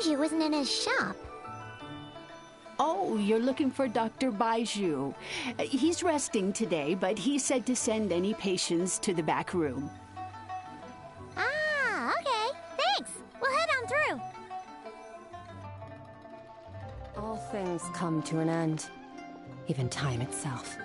Baiju wasn't in his shop. Oh, you're looking for Dr. Baiju. He's resting today, but he said to send any patients to the back room. Ah, okay. Thanks. We'll head on through. All things come to an end, even time itself.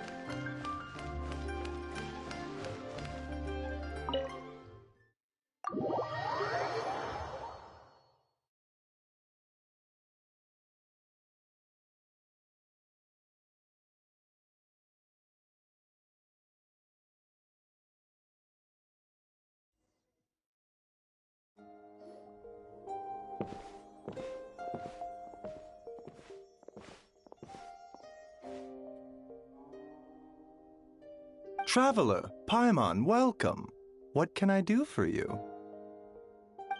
Traveler, Paimon, welcome. What can I do for you?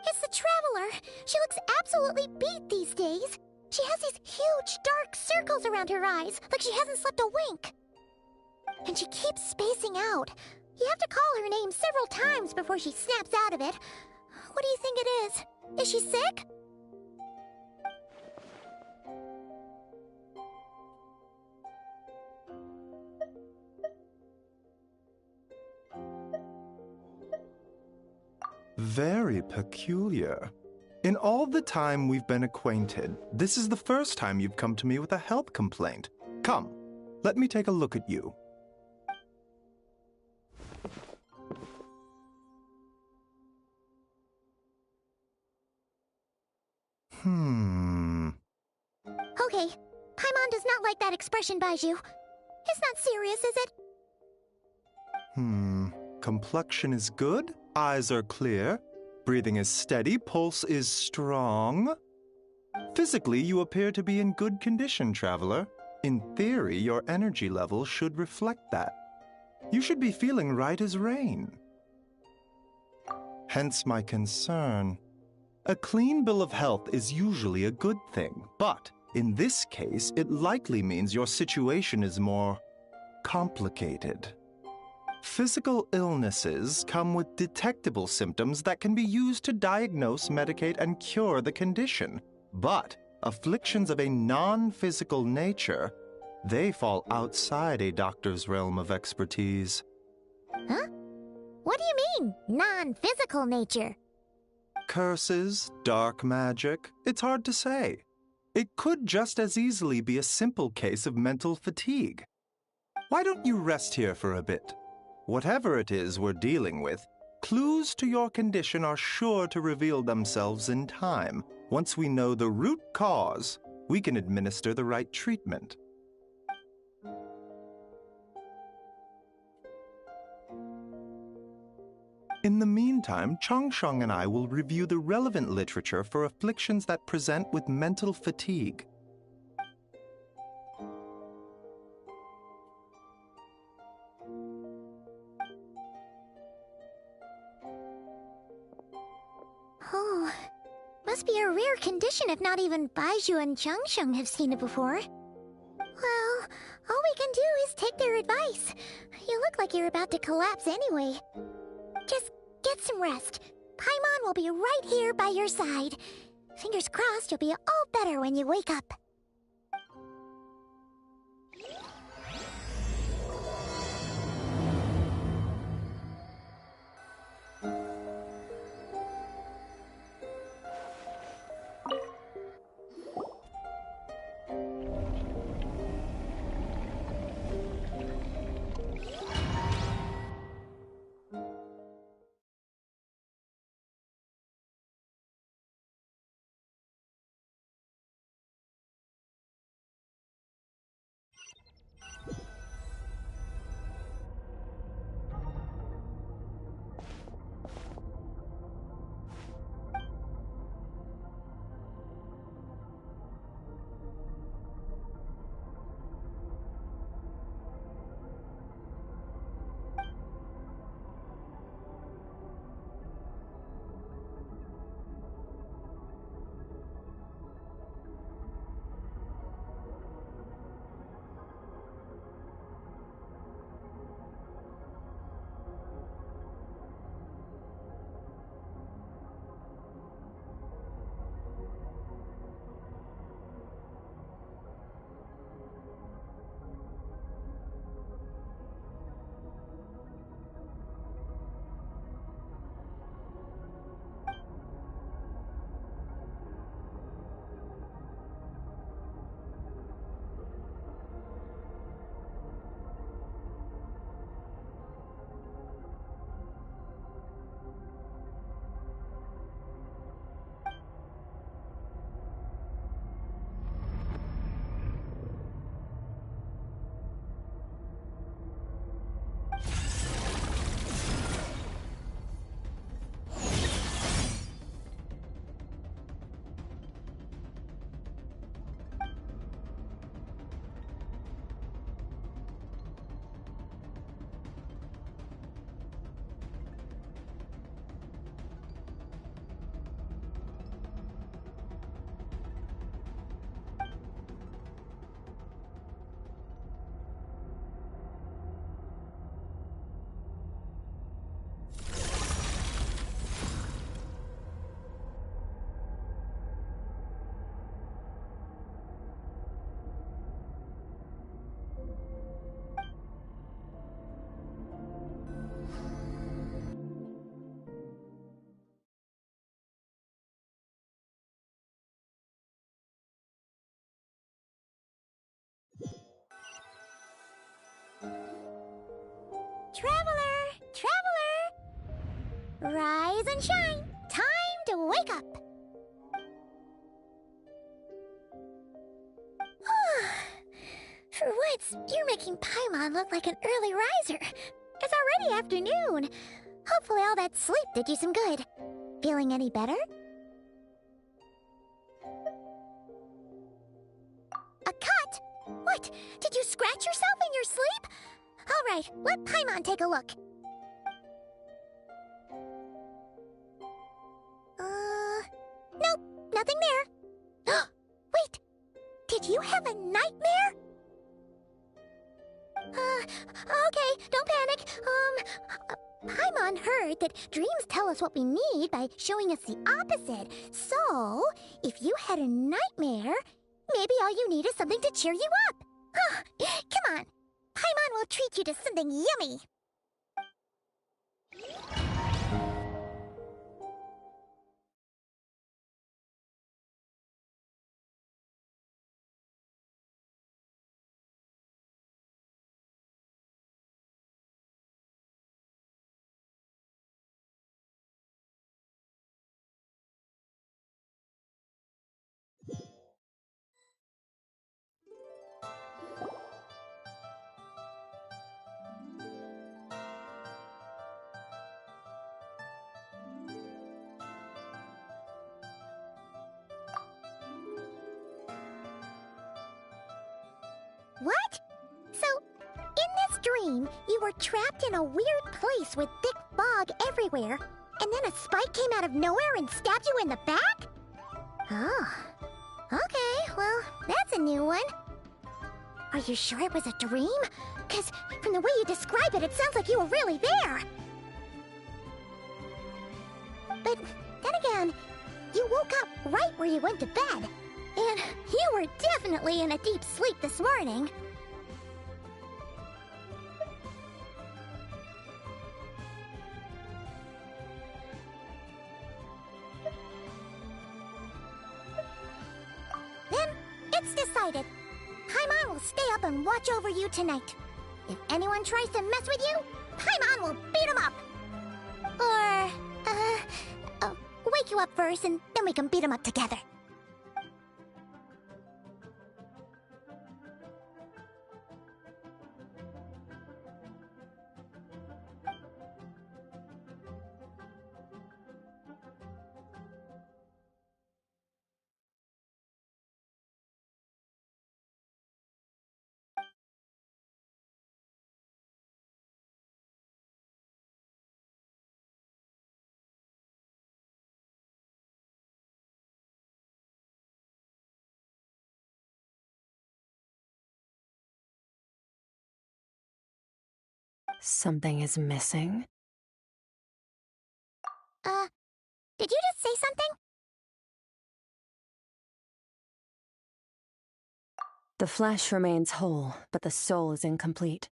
It's the Traveler. She looks absolutely beat these days. She has these huge dark circles around her eyes, like she hasn't slept a wink. And she keeps spacing out. You have to call her name several times before she snaps out of it. What do you think it is? Is she sick? Very peculiar. In all the time we've been acquainted, this is the first time you've come to me with a health complaint. Come, let me take a look at you. Okay, Paimon does not like that expression, Baiju. It's not serious, is it? Complexion is good, eyes are clear, breathing is steady, pulse is strong. Physically, you appear to be in good condition, Traveler. In theory, your energy level should reflect that. You should be feeling right as rain. Hence my concern. A clean bill of health is usually a good thing, but in this case, it likely means your situation is more complicated. Physical illnesses come with detectable symptoms that can be used to diagnose, medicate, and cure the condition. But afflictions of a non-physical nature, they fall outside a doctor's realm of expertise. Huh? What do you mean, non-physical nature? Curses, dark magic, it's hard to say. It could just as easily be a simple case of mental fatigue. Why don't you rest here for a bit? Whatever it is we're dealing with, clues to your condition are sure to reveal themselves in time. Once we know the root cause, we can administer the right treatment. In the meantime, Changsheng and I will review the relevant literature for afflictions that present with mental fatigue. Oh, must be a rare condition if not even Baiju and Changsheng have seen it before. Well, all we can do is take their advice. You look like you're about to collapse anyway. Just get some rest. Paimon will be right here by your side. Fingers crossed you'll be all better when you wake up. Traveler! Traveler! Rise and shine! Time to wake up! For once, you're making Paimon look like an early riser. It's already afternoon. Hopefully all that sleep did you some good. Feeling any better? A cut? What? Did you scratch yourself in your sleep? All right, let Paimon take a look. Nope, nothing there. Wait, did you have a nightmare? Okay, don't panic. Paimon heard that dreams tell us what we need by showing us the opposite. So, if you had a nightmare, maybe all you need is something to cheer you up. Come on, Paimon will treat you to something yummy. What? So, in this dream, you were trapped in a weird place with thick fog everywhere, and then a spike came out of nowhere and stabbed you in the back? Oh. Okay, well, that's a new one. Are you sure it was a dream? 'Cause from the way you describe it, it sounds like you were really there. But then again, you woke up right where you went to bed. And you were definitely in a deep sleep this morning. Then, it's decided. Paimon will stay up and watch over you tonight. If anyone tries to mess with you, Paimon will beat him up. Or, wake you up first and then we can beat him up together. Something is missing. Did you just say something? The flesh remains whole, but the soul is incomplete.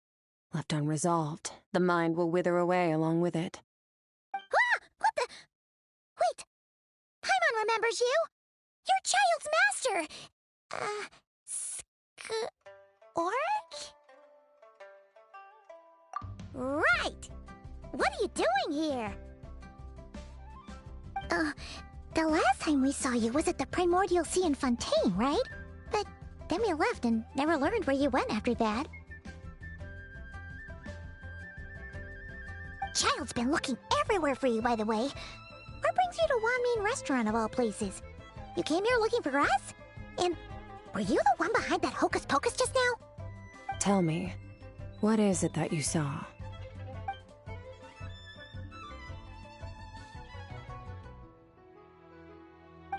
Left unresolved, the mind will wither away along with it. Ah! What the? Wait! Paimon remembers you! Your child's master! Skirk? Right! What are you doing here? The last time we saw you was at the Primordial Sea in Fontaine, right? But then we left and never learned where you went after that. Child's been looking everywhere for you, by the way. What brings you to Wanmin Restaurant of all places? You came here looking for us? And were you the one behind that hocus pocus just now? Tell me, what is it that you saw?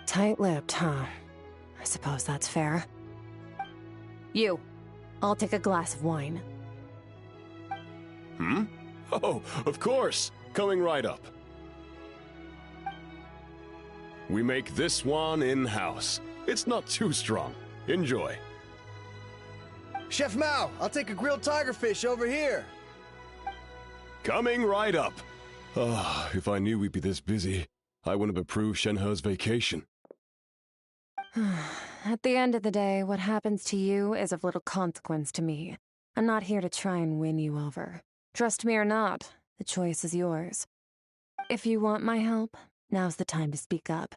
Tight-lipped, huh? I suppose that's fair. You, I'll take a glass of wine. Hmm? Oh, of course! Coming right up. We make this one in-house. It's not too strong. Enjoy. Chef Mao, I'll take a grilled tigerfish over here. Coming right up. Ah, if I knew we'd be this busy, I wouldn't have approved Shenhe's vacation. At the end of the day, what happens to you is of little consequence to me. I'm not here to try and win you over. Trust me or not, the choice is yours. If you want my help, now's the time to speak up.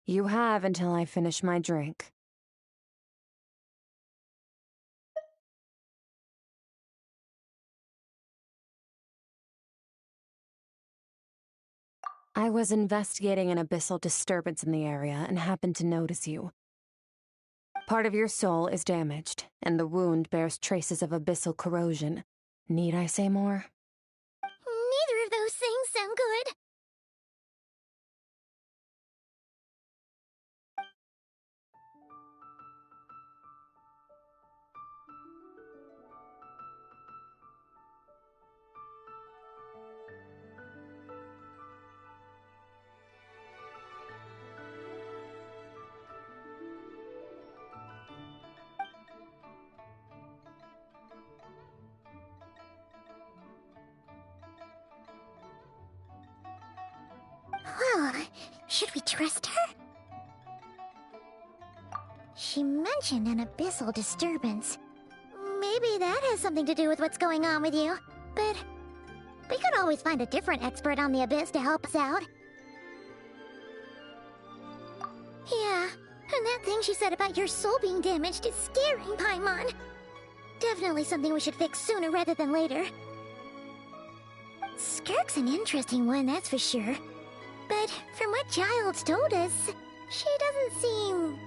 You have until I finish my drink. I was investigating an abyssal disturbance in the area and happened to notice you. Part of your soul is damaged, and the wound bears traces of abyssal corrosion. Need I say more? Neither of those things sound good. Well, should we trust her? She mentioned an abyssal disturbance. Maybe that has something to do with what's going on with you. But we could always find a different expert on the abyss to help us out. Yeah, and that thing she said about your soul being damaged is scaring Paimon. Definitely something we should fix sooner rather than later. Skirk's an interesting one, that's for sure. But from what Childs told us, she doesn't seem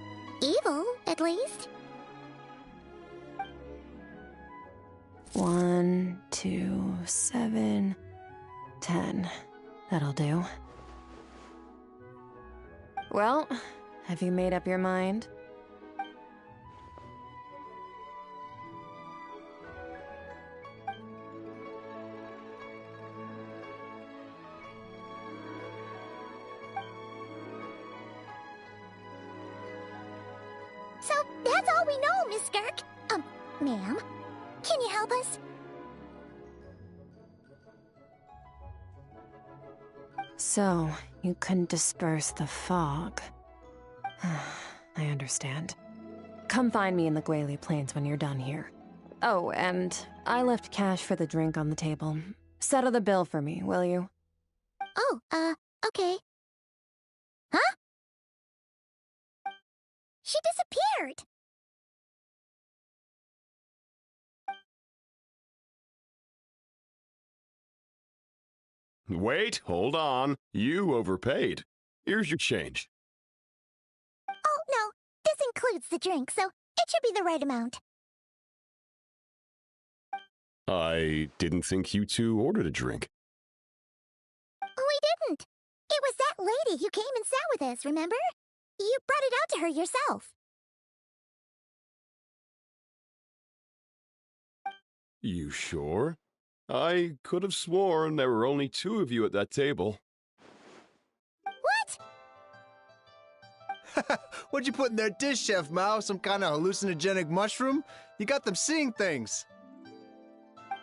evil, at least. 1, 2, 7, 10. That'll do. Well, have you made up your mind? So that's all we know, Miss Skirk. Ma'am, can you help us? So, you couldn't disperse the fog. I understand. Come find me in the Guili Plains when you're done here. Oh, and I left cash for the drink on the table. Settle the bill for me, will you? Oh, okay. Huh? She disappeared! Wait, hold on. You overpaid. Here's your change. Oh, no. This includes the drink, so it should be the right amount. I didn't think you two ordered a drink. We didn't. It was that lady who came and sat with us, remember? You brought it out to her yourself. You sure? I could have sworn there were only 2 of you at that table. What? What'd you put in their dish, Chef Mao? Some kind of hallucinogenic mushroom? You got them seeing things.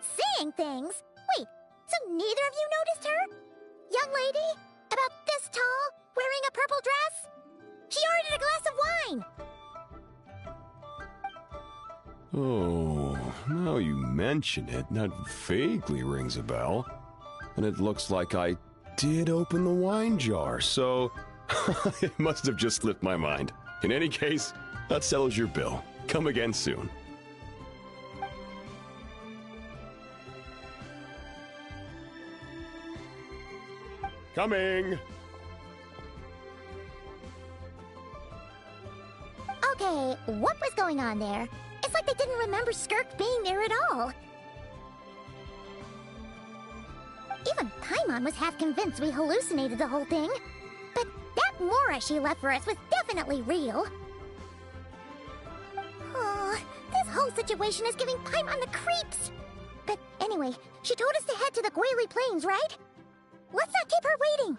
Seeing things? Wait, so neither of you noticed her? Young lady? About this tall? Wearing a purple dress? She ordered a glass of wine! Oh, now you mention it, that vaguely rings a bell. And it looks like I did open the wine jar, so it must have just slipped my mind. In any case, that settles your bill. Come again soon. Coming! Okay, what was going on there? It's like they didn't remember Skirk being there at all. Even Paimon was half convinced we hallucinated the whole thing. But that Mora she left for us was definitely real. Oh, this whole situation is giving Paimon the creeps. But anyway, she told us to head to the Guili Plains, right? Let's not keep her waiting.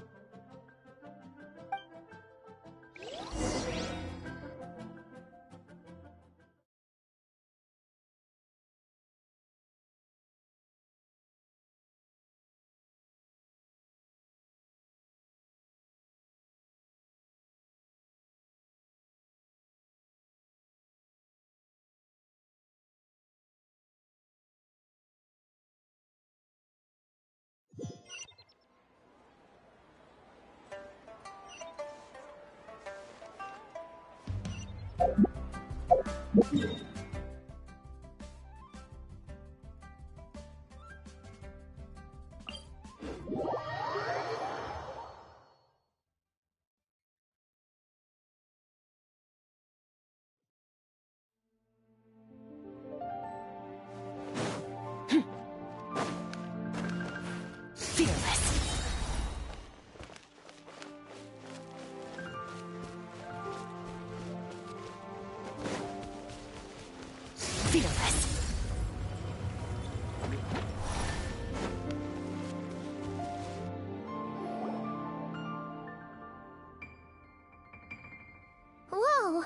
Whoa!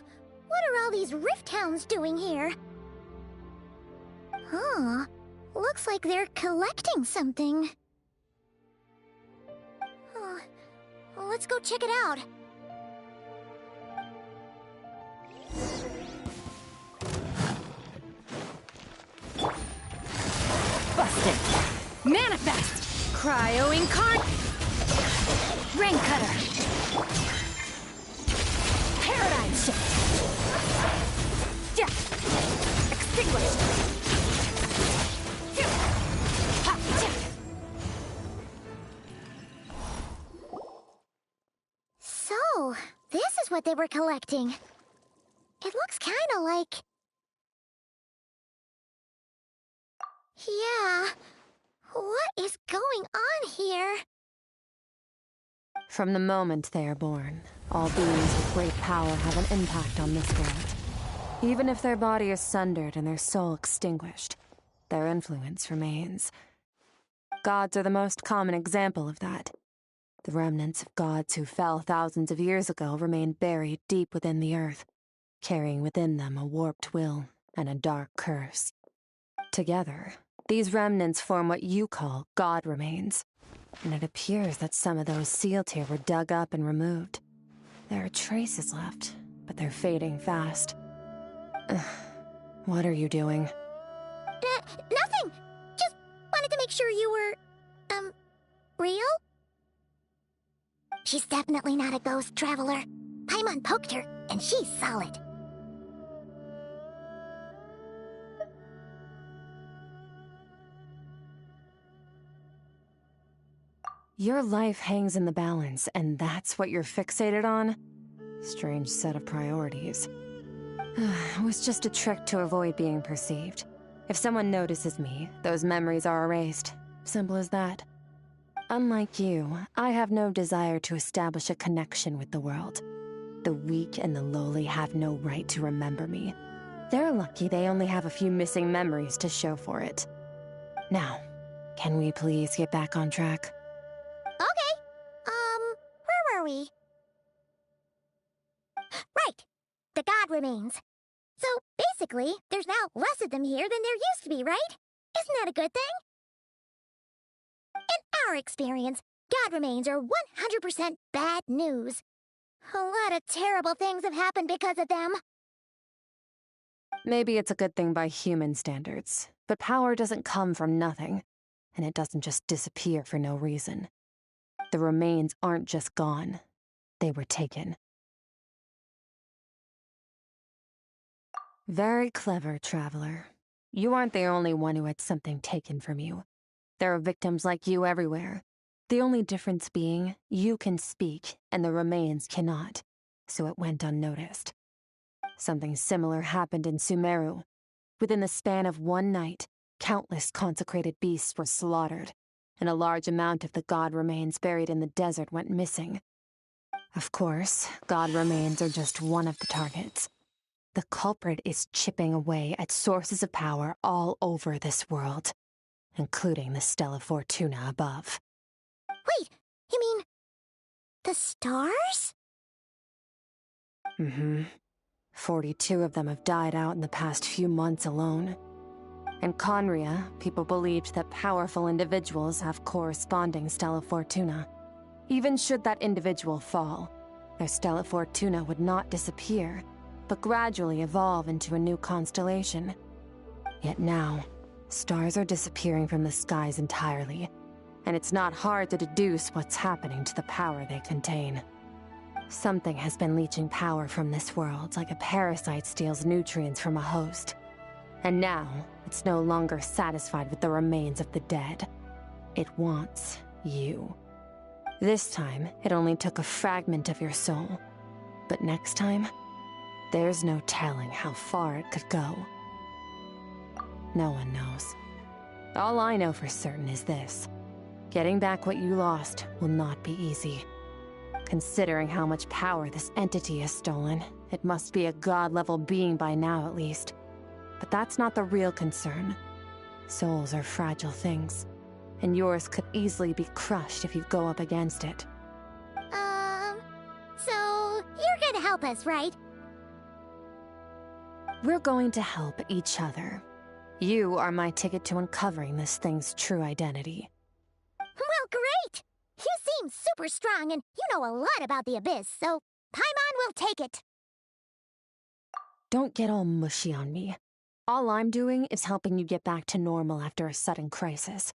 What are all these rift hounds doing here? Huh. Looks like they're collecting something. Let's go check it out. Busted! Manifest! Cryo-incarn... Ring cutter! Paradigm shift! Yeah! Extinguished! Ha! So, this is what they were collecting. It looks kinda like... Yeah. What is going on here? From the moment they are born, all beings with great power have an impact on this world. Even if their body is sundered and their soul extinguished, their influence remains. Gods are the most common example of that. The remnants of gods who fell thousands of years ago remain buried deep within the earth, carrying within them a warped will and a dark curse. Together, these remnants form what you call god remains, and it appears that some of those sealed here were dug up and removed. There are traces left, but they're fading fast. What are you doing? Nothing! Just wanted to make sure you were, real? She's definitely not a ghost traveler. Paimon poked her, and she's solid. Your life hangs in the balance, and that's what you're fixated on? Strange set of priorities. It was just a trick to avoid being perceived. If someone notices me, those memories are erased. Simple as that. Unlike you, I have no desire to establish a connection with the world. The weak and the lowly have no right to remember me. They're lucky they only have a few missing memories to show for it. Now, can we please get back on track? Okay. Where were we? Right. The god remains. So, basically, there's now less of them here than there used to be, right? Isn't that a good thing? In our experience, god remains are 100% bad news. A lot of terrible things have happened because of them. Maybe it's a good thing by human standards, but power doesn't come from nothing, and it doesn't just disappear for no reason. The remains aren't just gone, they were taken. Very clever, traveler. You aren't the only one who had something taken from you. There are victims like you everywhere. The only difference being, you can speak, and the remains cannot, so it went unnoticed. Something similar happened in Sumeru. Within the span of one night, countless consecrated beasts were slaughtered, and a large amount of the god remains buried in the desert went missing. Of course, god remains are just one of the targets. The culprit is chipping away at sources of power all over this world, including the Stella Fortuna above. Wait, you mean... the stars? 42 of them have died out in the past few months alone. In Conria, people believed that powerful individuals have corresponding Stella Fortuna. Even should that individual fall, their Stella Fortuna would not disappear, but gradually evolve into a new constellation. Yet now, stars are disappearing from the skies entirely, and it's not hard to deduce what's happening to the power they contain. Something has been leeching power from this world like a parasite steals nutrients from a host. And now, it's no longer satisfied with the remains of the dead. It wants you. This time, it only took a fragment of your soul. But next time, there's no telling how far it could go. No one knows. All I know for certain is this. Getting back what you lost will not be easy. Considering how much power this entity has stolen, it must be a god-level being by now at least. But that's not the real concern. Souls are fragile things, and yours could easily be crushed if you go up against it. So you're gonna help us, right? We're going to help each other. You are my ticket to uncovering this thing's true identity. Well, great! You seem super strong, and you know a lot about the Abyss, so Paimon will take it. Don't get all mushy on me. All I'm doing is helping you get back to normal after a sudden crisis.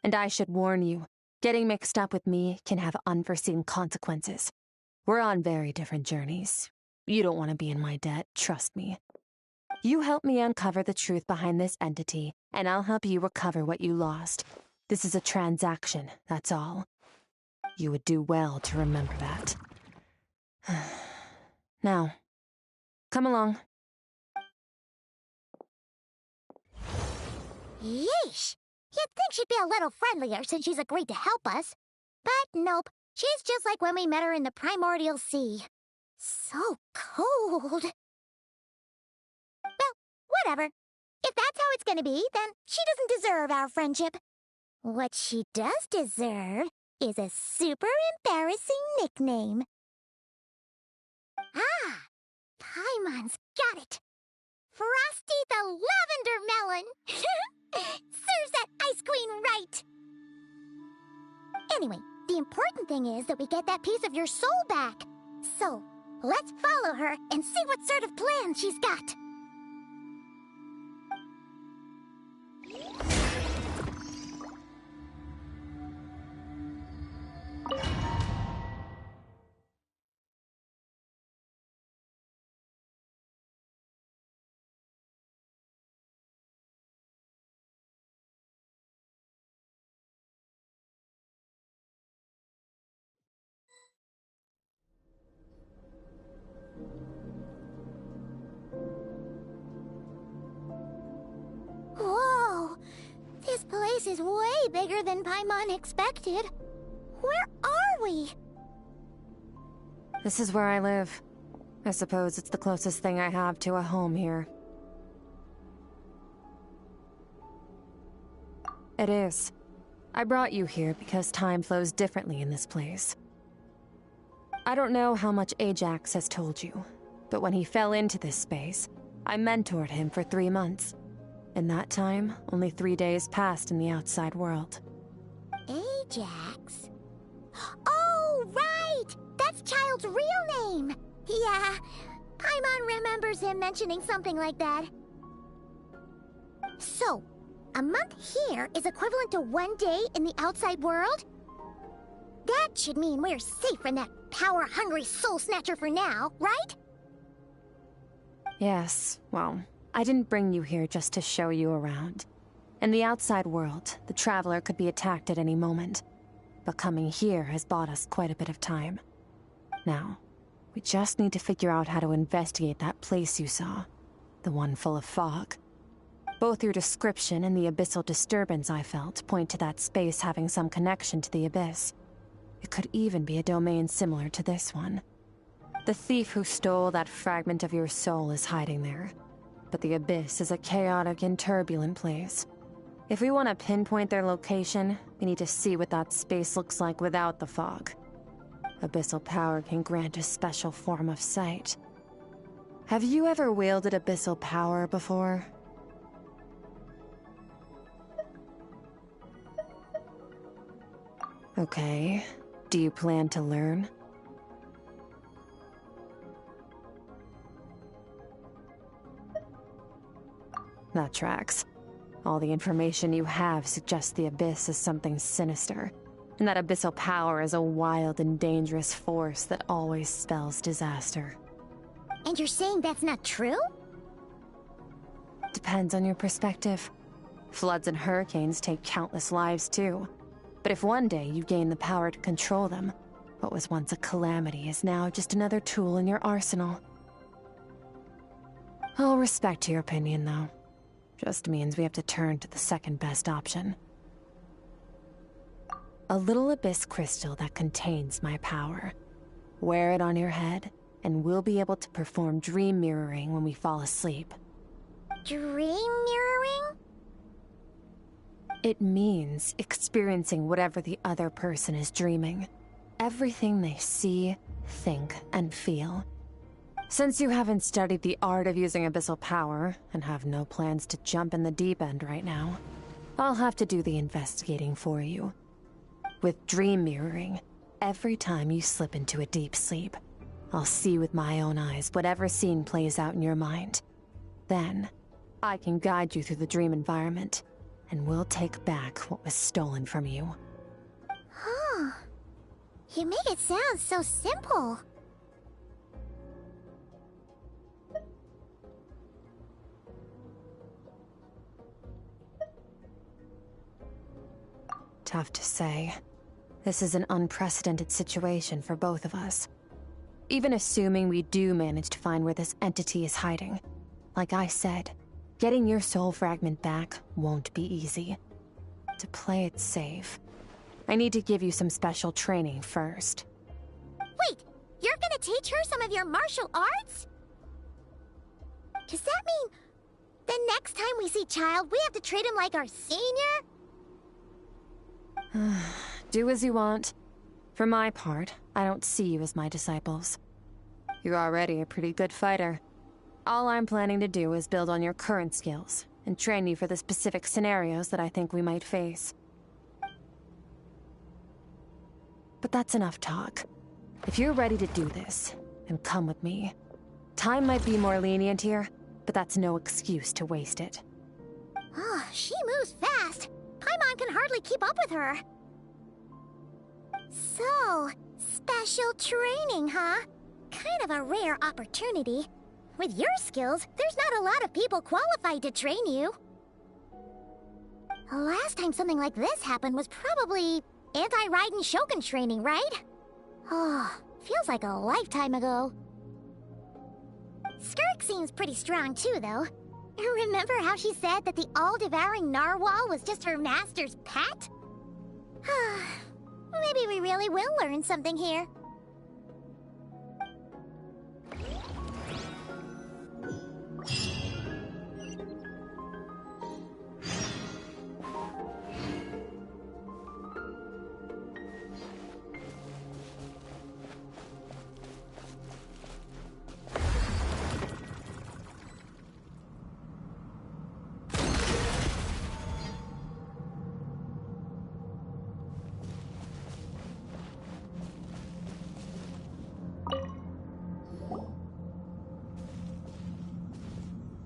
And I should warn you, getting mixed up with me can have unforeseen consequences. We're on very different journeys. You don't want to be in my debt, trust me. You help me uncover the truth behind this entity, and I'll help you recover what you lost. This is a transaction, that's all. You would do well to remember that. Now, come along. Yeesh! You'd think she'd be a little friendlier since she's agreed to help us. But nope, she's just like when we met her in the primordial sea. So cold. Well, whatever. If that's how it's gonna be, then she doesn't deserve our friendship. What she does deserve is a super embarrassing nickname. Ah! Paimon's got it. Frosty the Lavender Melon! Serves that Ice Queen right! Anyway, the important thing is that we get that piece of your soul back. So, let's follow her and see what sort of plan she's got. Whoa! This place is way bigger than Paimon expected. Where are we? This is where I live. I suppose it's the closest thing I have to a home here. It is. I brought you here because time flows differently in this place. I don't know how much Ajax has told you, but when he fell into this space, I mentored him for 3 months. In that time, only 3 days passed in the outside world. Ajax? Oh, right! That's Child's real name! Yeah, Paimon remembers him mentioning something like that. So, a month here is equivalent to 1 day in the outside world? That should mean we're safe from that power-hungry soul snatcher for now, right? Yes, well, I didn't bring you here just to show you around. In the outside world, the Traveler could be attacked at any moment. But coming here has bought us quite a bit of time. Now, we just need to figure out how to investigate that place you saw. The one full of fog. Both your description and the abyssal disturbance I felt point to that space having some connection to the Abyss. It could even be a domain similar to this one. The thief who stole that fragment of your soul is hiding there. But the Abyss is a chaotic and turbulent place. If we want to pinpoint their location, we need to see what that space looks like without the fog. Abyssal power can grant a special form of sight. Have you ever wielded abyssal power before? Okay. Do you plan to learn? That tracks. All the information you have suggests the Abyss is something sinister, and that abyssal power is a wild and dangerous force that always spells disaster. And you're saying that's not true? Depends on your perspective. Floods and hurricanes take countless lives too. But if one day you gain the power to control them, what was once a calamity is now just another tool in your arsenal. I'll respect your opinion, though. Just means we have to turn to the second best option. A little abyss crystal that contains my power. Wear it on your head, and we'll be able to perform dream mirroring when we fall asleep. Dream mirroring? It means experiencing whatever the other person is dreaming. Everything they see, think, and feel. Since you haven't studied the art of using abyssal power, and have no plans to jump in the deep end right now, I'll have to do the investigating for you. With dream mirroring, every time you slip into a deep sleep, I'll see with my own eyes whatever scene plays out in your mind. Then, I can guide you through the dream environment, and we'll take back what was stolen from you. Huh. You make it sound so simple. Tough to say. This is an unprecedented situation for both of us. Even assuming we do manage to find where this entity is hiding, like I said, getting your soul fragment back won't be easy. To play it safe, I need to give you some special training first. Wait, you're gonna teach her some of your martial arts? Does that mean the next time we see Child, we have to treat him like our senior? Do as you want. For my part, I don't see you as my disciples. You're already a pretty good fighter. All I'm planning to do is build on your current skills, and train you for the specific scenarios that I think we might face. But that's enough talk. If you're ready to do this, then come with me. Time might be more lenient here, but that's no excuse to waste it. Oh, she moves fast. Paimon can hardly keep up with her. So, special training, huh? Kind of a rare opportunity. With your skills, there's not a lot of people qualified to train you. The last time something like this happened was probably anti-Raiden Shogun training, right? Oh, feels like a lifetime ago. Skirk seems pretty strong too, though. Remember how she said that the all-devouring narwhal was just her master's pet? Maybe we really will learn something here.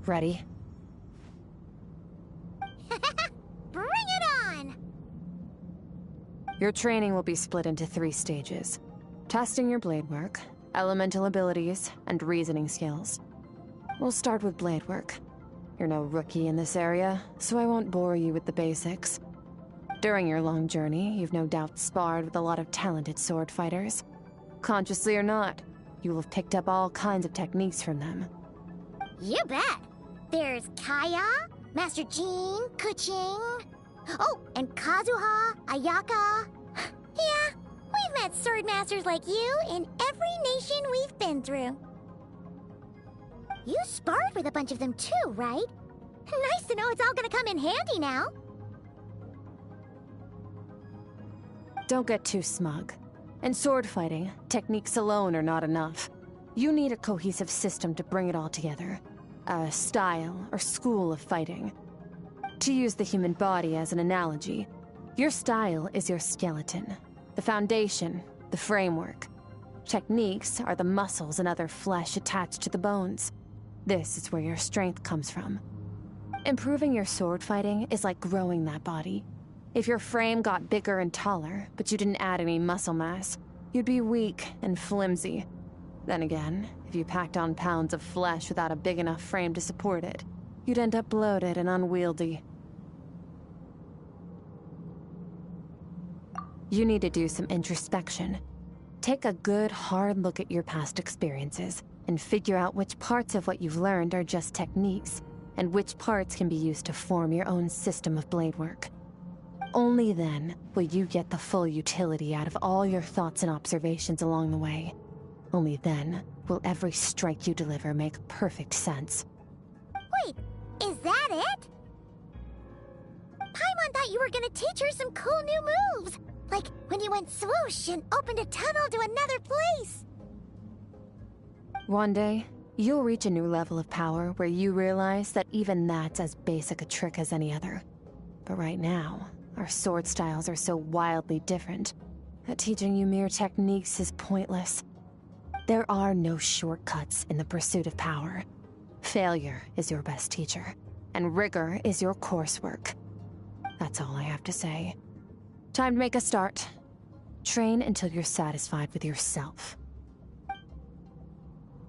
Ready? Bring it on! Your training will be split into 3 stages. Testing your blade work, elemental abilities, and reasoning skills. We'll start with blade work. You're no rookie in this area, so I won't bore you with the basics. During your long journey, you've no doubt sparred with a lot of talented sword fighters. Consciously or not, you will have picked up all kinds of techniques from them. You bet! There's Kaya, Master Jean, Kuching... Oh, and Kazuha, Ayaka... Yeah, we've met sword masters like you in every nation we've been through. You sparred with a bunch of them too, right? Nice to know it's all gonna come in handy now. Don't get too smug. In sword fighting, techniques alone are not enough. You need a cohesive system to bring it all together. A style or school of fighting. To use the human body as an analogy, your style is your skeleton, the foundation, the framework. Techniques are the muscles and other flesh attached to the bones. This is where your strength comes from. Improving your sword fighting is like growing that body. If your frame got bigger and taller, but you didn't add any muscle mass, you'd be weak and flimsy. Then again, if you packed on pounds of flesh without a big enough frame to support it, you'd end up bloated and unwieldy. You need to do some introspection. Take a good, hard look at your past experiences and figure out which parts of what you've learned are just techniques, and which parts can be used to form your own system of blade work. Only then will you get the full utility out of all your thoughts and observations along the way. Only then will every strike you deliver make perfect sense. Wait, is that it? Paimon thought you were gonna teach her some cool new moves! Like when you went swoosh and opened a tunnel to another place! One day, you'll reach a new level of power where you realize that even that's as basic a trick as any other. But right now, our sword styles are so wildly different that teaching you mere techniques is pointless. There are no shortcuts in the pursuit of power. Failure is your best teacher, and rigor is your coursework. That's all I have to say. Time to make a start. Train until you're satisfied with yourself.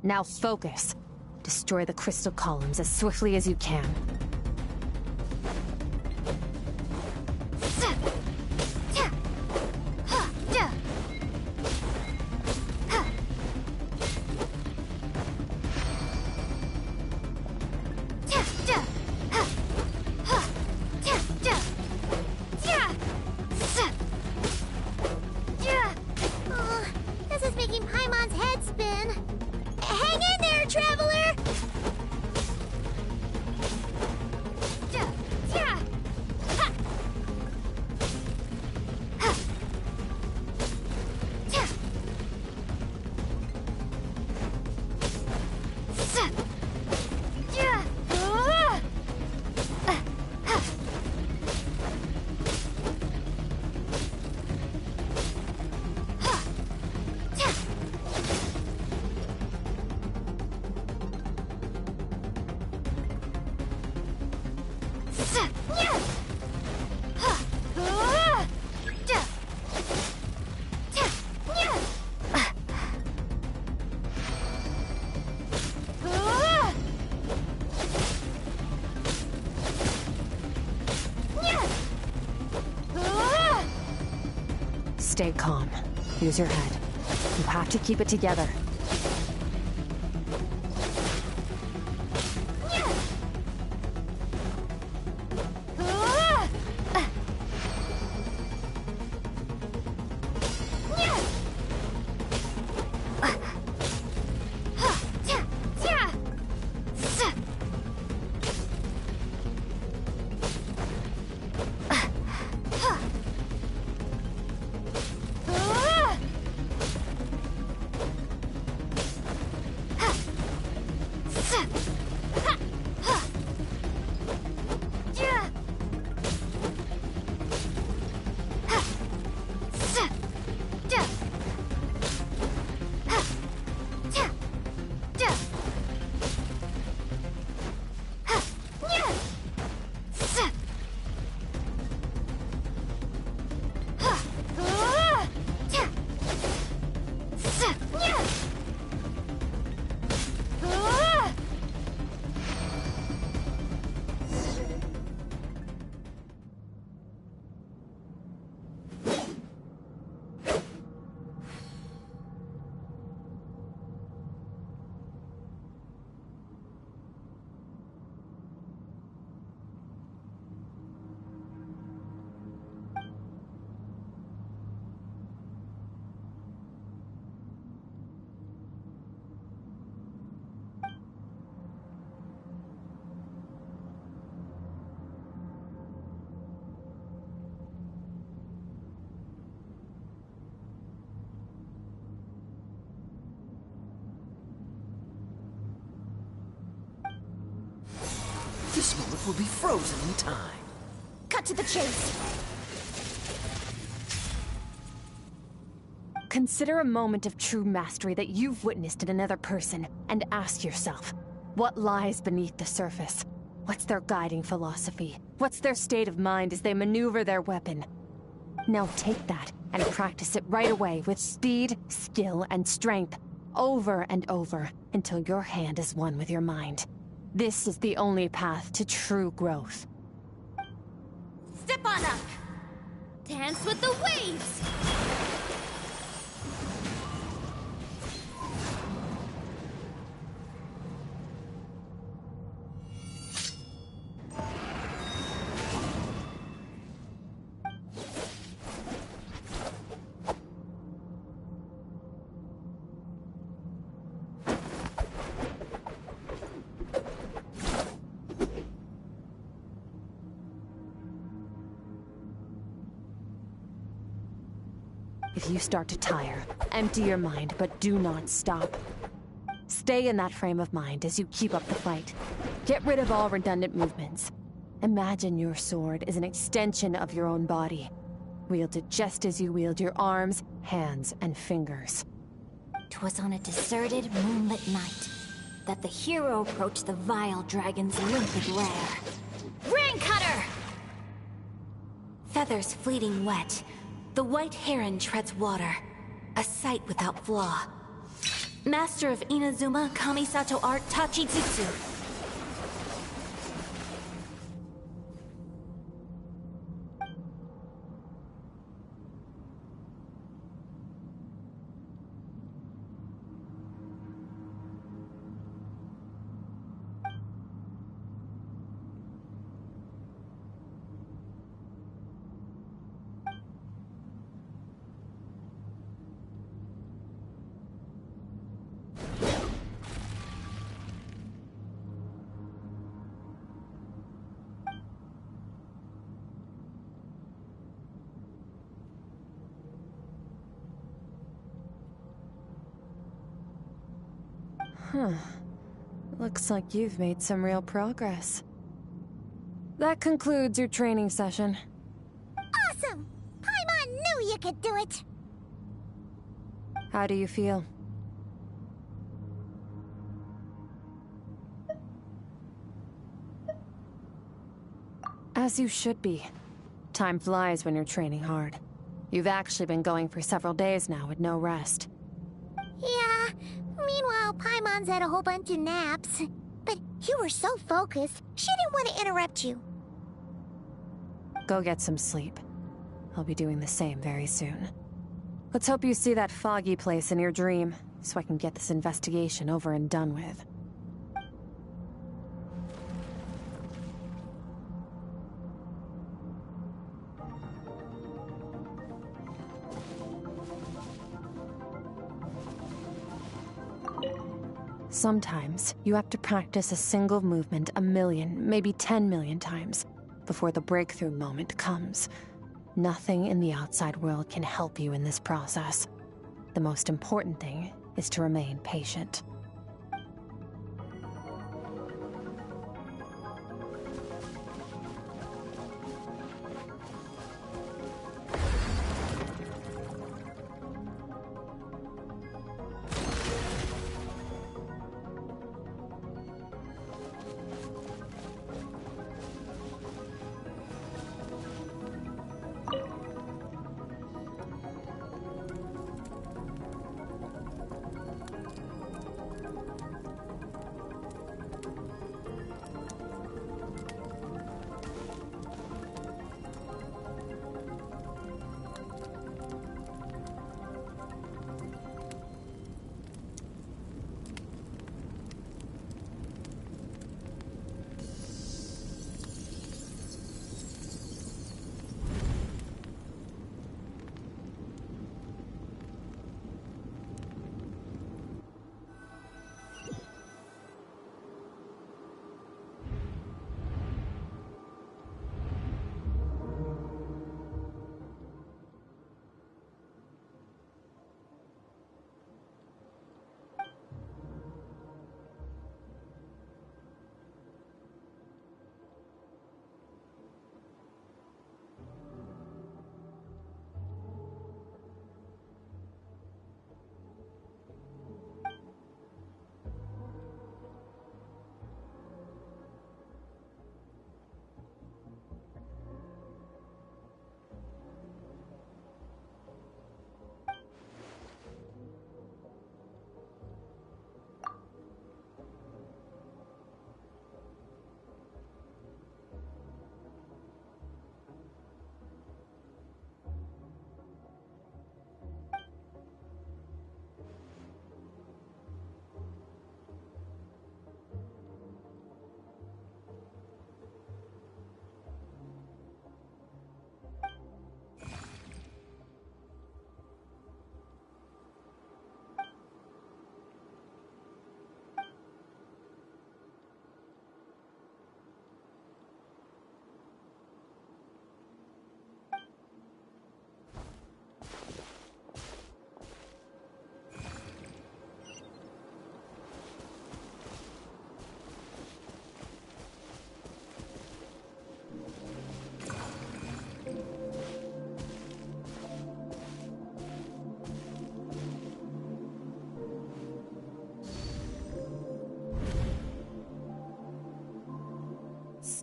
Now focus. Destroy the crystal columns as swiftly as you can. This is making Paimon's head spin. Hang in there, traveler! Stay calm. Use your head. You have to keep it together. This moment will be frozen in time. Cut to the chase! Consider a moment of true mastery that you've witnessed in another person, and ask yourself, what lies beneath the surface? What's their guiding philosophy? What's their state of mind as they maneuver their weapon? Now take that and practice it right away with speed, skill, and strength, over and over, until your hand is one with your mind. This is the only path to true growth. Step on up! Dance with the waves! If you start to tire, empty your mind, but do not stop. Stay in that frame of mind as you keep up the fight. Get rid of all redundant movements. Imagine your sword is an extension of your own body. Wield it just as you wield your arms, hands, and fingers. 'Twas on a deserted, moonlit night that the hero approached the vile dragon's limpid lair. Rain Cutter! Feathers fleeting wet, the white heron treads water, a sight without flaw. Master of Inazuma Kamisato art Tachijutsu. Looks like you've made some real progress. That concludes your training session. Awesome! Paimon knew you could do it! How do you feel? As you should be. Time flies when you're training hard. You've actually been going for several days now with no rest. Yeah, meanwhile Paimon's had a whole bunch of naps. But you were so focused, she didn't want to interrupt you. Go get some sleep. I'll be doing the same very soon. Let's hope you see that foggy place in your dream, so I can get this investigation over and done with. Sometimes, you have to practice a single movement 1 million, maybe 10 million times, before the breakthrough moment comes. Nothing in the outside world can help you in this process. The most important thing is to remain patient.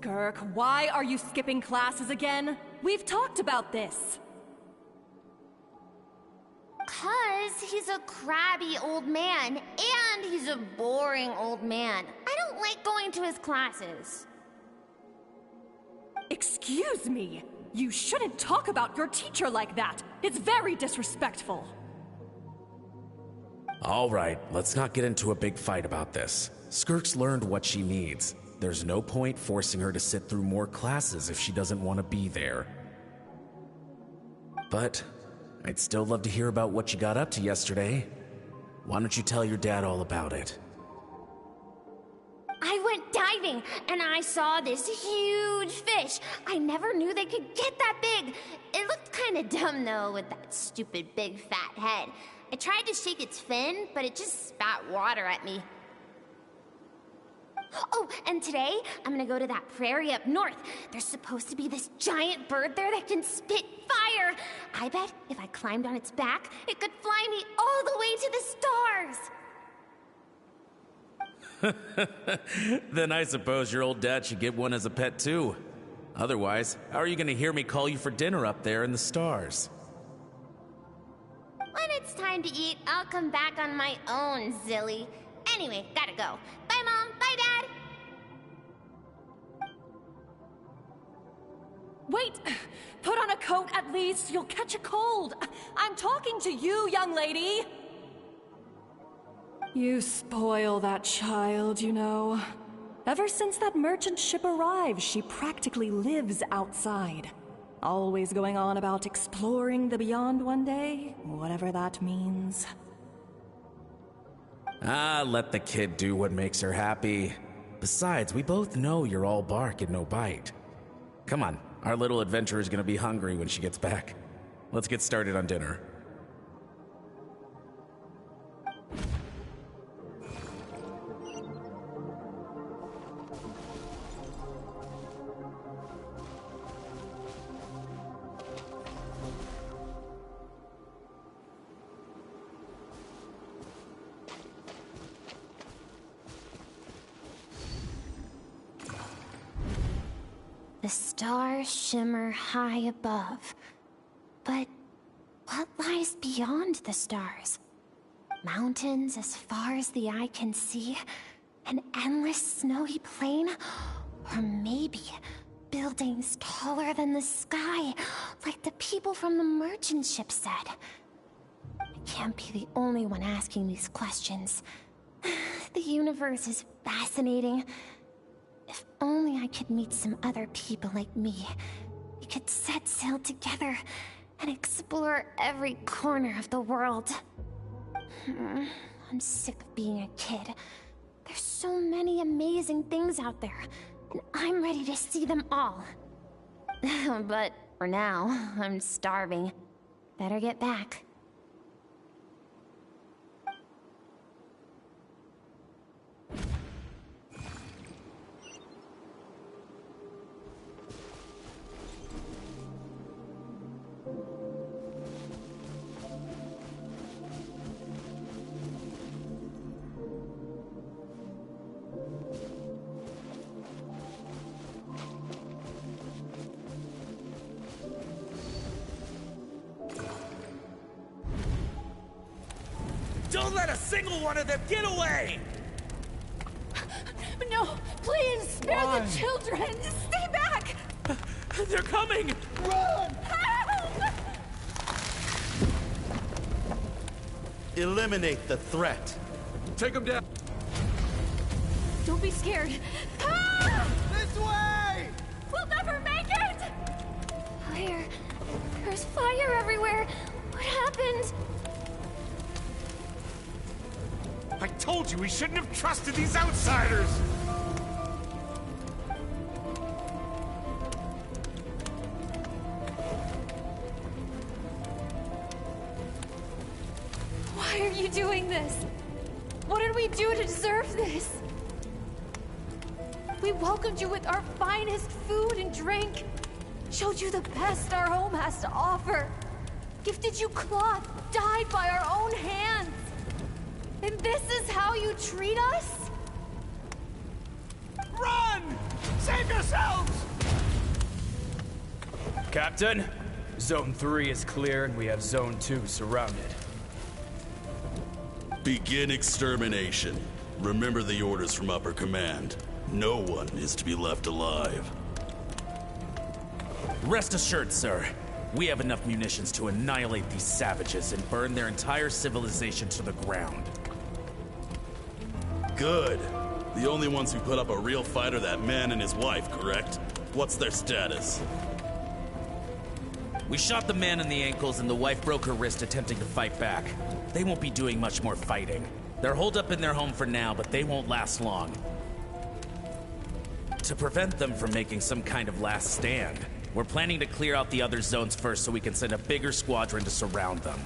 Skirk, why are you skipping classes again? We've talked about this. 'Cause he's a crabby old man, and he's a boring old man. I don't like going to his classes. Excuse me? You shouldn't talk about your teacher like that. It's very disrespectful. All right, let's not get into a big fight about this. Skirk's learned what she needs. There's no point forcing her to sit through more classes if she doesn't want to be there. But I'd still love to hear about what you got up to yesterday. Why don't you tell your dad all about it? I went diving, and I saw this huge fish. I never knew they could get that big. It looked kind of dumb, though, with that stupid big fat head. I tried to shake its fin, but it just spat water at me. Oh, and today, I'm gonna go to that prairie up north. There's supposed to be this giant bird there that can spit fire. I bet if I climbed on its back, it could fly me all the way to the stars. Then I suppose your old dad should get one as a pet too. Otherwise, how are you gonna hear me call you for dinner up there in the stars? When it's time to eat, I'll come back on my own, Zilly. Anyway, gotta go. Bye, Mom. Bye, Dad. Wait! Put on a coat at least. You'll catch a cold. I'm talking to you, young lady. You spoil that child, you know. Ever since that merchant ship arrived, she practically lives outside. Always going on about exploring the beyond one day, whatever that means. Let the kid do what makes her happy. Besides, we both know you're all bark and no bite. Come on, our little adventurer is gonna be hungry when she gets back. Let's get started on dinner. The stars shimmer high above. But what lies beyond the stars? Mountains as far as the eye can see? An endless snowy plain? Or maybe buildings taller than the sky, like the people from the merchant ship said? I can't be the only one asking these questions. The universe is fascinating. If only I could meet some other people like me. We could set sail together and explore every corner of the world. I'm sick of being a kid. There's so many amazing things out there, and I'm ready to see them all. But for now, I'm starving. Better get back. Don't let a single one of them get away! No, please, spare the children! Stay back! They're coming! Run! Help! Eliminate the threat. Take them down. Don't be scared. Ah! This way! We'll never make it! Fire. There's fire everywhere. What happened? I told you we shouldn't have trusted these outsiders! Why are you doing this? What did we do to deserve this? We welcomed you with our finest food and drink, showed you the best our home has to offer, gifted you cloth dyed by our own hands. And this is how you treat us? run! Save yourselves! Captain, Zone 3 is clear and we have Zone 2 surrounded. Begin extermination. Remember the orders from Upper Command. No one is to be left alive. Rest assured, sir. We have enough munitions to annihilate these savages and burn their entire civilization to the ground. Good. The only ones who put up a real fight are that man and his wife, correct? What's their status? We shot the man in the ankles and the wife broke her wrist attempting to fight back. They won't be doing much more fighting. They're holed up in their home for now, but they won't last long. To prevent them from making some kind of last stand, we're planning to clear out the other zones first so we can send a bigger squadron to surround them.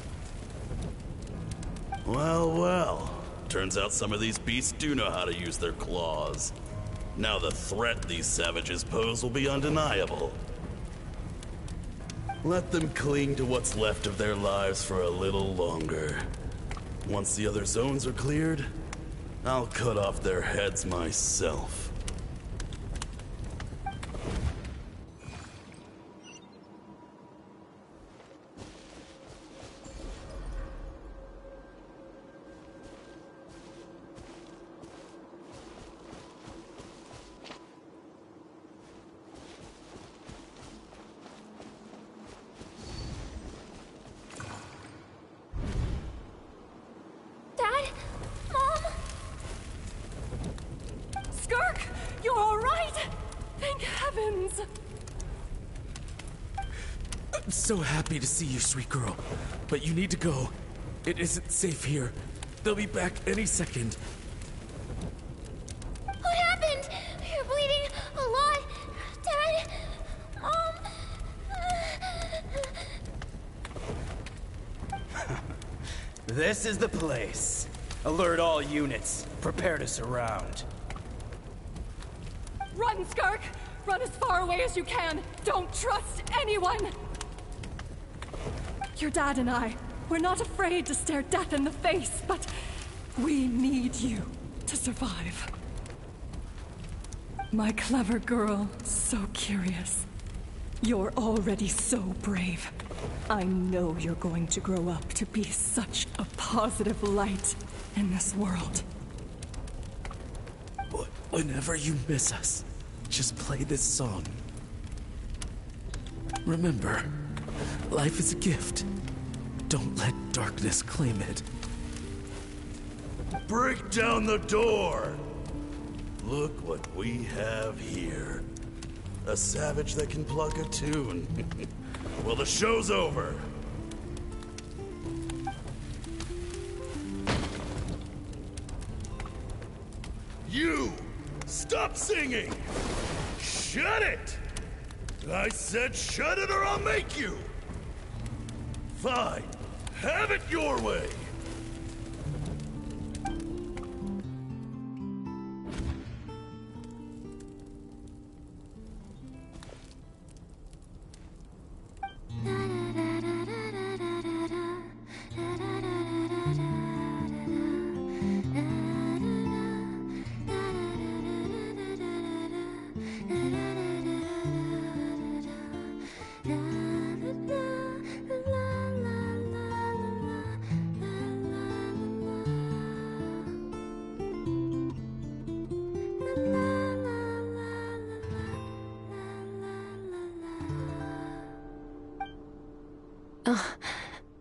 Well, well. Turns out some of these beasts do know how to use their claws. Now the threat these savages pose will be undeniable. Let them cling to what's left of their lives for a little longer. Once the other zones are cleared, I'll cut off their heads myself. Skirk! You're alright! Thank heavens! I'm so happy to see you, sweet girl. But you need to go. It isn't safe here. They'll be back any second. What happened? You're bleeding a lot. Dad? Mom? This is the place. Alert all units. Prepare to surround. Run, Skirk! Run as far away as you can! Don't trust anyone! Your dad and I, we're not afraid to stare death in the face, but we need you to survive. My clever girl, so curious. You're already so brave. I know you're going to grow up to be such a positive light in this world. Whenever you miss us, just play this song. Remember, life is a gift. Don't let darkness claim it. Break down the door! Look what we have here. A savage that can pluck a tune. Well, the show's over. You! Stop singing! Shut it! I said shut it or I'll make you! Fine. Have it your way!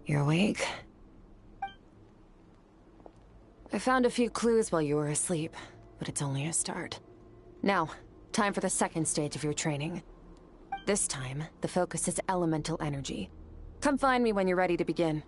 You're awake? I found a few clues while you were asleep, but it's only a start. Now, time for the second stage of your training. This time, the focus is elemental energy. Come find me when you're ready to begin.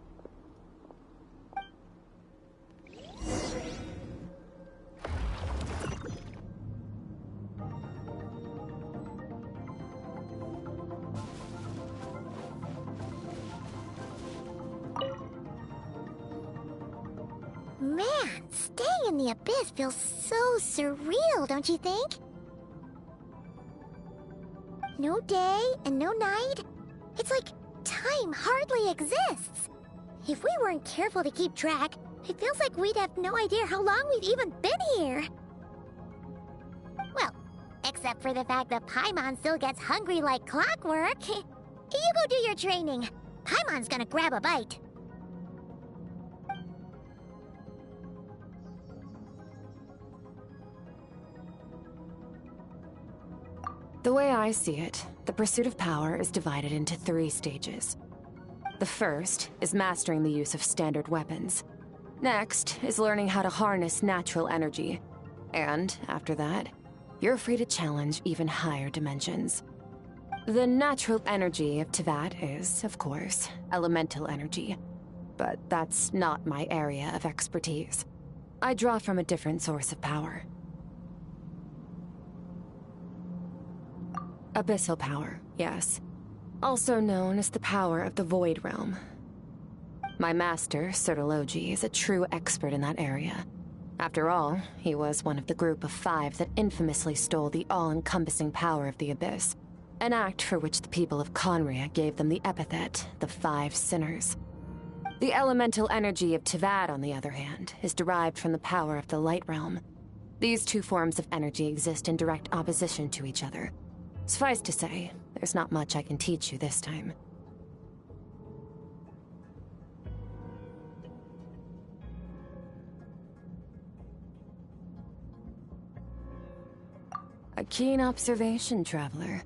Man, staying in the abyss feels so surreal, don't you think? No day and no night. It's like time hardly exists. If we weren't careful to keep track, it feels like we'd have no idea how long we've even been here. Well, Except for the fact that Paimon still gets hungry like clockwork. You go do your training. Paimon's gonna grab a bite. The way I see it, the pursuit of power is divided into 3 stages. The first is mastering the use of standard weapons. Next is learning how to harness natural energy. And after that, you're free to challenge even higher dimensions. The natural energy of Teyvat is, of course, elemental energy. But that's not my area of expertise. I draw from a different source of power. Abyssal power, yes. Also known as the power of the Void Realm. My master, Sertologi, is a true expert in that area. After all, he was one of the group of 5 that infamously stole the all-encompassing power of the Abyss, an act for which the people of Conria gave them the epithet, the 5 Sinners. The elemental energy of Teyvat, on the other hand, is derived from the power of the Light Realm. These 2 forms of energy exist in direct opposition to each other. Suffice to say, there's not much I can teach you this time. A keen observation, traveler.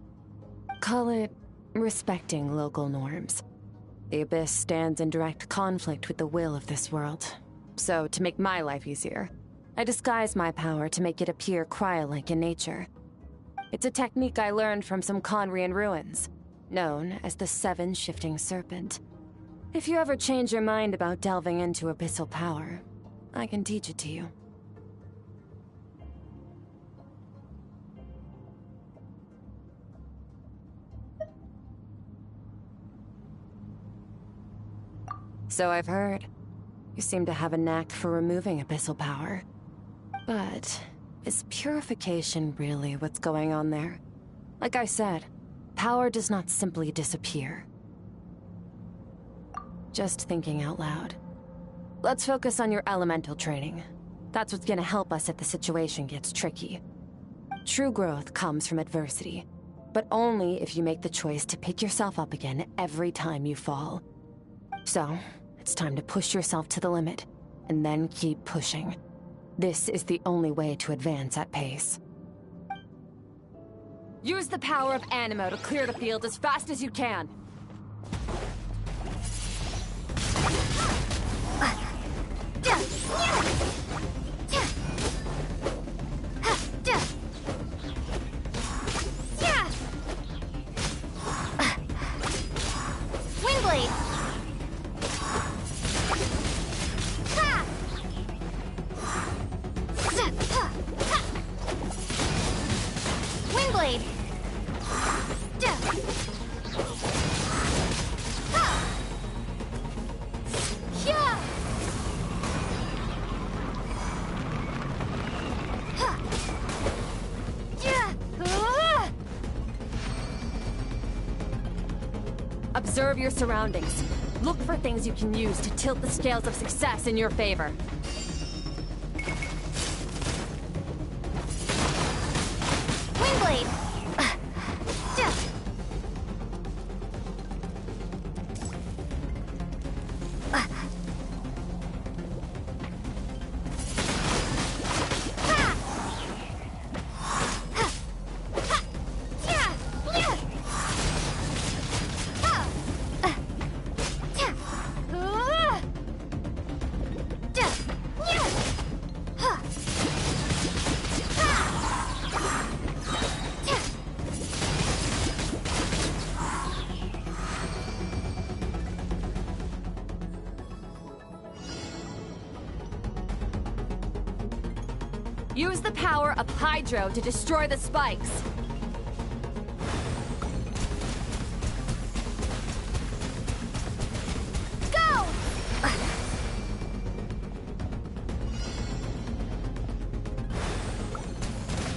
Call it respecting local norms. The Abyss stands in direct conflict with the will of this world. So, to make my life easier, I disguise my power to make it appear cryo-like in nature. It's a technique I learned from some Conrian ruins, known as the 7 Shifting Serpent. If you ever change your mind about delving into abyssal power, I can teach it to you. So I've heard. You seem to have a knack for removing abyssal power. But is purification really what's going on there? Like I said, power does not simply disappear. Just thinking out loud. Let's focus on your elemental training. That's what's gonna help us if the situation gets tricky. True growth comes from adversity, but only if you make the choice to pick yourself up again every time you fall. So, it's time to push yourself to the limit, and then keep pushing. This is the only way to advance at pace. Use the power of Animo to clear the field as fast as you can. Windblade! Windblade! Observe your surroundings. Look for things you can use to tilt the scales of success in your favor. Windblade! Use the power of Hydro to destroy the spikes. Go!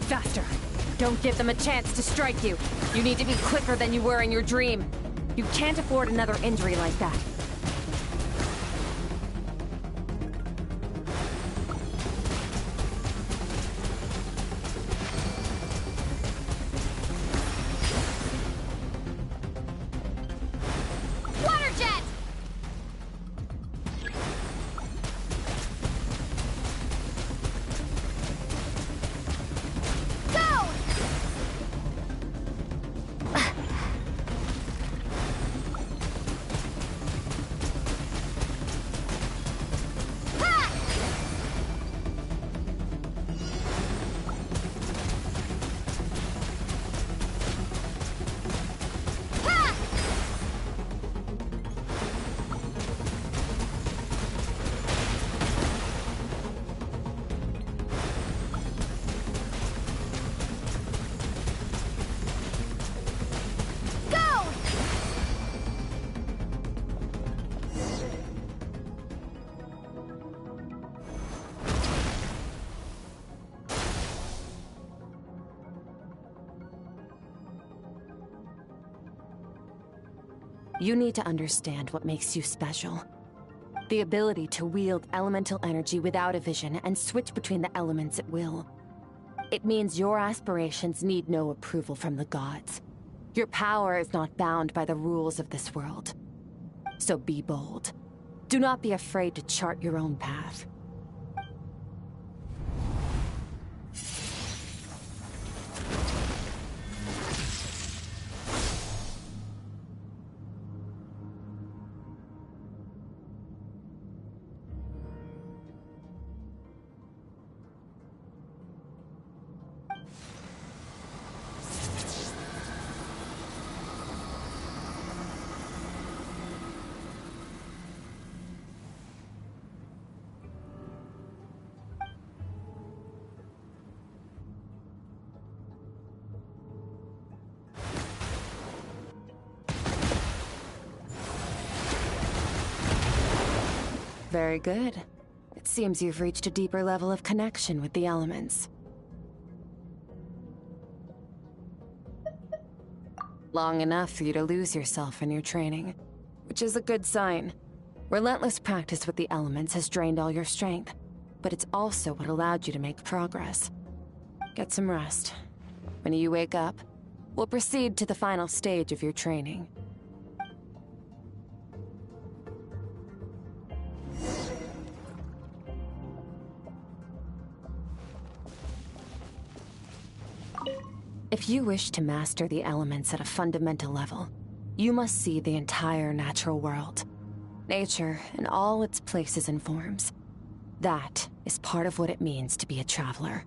Faster. Don't give them a chance to strike you. You need to be quicker than you were in your dream. You can't afford another injury like that. You need to understand what makes you special. The ability to wield elemental energy without a vision and switch between the elements at will. It means your aspirations need no approval from the gods. Your power is not bound by the rules of this world. So be bold. Do not be afraid to chart your own path. Very good. It seems you've reached a deeper level of connection with the elements. Long enough for you to lose yourself in your training, which is a good sign. Relentless practice with the elements has drained all your strength, but it's also what allowed you to make progress. Get some rest. When you wake up, we'll proceed to the final stage of your training. If you wish to master the elements at a fundamental level, you must see the entire natural world. Nature in all its places and forms. That is part of what it means to be a traveler.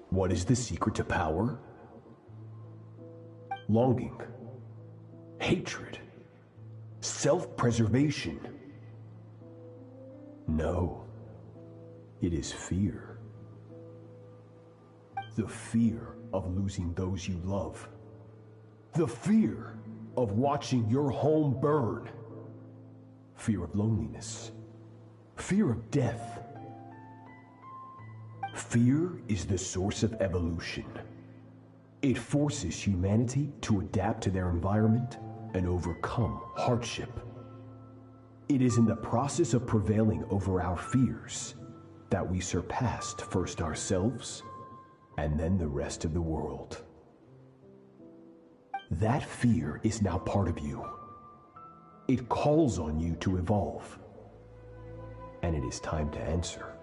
What is the secret to power? Longing, hatred, self-preservation. No, it is fear. The fear of losing those you love. The fear of watching your home burn. Fear of loneliness. Fear of death. Fear is the source of evolution. It forces humanity to adapt to their environment and overcome hardship. It is in the process of prevailing over our fears that we surpassed first ourselves and then the rest of the world. That fear is now part of you. It calls on you to evolve. And it is time to answer.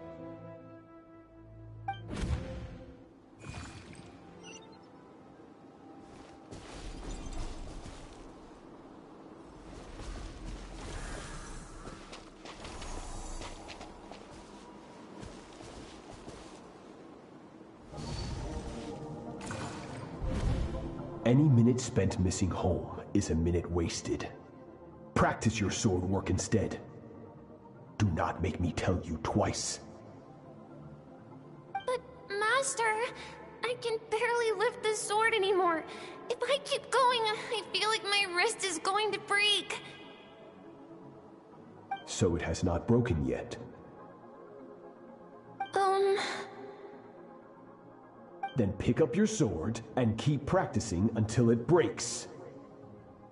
Any minute spent missing home is a minute wasted. Practice your sword work instead. Do not make me tell you twice. But, Master, I can barely lift the sword anymore. If I keep going, I feel like my wrist is going to break. So it has not broken yet. Then pick up your sword and keep practicing until it breaks.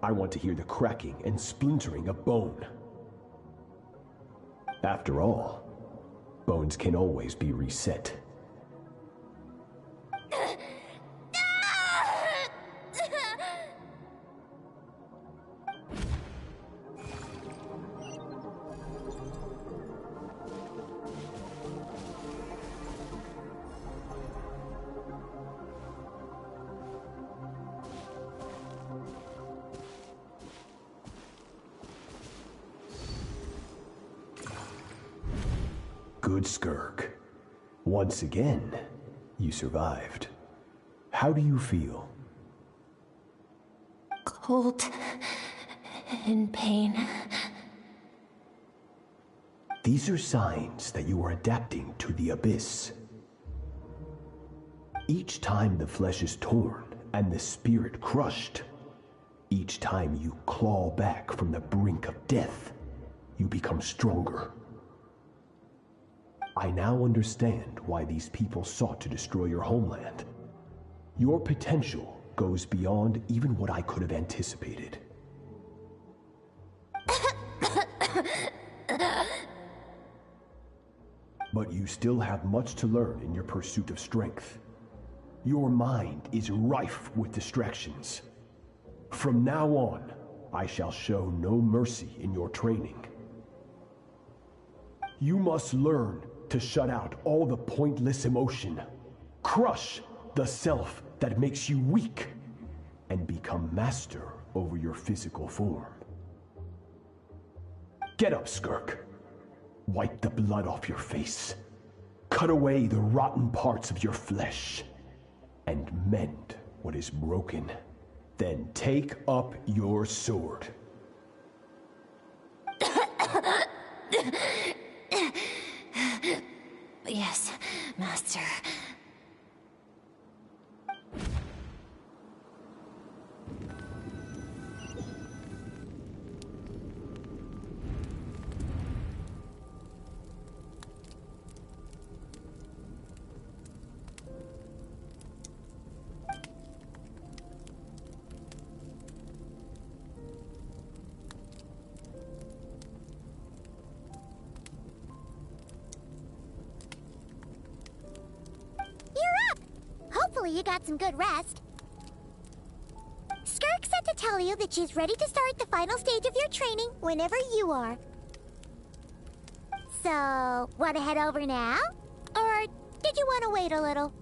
I want to hear the cracking and splintering of bone. After all, bones can always be reset. Good, Skirk. Once again, you survived. How do you feel? Cold. In pain. These are signs that you are adapting to the abyss. Each time the flesh is torn and the spirit crushed, each time you claw back from the brink of death, you become stronger. I now understand why these people sought to destroy your homeland. Your potential goes beyond even what I could have anticipated. But you still have much to learn in your pursuit of strength. Your mind is rife with distractions. From now on, I shall show no mercy in your training. You must learn to shut out all the pointless emotion, crush the self that makes you weak, and become master over your physical form. Get up, Skirk. Wipe the blood off your face. Cut away the rotten parts of your flesh. And mend what is broken. Then take up your sword. Yes, Master. Hopefully you got some good rest. Skirk said to tell you that she's ready to start the final stage of your training whenever you are. So, want to head over now? Or did you want to wait a little?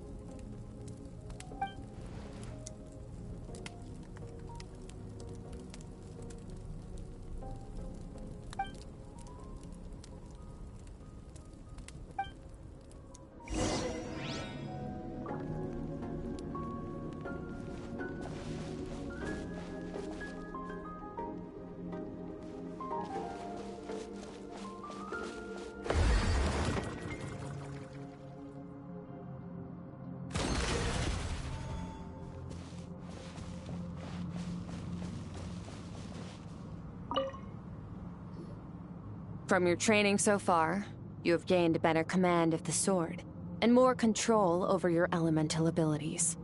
From your training so far, you have gained a better command of the sword, and more control over your elemental abilities.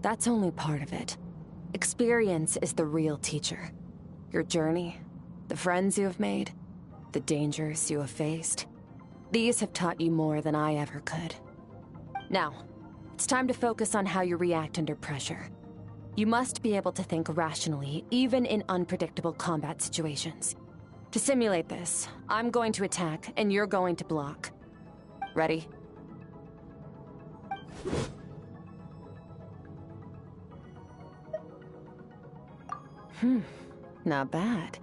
That's only part of it. Experience is the real teacher. Your journey, the friends you have made, the dangers you have faced. These have taught you more than I ever could. Now, it's time to focus on how you react under pressure. You must be able to think rationally, even in unpredictable combat situations. To simulate this, I'm going to attack, and you're going to block. Ready? Not bad.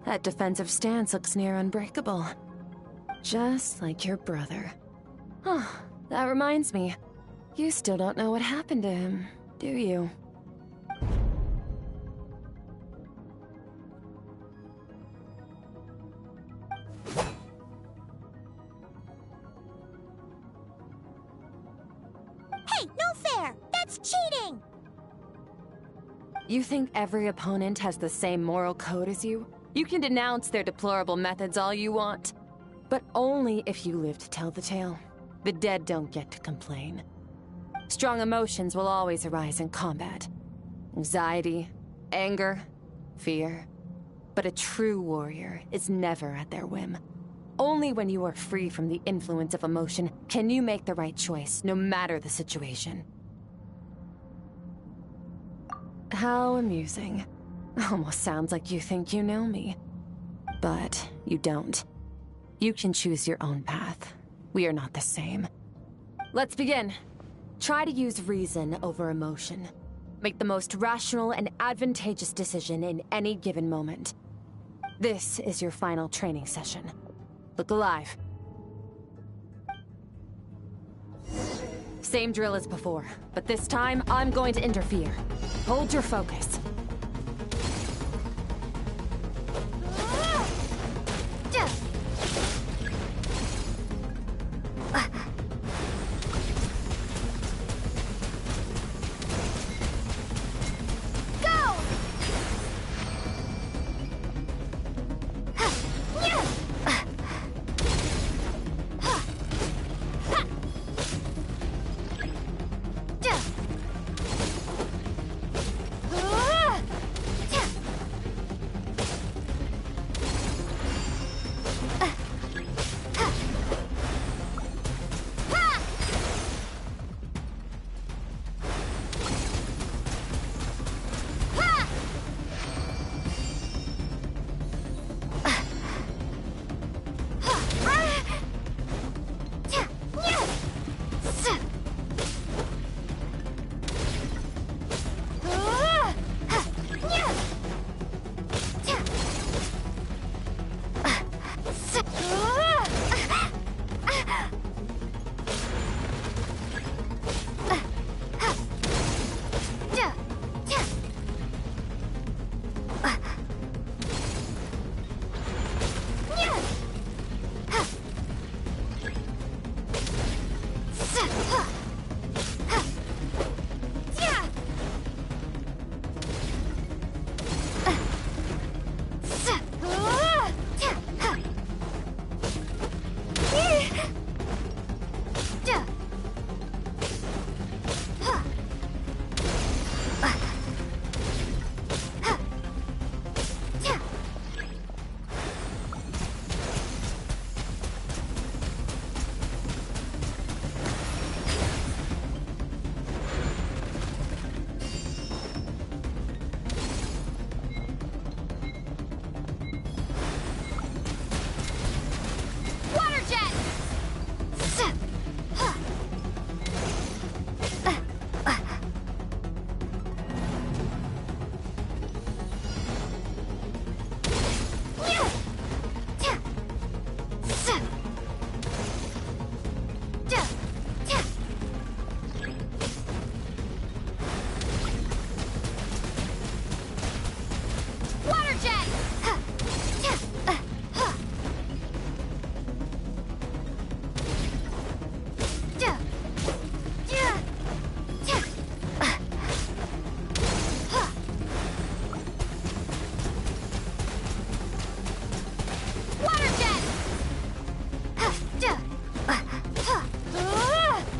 That defensive stance looks near unbreakable. Just like your brother. Oh, that reminds me. You still don't know what happened to him, do you? Hey, no fair! That's cheating! You think every opponent has the same moral code as you? You can denounce their deplorable methods all you want, but only if you live to tell the tale. The dead don't get to complain. Strong emotions will always arise in combat. Anxiety, anger, fear. But a true warrior is never at their whim. Only when you are free from the influence of emotion can you make the right choice, no matter the situation. How amusing. Almost sounds like you think you know me. But you don't. You can choose your own path. We are not the same. Let's begin. Try to use reason over emotion. Make the most rational and advantageous decision in any given moment. This is your final training session. Look alive. Same drill as before, but this time I'm going to interfere. Hold your focus.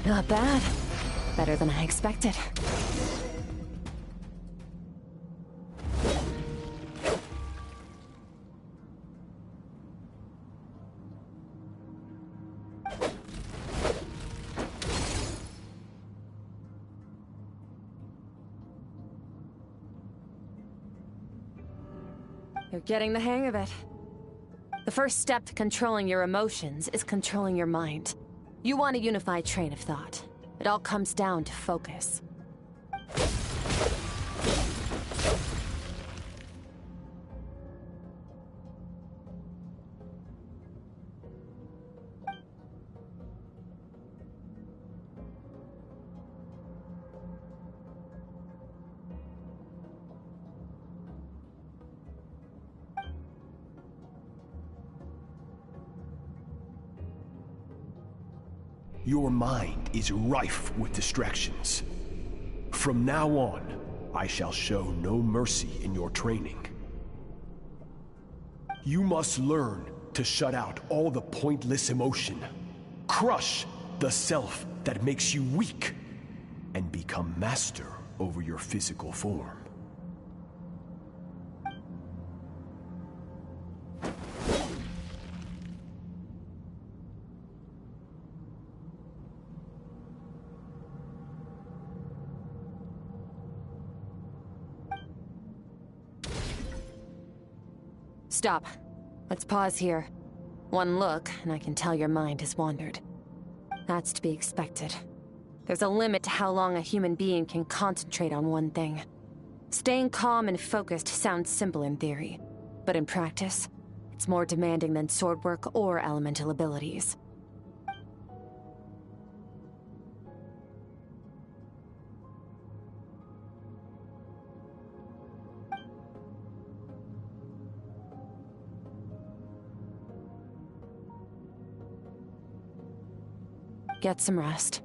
Not bad. Better than I expected. You're getting the hang of it. The first step to controlling your emotions is controlling your mind. You want a unified train of thought. It all comes down to focus. Your mind is rife with distractions. From now on, I shall show no mercy in your training. You must learn to shut out all the pointless emotion. Crush the self that makes you weak, and become master over your physical form. Stop. Let's pause here. One look, and I can tell your mind has wandered. That's to be expected. There's a limit to how long a human being can concentrate on one thing. Staying calm and focused sounds simple in theory, but in practice, it's more demanding than sword work or elemental abilities. Get some rest.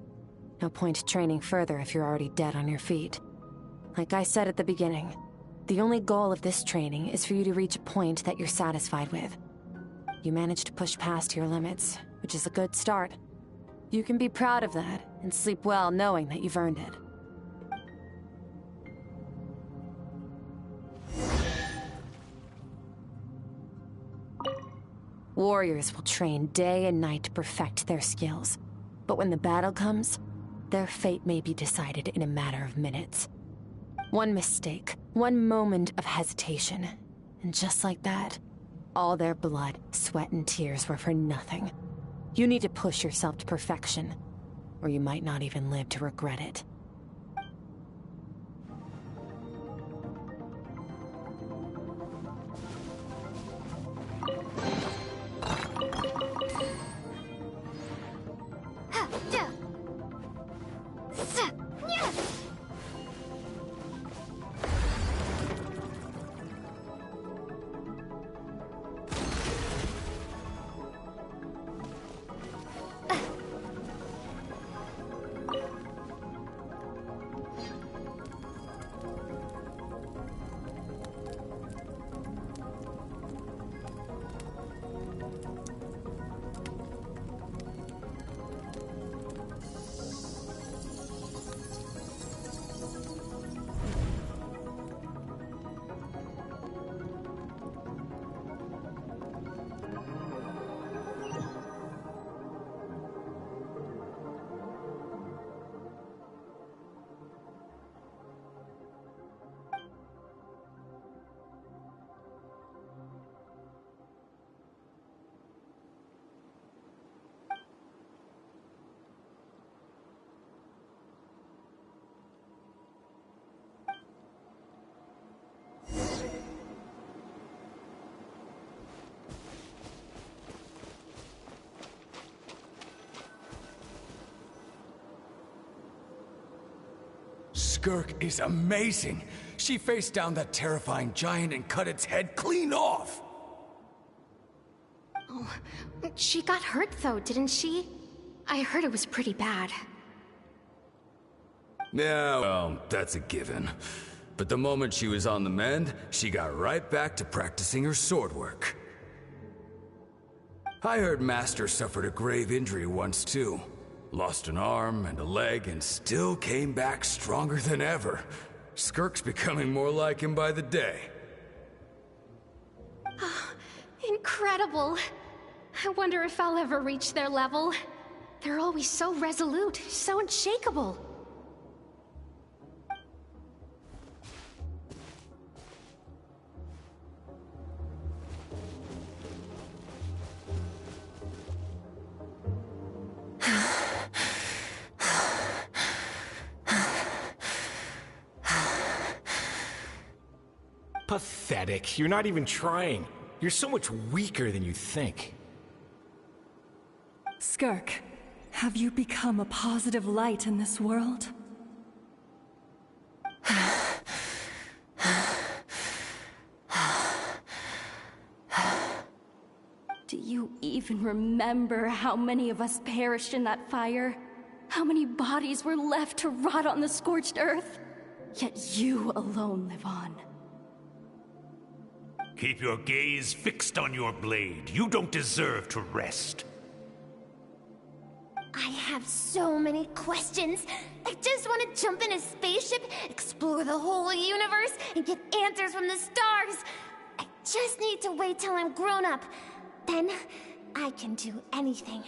No point training further if you're already dead on your feet. Like I said at the beginning, the only goal of this training is for you to reach a point that you're satisfied with. You managed to push past your limits, which is a good start. You can be proud of that, and sleep well knowing that you've earned it. Warriors will train day and night to perfect their skills. But when the battle comes, their fate may be decided in a matter of minutes. One mistake, one moment of hesitation, and just like that, all their blood, sweat, and tears were for nothing. You need to push yourself to perfection, or you might not even live to regret it. Skirk is amazing. She faced down that terrifying giant and cut its head clean off. Oh, she got hurt though, didn't she? I heard it was pretty bad. Yeah, well, that's a given. But the moment she was on the mend, she got right back to practicing her sword work. I heard Master suffered a grave injury once too. Lost an arm and a leg and still came back stronger than ever. Skirk's becoming more like him by the day. Incredible. I wonder if I'll ever reach their level. They're always so resolute, so unshakable. Pathetic. You're not even trying. You're so much weaker than you think. Skirk, have you become a positive light in this world? Do you even remember how many of us perished in that fire? How many bodies were left to rot on the scorched earth? Yet you alone live on. Keep your gaze fixed on your blade. You don't deserve to rest. I have so many questions. I just want to jump in a spaceship, explore the whole universe, and get answers from the stars. I just need to wait till I'm grown up. Then, I can do anything.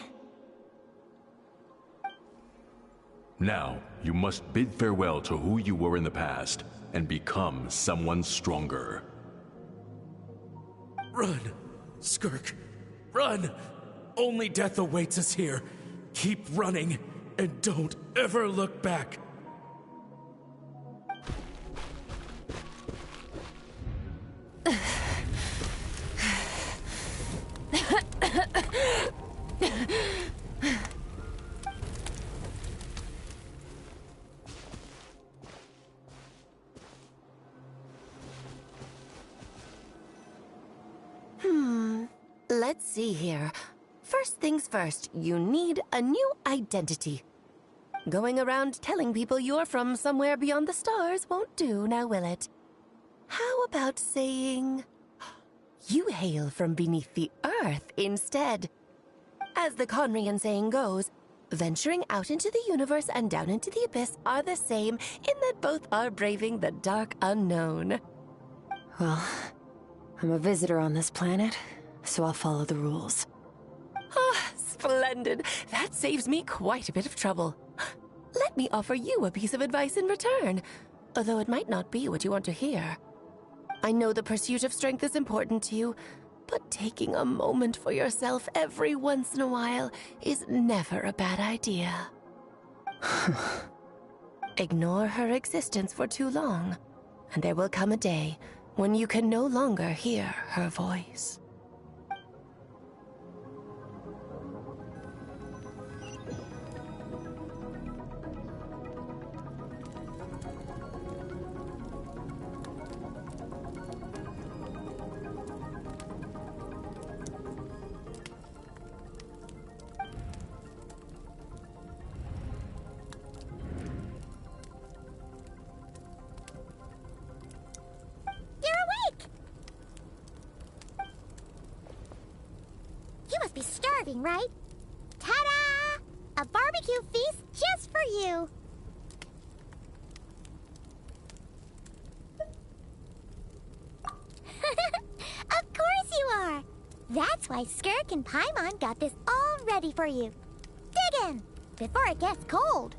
Now, you must bid farewell to who you were in the past, and become someone stronger. Run! Skirk! Run! Only death awaits us here. Keep running, and don't ever look back. Let's see here. First things first, you need a new identity. Going around telling people you're from somewhere beyond the stars won't do, now will it? How about saying you hail from beneath the earth instead? As the Conrian saying goes, venturing out into the universe and down into the abyss are the same in that both are braving the dark unknown. Well, I'm a visitor on this planet, so I'll follow the rules. Ah, splendid. That saves me quite a bit of trouble. Let me offer you a piece of advice in return, although it might not be what you want to hear. I know the pursuit of strength is important to you, but taking a moment for yourself every once in a while is never a bad idea. Ignore her existence for too long, and there will come a day when you can no longer hear her voice. Be starving, right? Ta-da! A barbecue feast just for you! Of course you are! That's why Skirk and Paimon got this all ready for you. Dig in, before it gets cold.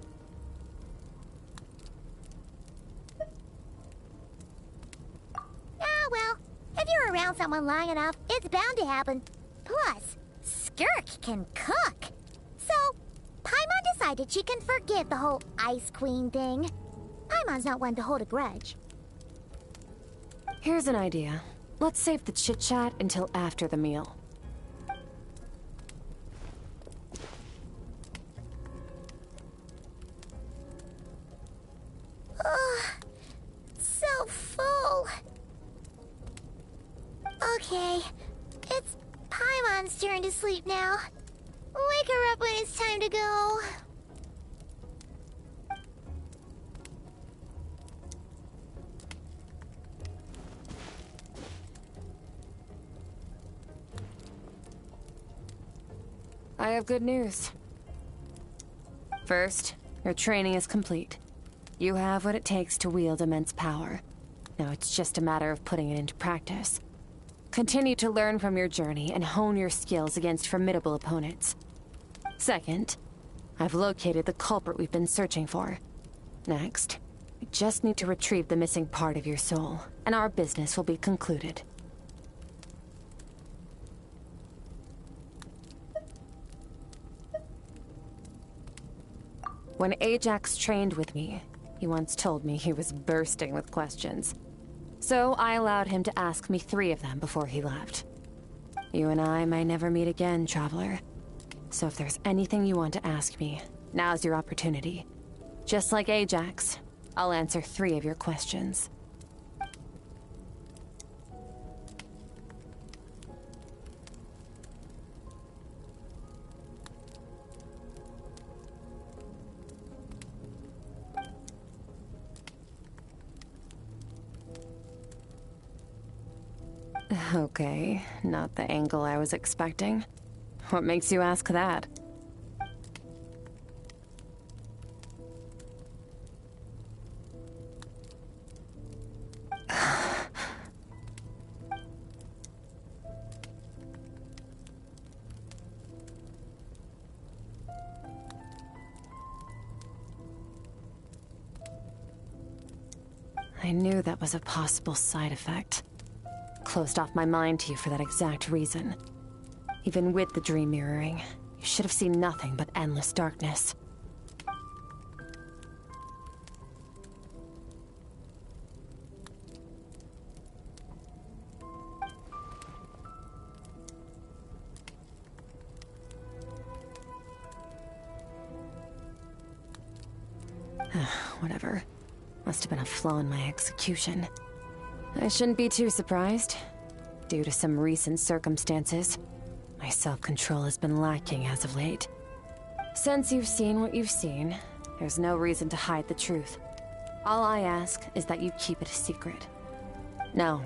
Ah, well, if you're around someone long enough, it's bound to happen. Plus, Skirk can cook. So, Paimon decided she can forgive the whole Ice Queen thing. Paimon's not one to hold a grudge. Here's an idea. Let's save the chit-chat until after the meal. Ugh, so full. Okay, it's Paimon's turn to sleep now. Wake her up when it's time to go. I have good news. First, your training is complete. You have what it takes to wield immense power. Now it's just a matter of putting it into practice. Continue to learn from your journey and hone your skills against formidable opponents. Second, I've located the culprit we've been searching for. Next, we just need to retrieve the missing part of your soul, and our business will be concluded. When Ajax trained with me, he once told me he was bursting with questions. So I allowed him to ask me 3 of them before he left. You and I may never meet again, Traveler. So if there's anything you want to ask me, now's your opportunity. Just like Ajax, I'll answer 3 of your questions. Okay, not the angle I was expecting. What makes you ask that? I knew that was a possible side effect. Closed off my mind to you for that exact reason. Even with the dream mirroring, you should have seen nothing but endless darkness. Whatever. Must have been a flaw in my execution. I shouldn't be too surprised. Due to some recent circumstances, my self-control has been lacking as of late. Since you've seen what you've seen, there's no reason to hide the truth. All I ask is that you keep it a secret. No,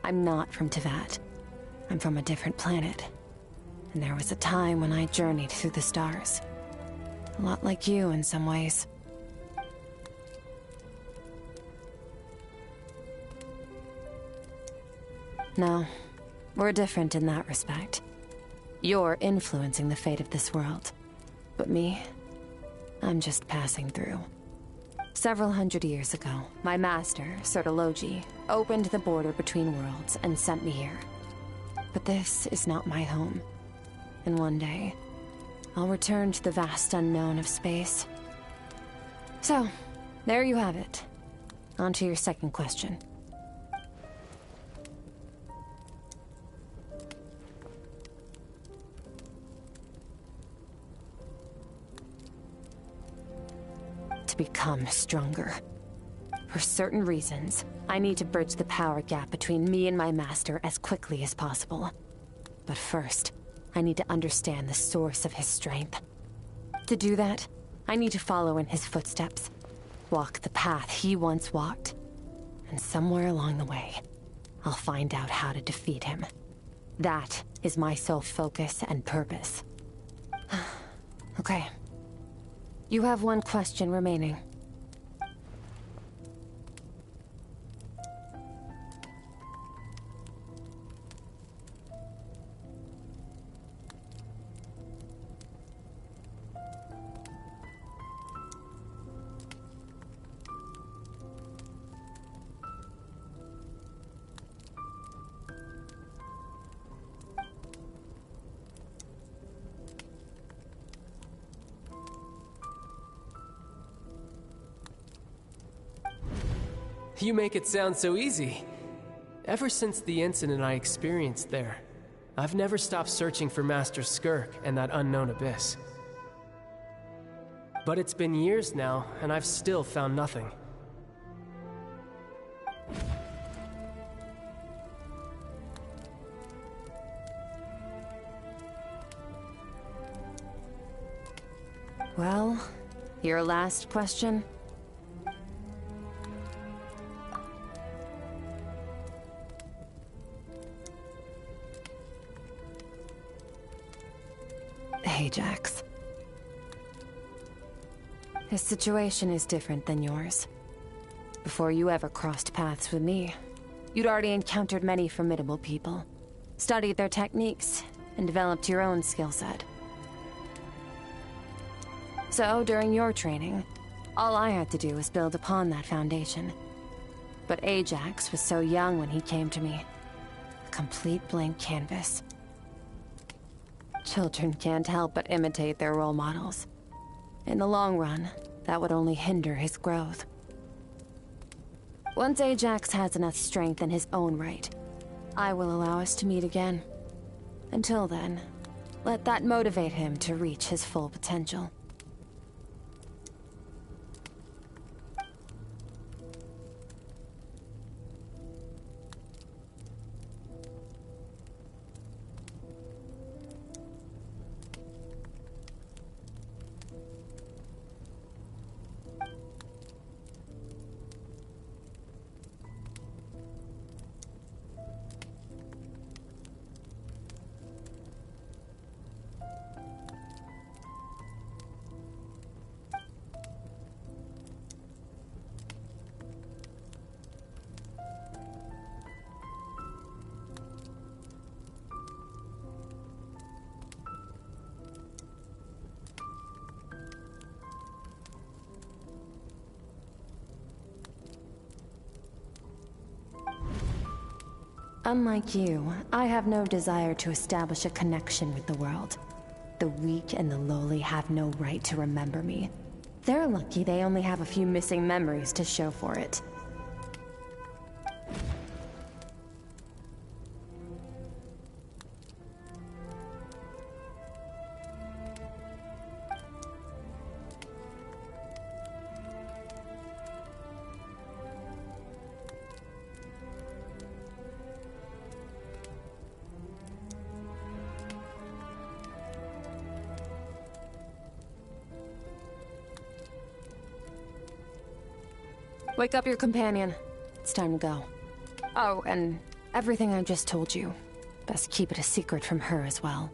I'm not from Teyvat. I'm from a different planet. And there was a time when I journeyed through the stars. A lot like you in some ways. No, we're different in that respect. You're influencing the fate of this world. But me, I'm just passing through. Several hundred years ago, my master, Sertologi, opened the border between worlds and sent me here. But this is not my home. And one day, I'll return to the vast unknown of space. So, there you have it. On to your second question. To become stronger. For certain reasons, I need to bridge the power gap between me and my master as quickly as possible. But first, I need to understand the source of his strength. To do that, I need to follow in his footsteps, walk the path he once walked, and somewhere along the way, I'll find out how to defeat him. That is my sole focus and purpose. Okay. You have one question remaining. You make it sound so easy. Ever since the incident I experienced there, I've never stopped searching for Master Skirk and that unknown abyss. But it's been years now, and I've still found nothing. Well, your last question? Ajax. His situation is different than yours. Before you ever crossed paths with me, you'd already encountered many formidable people, studied their techniques, and developed your own skill set. So, during your training, all I had to do was build upon that foundation. But Ajax was so young when he came to me. A complete blank canvas. Children can't help but imitate their role models. In the long run, that would only hinder his growth. Once Ajax has enough strength in his own right, I will allow us to meet again. Until then, let that motivate him to reach his full potential. Unlike you, I have no desire to establish a connection with the world. The weak and the lowly have no right to remember me. They're lucky they only have a few missing memories to show for it. Wake up your companion. It's time to go. Oh, and everything I just told you. Best keep it a secret from her as well.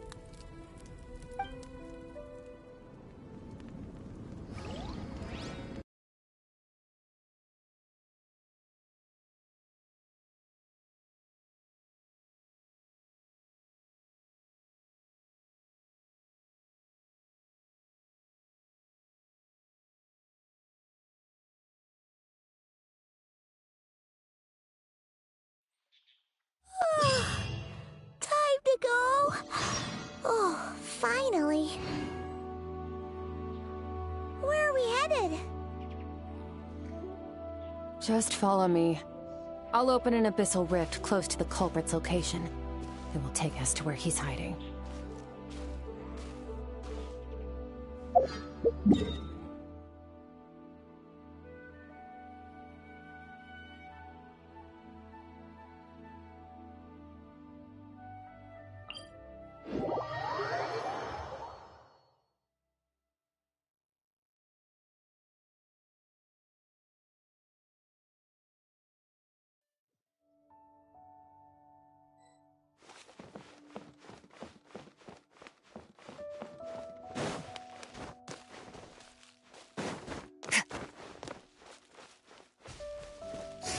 Time to go. Oh, finally. Where are we headed? Just follow me. I'll open an abyssal rift close to the culprit's location. It will take us to where he's hiding.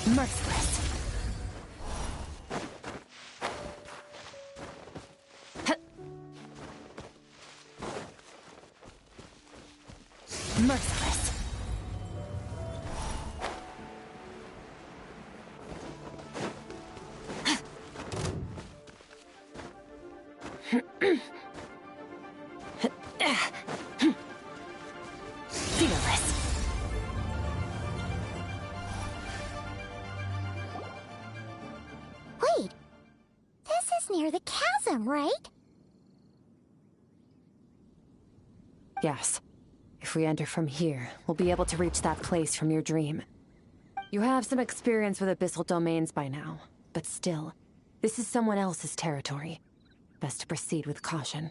Merciless. Merciless. Fearless. Wait, this is near the chasm, right? Yes. If we enter from here, we'll be able to reach that place from your dream. You have some experience with abyssal domains by now, but still, this is someone else's territory. Best to proceed with caution.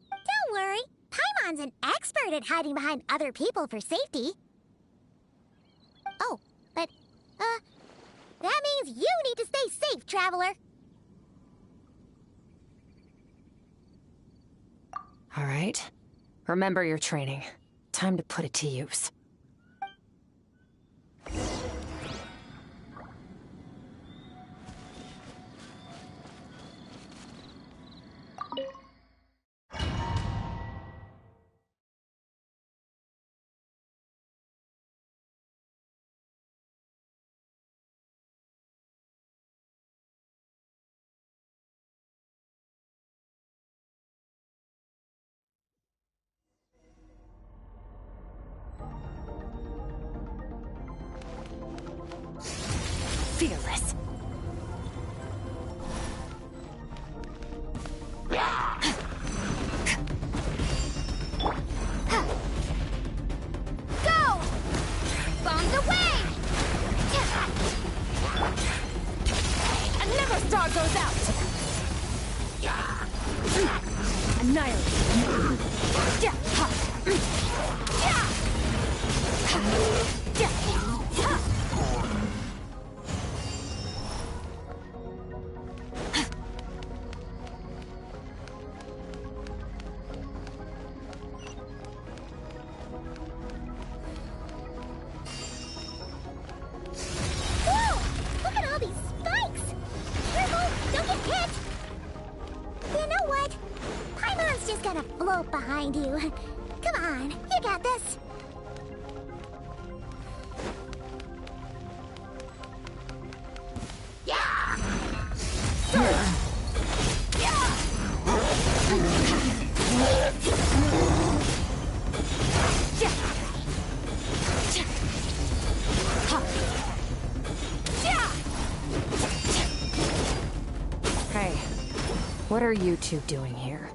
Don't worry, Paimon's an expert at hiding behind other people for safety. Oh, but, that means you need to stay safe, traveler. All right. Remember your training. Time to put it to use. Fearless. Go! Bombs away! Another star goes out! Annihilate! Whoa! Look at all these spikes! Careful! Don't get hit! You know what? Paimon's just gonna float behind you. Come on, you got this. What are you two doing here?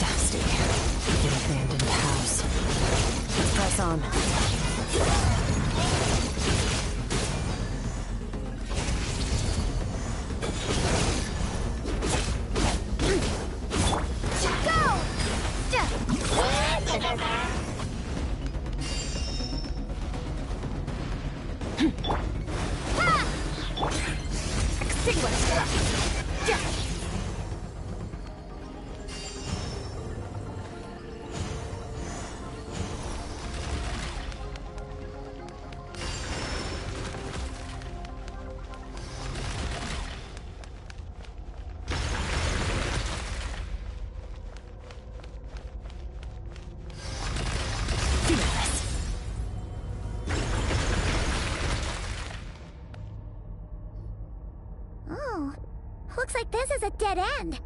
Dusty. An abandoned house. Let's press on. Oh, looks like this is a dead end.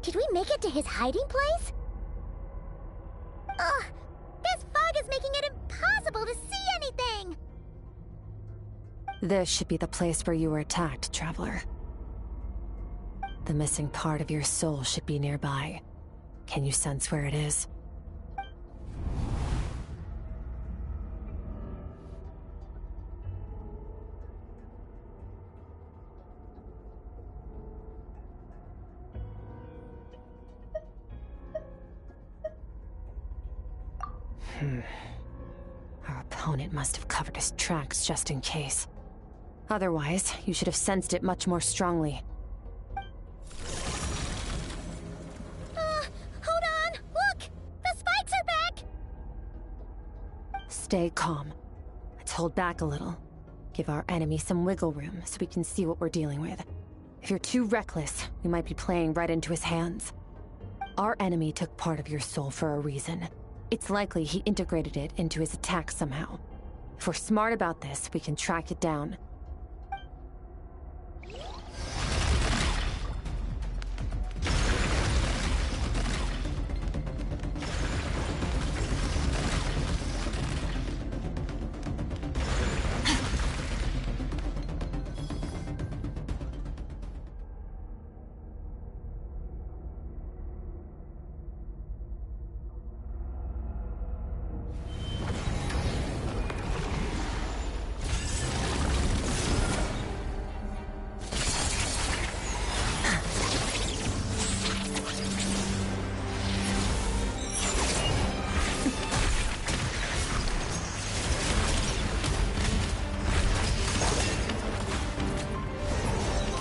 Did we make it to his hiding place? Ugh, this fog is making it impossible to see anything! This should be the place where you were attacked, Traveler. The missing part of your soul should be nearby. Can you sense where it is? Our opponent must have covered his tracks just in case. Otherwise, you should have sensed it much more strongly. Hold on! Look! The spikes are back! Stay calm. Let's hold back a little. Give our enemy some wiggle room so we can see what we're dealing with. If you're too reckless, we might be playing right into his hands. Our enemy took part of your soul for a reason. It's likely he integrated it into his attack somehow. If we're smart about this, we can track it down.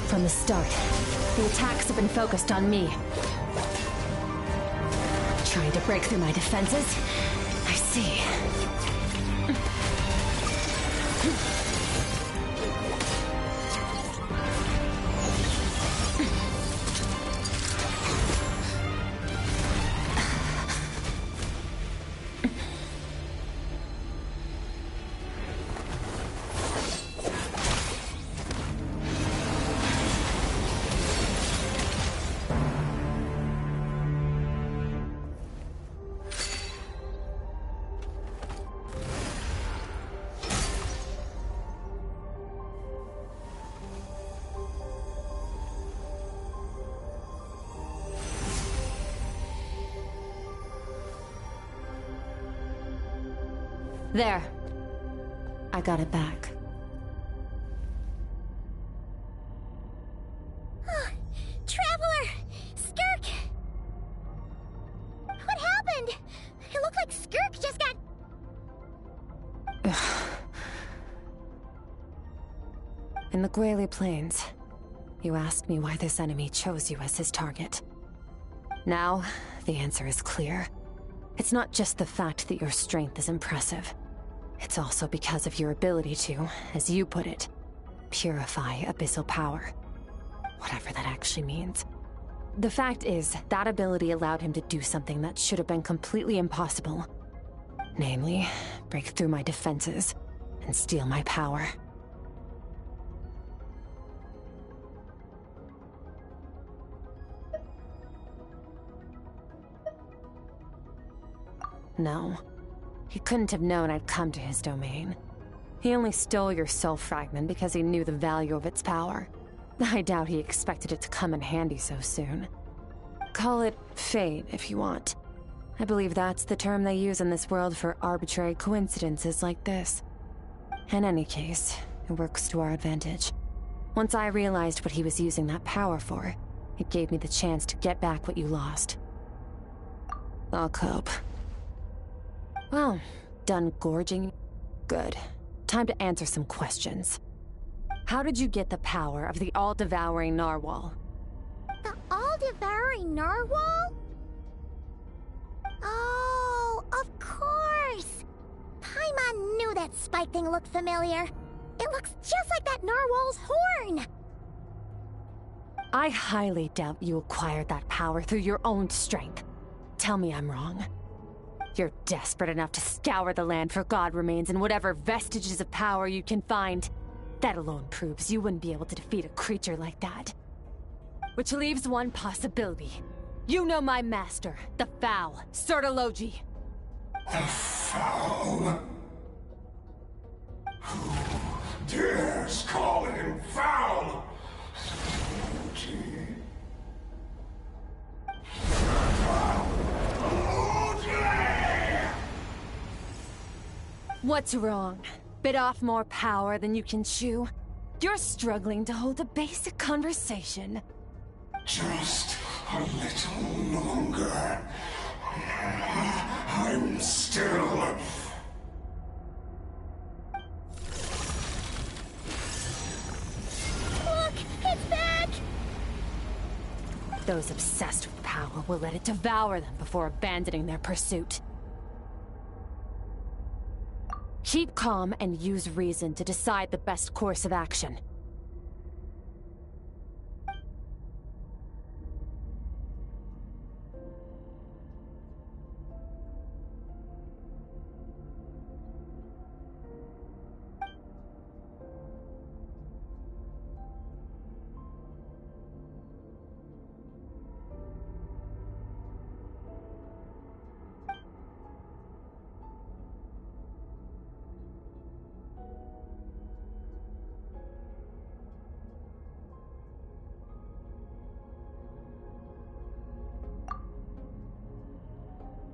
From the start, the attacks have been focused on me. Trying to break through my defenses? I see. There. I got it back. Traveler! Skirk! What happened? It looked like Skirk just got... In the Gwali Plains, you asked me why this enemy chose you as his target. Now, the answer is clear. It's not just the fact that your strength is impressive. It's also because of your ability to, as you put it, purify abyssal power. Whatever that actually means. The fact is, that ability allowed him to do something that should have been completely impossible. Namely, break through my defenses and steal my power. No. He couldn't have known I'd come to his domain. He only stole your soul fragment because he knew the value of its power. I doubt he expected it to come in handy so soon. Call it fate, if you want. I believe that's the term they use in this world for arbitrary coincidences like this. In any case, it works to our advantage. Once I realized what he was using that power for, it gave me the chance to get back what you lost. I'll cope. Well, done gorging? Good. Time to answer some questions. How did you get the power of the all-devouring narwhal? The all-devouring narwhal? Oh, of course! Paimon knew that spike thing looked familiar. It looks just like that narwhal's horn! I highly doubt you acquired that power through your own strength. Tell me I'm wrong. You're desperate enough to scour the land for god remains and whatever vestiges of power you can find. That alone proves you wouldn't be able to defeat a creature like that. Which leaves one possibility. You know my master, the Foul, Sertologi. The Foul? Who dares call him foul? What's wrong? Bit off more power than you can chew? You're struggling to hold a basic conversation. Just a little longer. I'm still... Look! It's back! Those obsessed with power will let it devour them before abandoning their pursuit. Keep calm and use reason to decide the best course of action.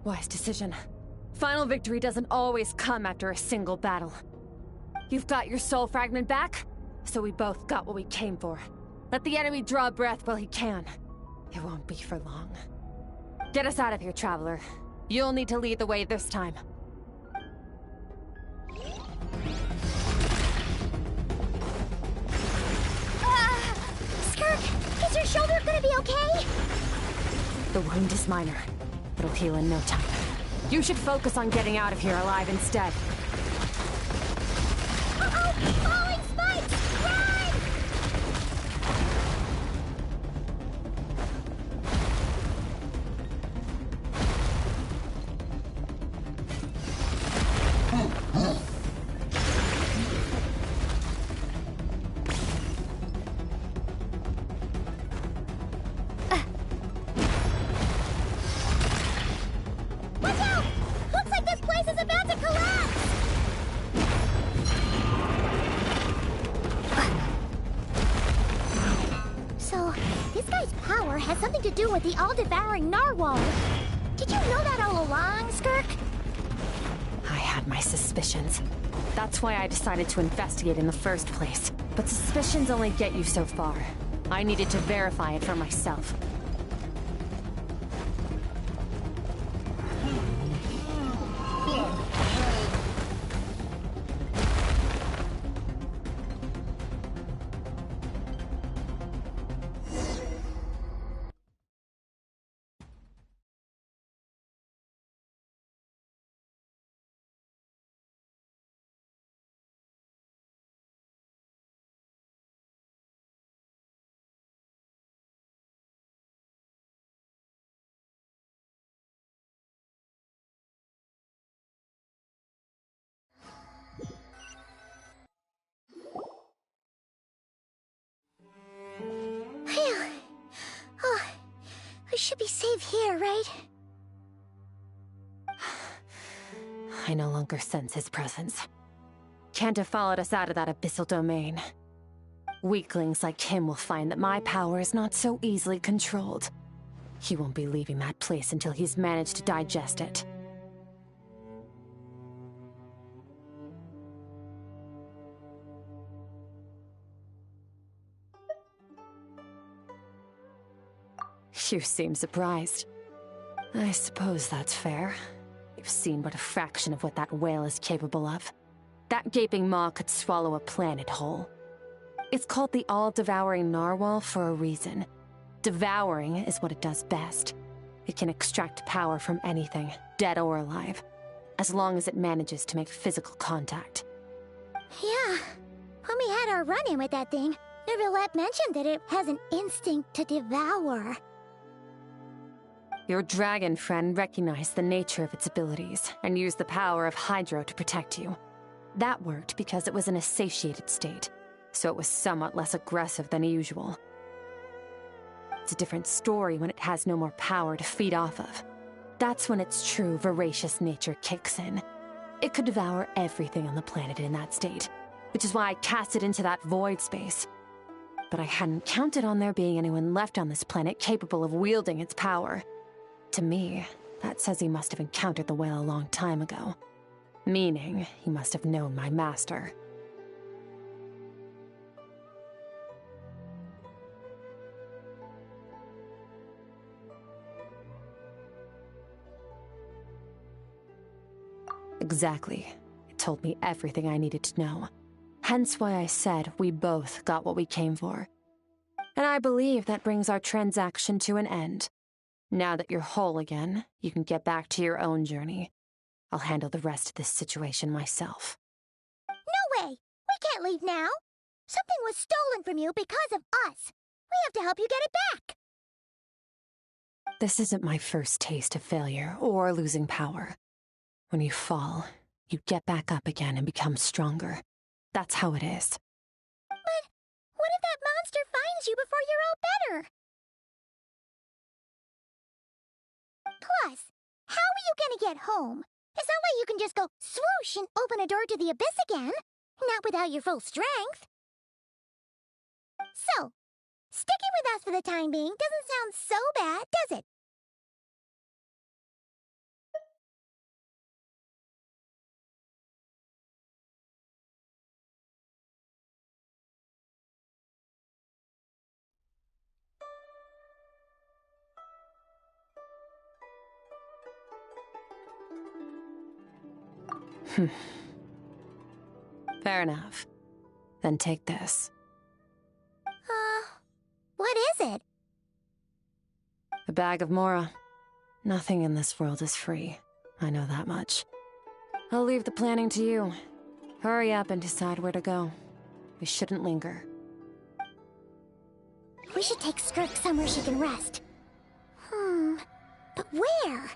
Wise decision. Final victory doesn't always come after a single battle. You've got your soul fragment back, so we both got what we came for. Let the enemy draw breath while he can. It won't be for long. Get us out of here, Traveler. You'll need to lead the way this time. Skirk, is your shoulder gonna be okay? The wound is minor. It'll heal in no time. You should focus on getting out of here alive instead. Uh-oh! Falling spikes! Run! Watch out! Looks like this place is about to collapse! So, this guy's power has something to do with the all-devouring narwhal. Did you know that all along, Skirk? I had my suspicions. That's why I decided to investigate in the first place. But suspicions only get you so far. I needed to verify it for myself. Phew. Oh, we should be safe here, right? I no longer sense his presence. Can't have followed us out of that abyssal domain. Weaklings like him will find that my power is not so easily controlled. He won't be leaving that place until he's managed to digest it. You seem surprised. I suppose that's fair. You've seen but a fraction of what that whale is capable of. That gaping maw could swallow a planet whole. It's called the all-devouring narwhal for a reason. Devouring is what it does best. It can extract power from anything, dead or alive, as long as it manages to make physical contact. Yeah. When we had our run-in with that thing, Nervalette mentioned that it has an instinct to devour. Your dragon friend recognized the nature of its abilities and used the power of Hydro to protect you. That worked because it was in a satiated state, so it was somewhat less aggressive than usual. It's a different story when it has no more power to feed off of. That's when its true voracious nature kicks in. It could devour everything on the planet in that state, which is why I cast it into that void space. But I hadn't counted on there being anyone left on this planet capable of wielding its power. To me, that says he must have encountered the whale a long time ago. Meaning, he must have known my master. Exactly. It told me everything I needed to know. Hence why I said we both got what we came for. And I believe that brings our transaction to an end. Now that you're whole again, you can get back to your own journey. I'll handle the rest of this situation myself. No way! We can't leave now! Something was stolen from you because of us! We have to help you get it back! This isn't my first taste of failure or losing power. When you fall, you get back up again and become stronger. That's how it is. But what if that monster finds you before you're all better? Plus, how are you gonna get home? It's not like you can just go swoosh and open a door to the abyss again. Not without your full strength. So, sticking with us for the time being doesn't sound so bad, does it? Fair enough. Then take this. What is it? A bag of Mora. Nothing in this world is free. I know that much. I'll leave the planning to you. Hurry up and decide where to go. We shouldn't linger. We should take Skirk somewhere she can rest. But where?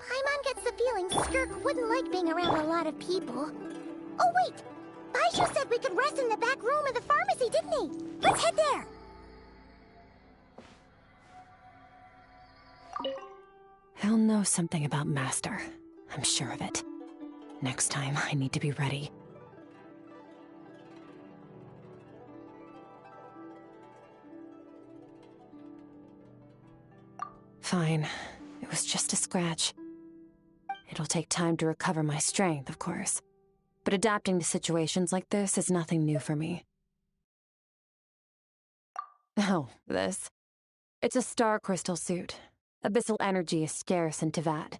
Paimon gets the feeling Skirk wouldn't like being around a lot of people. Oh wait! Baizhu said we could rest in the back room of the pharmacy, didn't he? Let's head there! He'll know something about Master. I'm sure of it. Next time, I need to be ready. Fine. It was just a scratch. It'll take time to recover my strength, of course. But adapting to situations like this is nothing new for me. Oh, this. It's a star crystal suit. Abyssal energy is scarce in Tevat.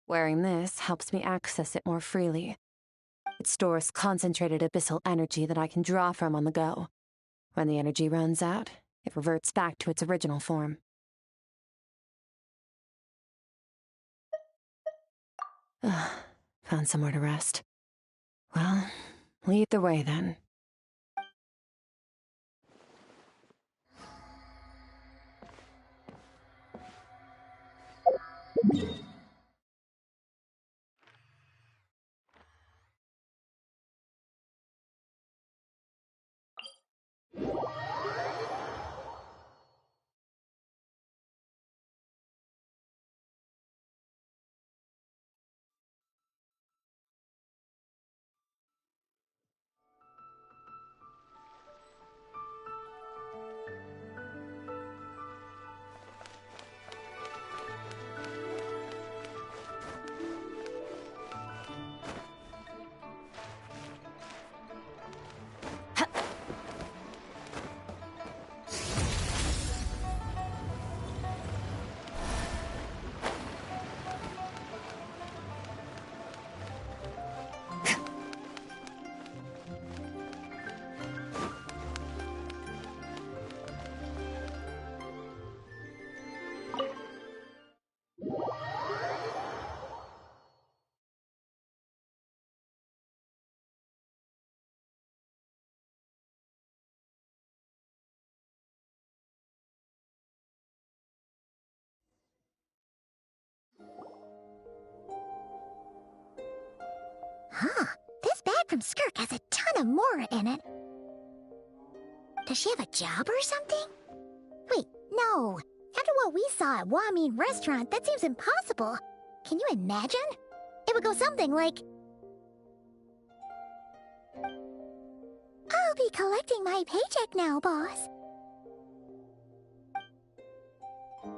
Wearing this helps me access it more freely. It stores concentrated abyssal energy that I can draw from on the go. When the energy runs out, it reverts back to its original form. Found somewhere to rest. Well, lead the way then. from Skirk has a ton of Mora in it. Does she have a job or something? Wait, no. After what we saw at Wamin Restaurant, that seems impossible. Can you imagine? It would go something like... I'll be collecting my paycheck now, boss.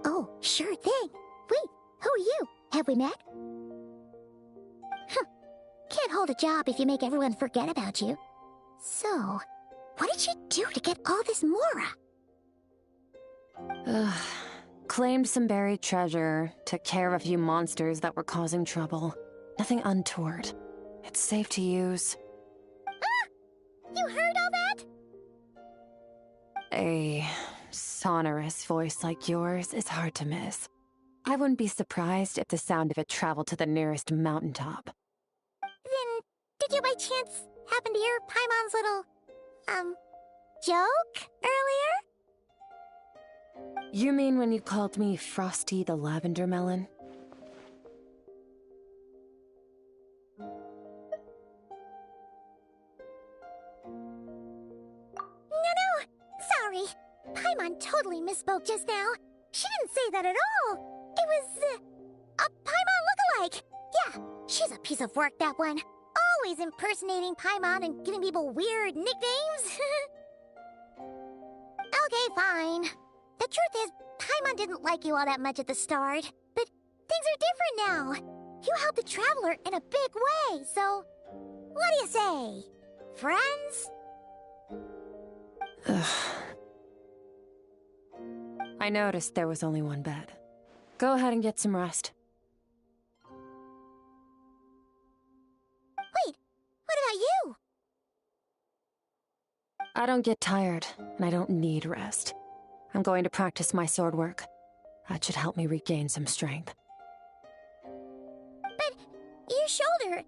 Oh, sure thing. Wait, who are you? Have we met? Huh. Can't hold a job if you make everyone forget about you. So, what did she do to get all this Mora? Claimed some buried treasure, took care of a few monsters that were causing trouble. Nothing untoward. It's safe to use. Ah! You heard all that? A sonorous voice like yours is hard to miss. I wouldn't be surprised if the sound of it traveled to the nearest mountaintop. Then, did you by chance happen to hear Paimon's little, joke earlier? You mean when you called me Frosty the Lavender Melon? No, sorry. Paimon totally misspoke just now. She didn't say that at all. It was, a Paimon lookalike. Yeah, she's a piece of work, that one. Always impersonating Paimon and giving people weird nicknames. Okay, fine. The truth is, Paimon didn't like you all that much at the start. But things are different now. You helped the Traveler in a big way, so... What do you say? Friends? I noticed there was only one bed. Go ahead and get some rest. Wait, what about you? I don't get tired, and I don't need rest. I'm going to practice my sword work. That should help me regain some strength. But your shoulder...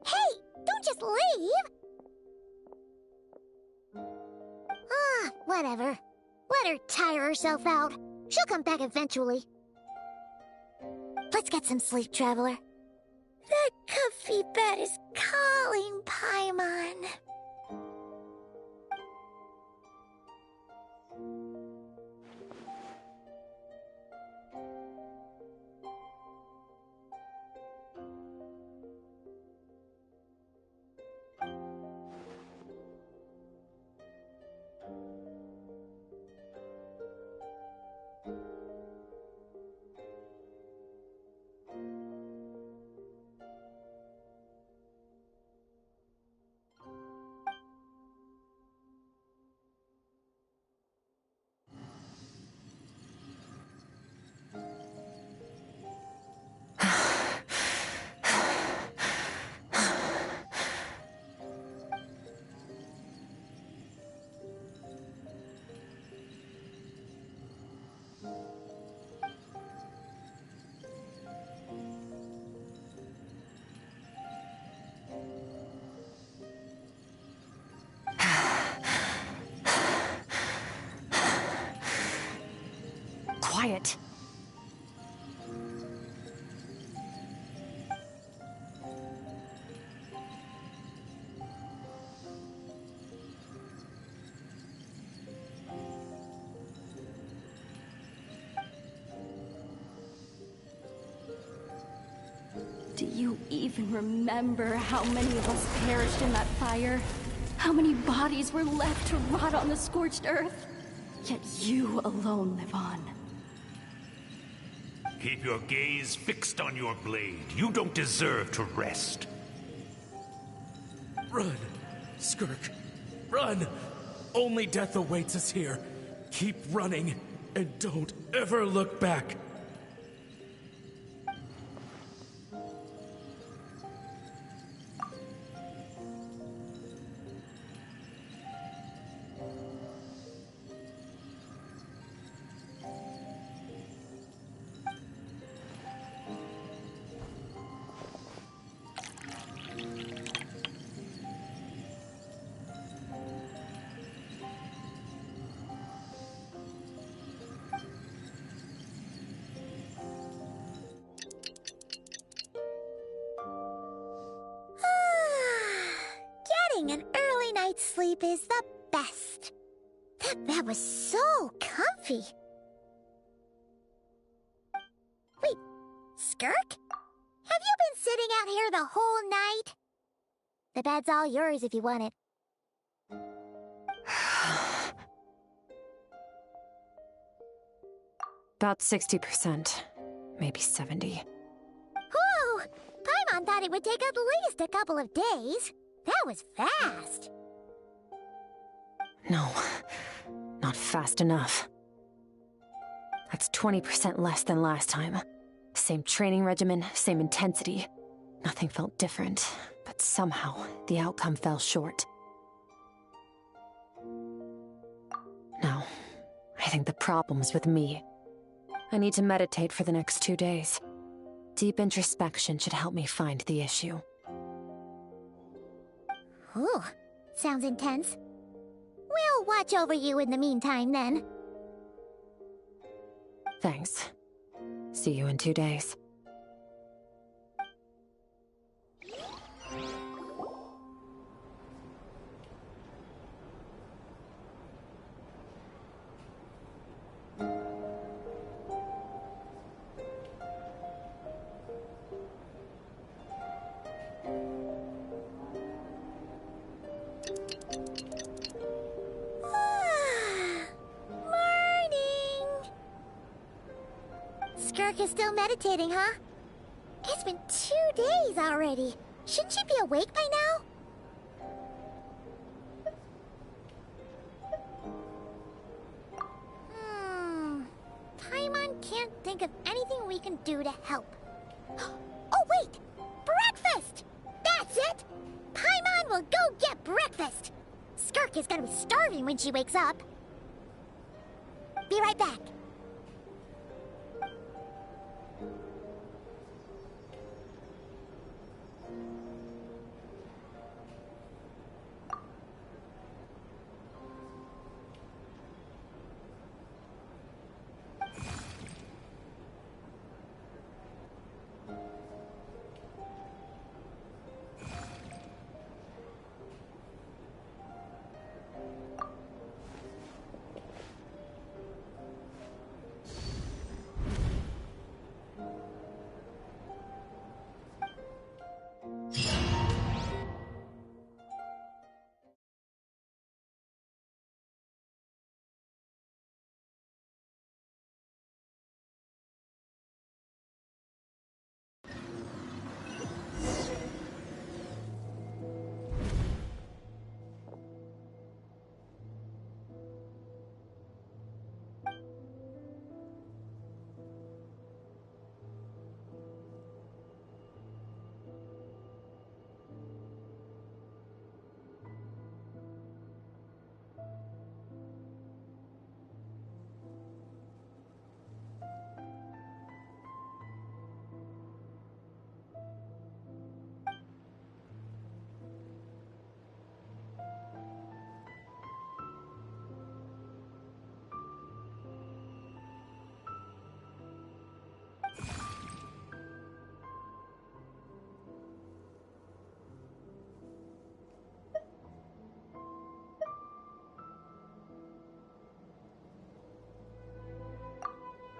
Hey, don't just leave! Ah, whatever. Let her tire herself out. She'll come back eventually. Let's get some sleep, Traveler. That comfy bed is calling, Paimon. Quiet. Do you even remember how many of us perished in that fire? How many bodies were left to rot on the scorched earth? Yet you alone live on. Keep your gaze fixed on your blade. You don't deserve to rest. Run, Skirk. Run! Only death awaits us here. Keep running, and don't ever look back. sleep is the best. That bed was so comfy. Wait, Skirk? Have you been sitting out here the whole night? The bed's all yours if you want it. About 60%, maybe 70. Whew! Paimon thought it would take at least a couple of days. That was fast. No, not fast enough. That's 20% less than last time. Same training regimen, same intensity. Nothing felt different, but somehow the outcome fell short. No, I think the problem's with me. I need to meditate for the next 2 days. Deep introspection should help me find the issue. Ooh, sounds intense. We'll watch over you in the meantime, then. Thanks. See you in 2 days. Skirk is still meditating, huh? It's been 2 days already. Shouldn't she be awake by now? Paimon can't think of anything we can do to help. Oh, wait! Breakfast! That's it! Paimon will go get breakfast! Skirk is gonna be starving when she wakes up. Be right back.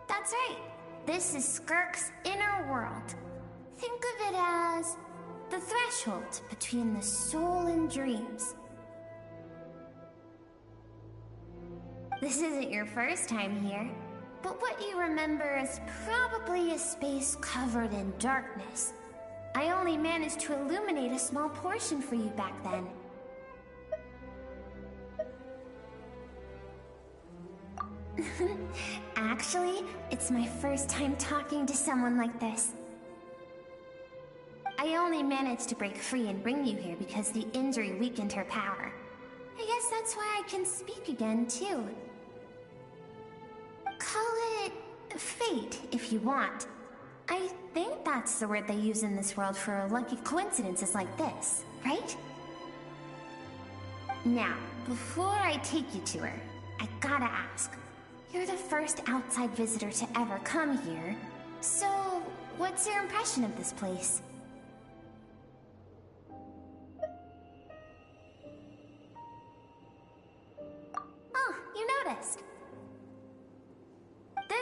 That's right. This is Skirk's inner world. Think of it as the threshold between the soul and dreams. This isn't your first time here, but what you remember is probably a space covered in darkness. I only managed to illuminate a small portion for you back then. Actually, it's my first time talking to someone like this. I only managed to break free and bring you here because the injury weakened her power. I guess that's why I can speak again, too. Call it fate, if you want. I think that's the word they use in this world for lucky coincidences like this, right? Now, before I take you to her, I gotta ask. You're the first outside visitor to ever come here, so what's your impression of this place?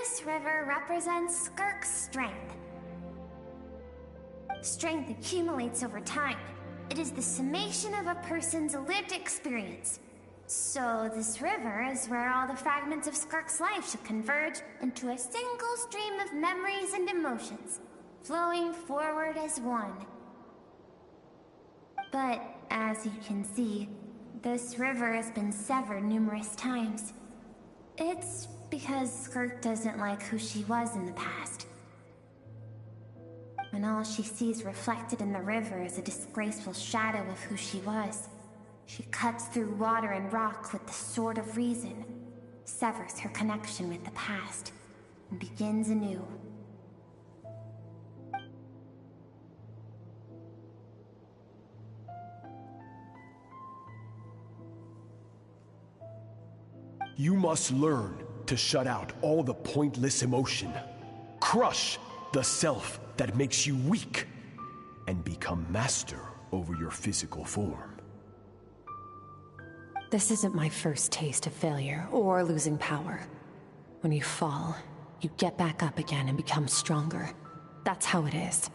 This river represents Skirk's strength. Strength accumulates over time. It is the summation of a person's lived experience. So this river is where all the fragments of Skirk's life should converge into a single stream of memories and emotions, flowing forward as one. But, as you can see, this river has been severed numerous times. It's because Skirk doesn't like who she was in the past. And all she sees reflected in the river is a disgraceful shadow of who she was. She cuts through water and rock with the sword of reason, severs her connection with the past, and begins anew. You must learn to shut out all the pointless emotion. Crush the self that makes you weak, and become master over your physical form. This isn't my first taste of failure or losing power. When you fall, you get back up again and become stronger. That's how it is.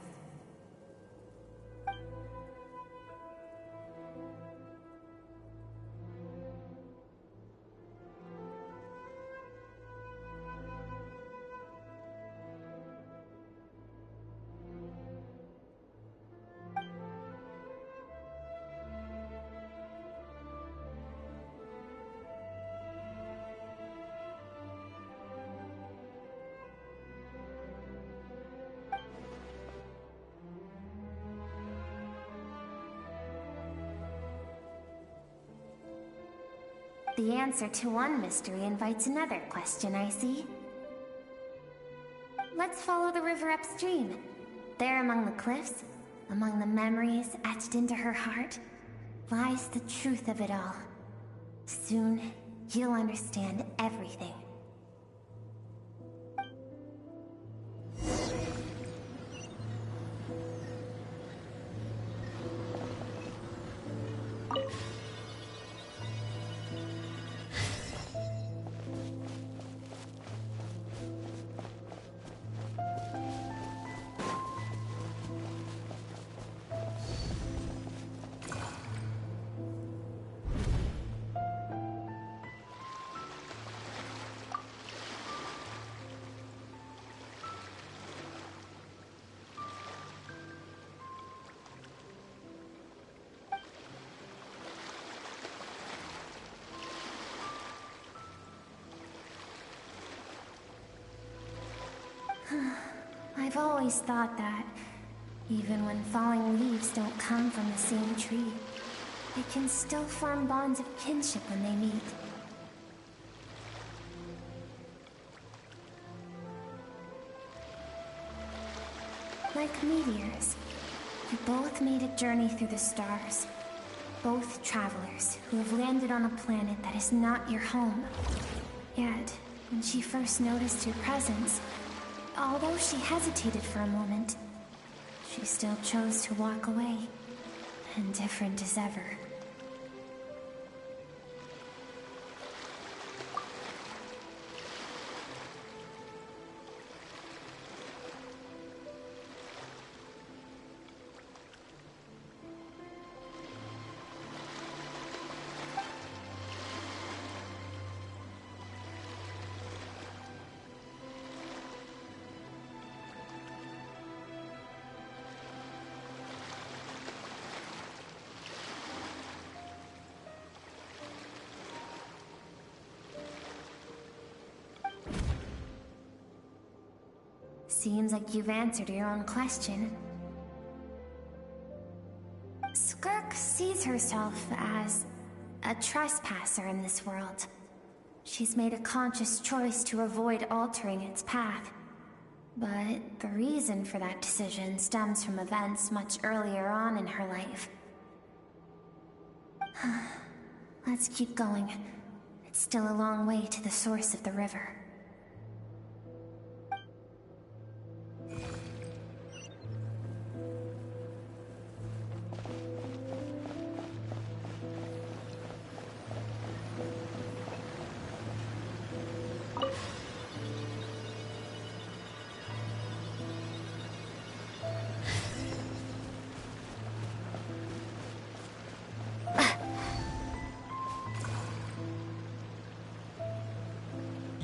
The answer to one mystery invites another question, I see. Let's follow the river upstream. There among the cliffs, among the memories etched into her heart, lies the truth of it all. Soon, you'll understand everything. I've always thought that, even when falling leaves don't come from the same tree, they can still form bonds of kinship when they meet. Like meteors, you both made a journey through the stars. Both travelers who have landed on a planet that is not your home. Yet, when she first noticed your presence, although she hesitated for a moment, she still chose to walk away, indifferent as ever. Seems like you've answered your own question. Skirk sees herself as a trespasser in this world. She's made a conscious choice to avoid altering its path. But the reason for that decision stems from events much earlier on in her life. Let's keep going. It's still a long way to the source of the river.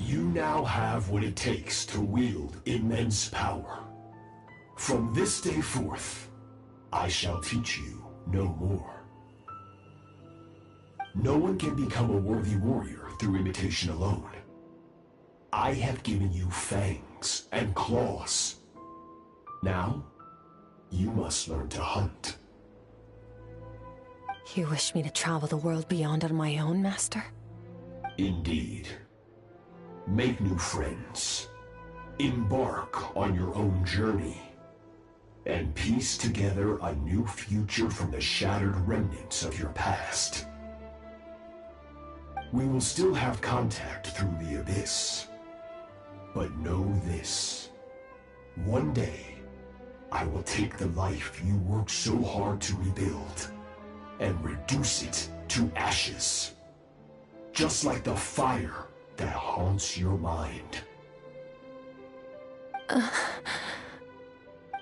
You now have what it takes to wield immense power. From this day forth, I shall teach you no more. No one can become a worthy warrior through imitation alone. I have given you fangs and claws. Now, you must learn to hunt. You wish me to travel the world beyond on my own, Master? Indeed. Make new friends. Embark on your own journey. And piece together a new future from the shattered remnants of your past. We will still have contact through the Abyss. But know this. One day, I will take the life you worked so hard to rebuild and reduce it to ashes. Just like the fire that haunts your mind.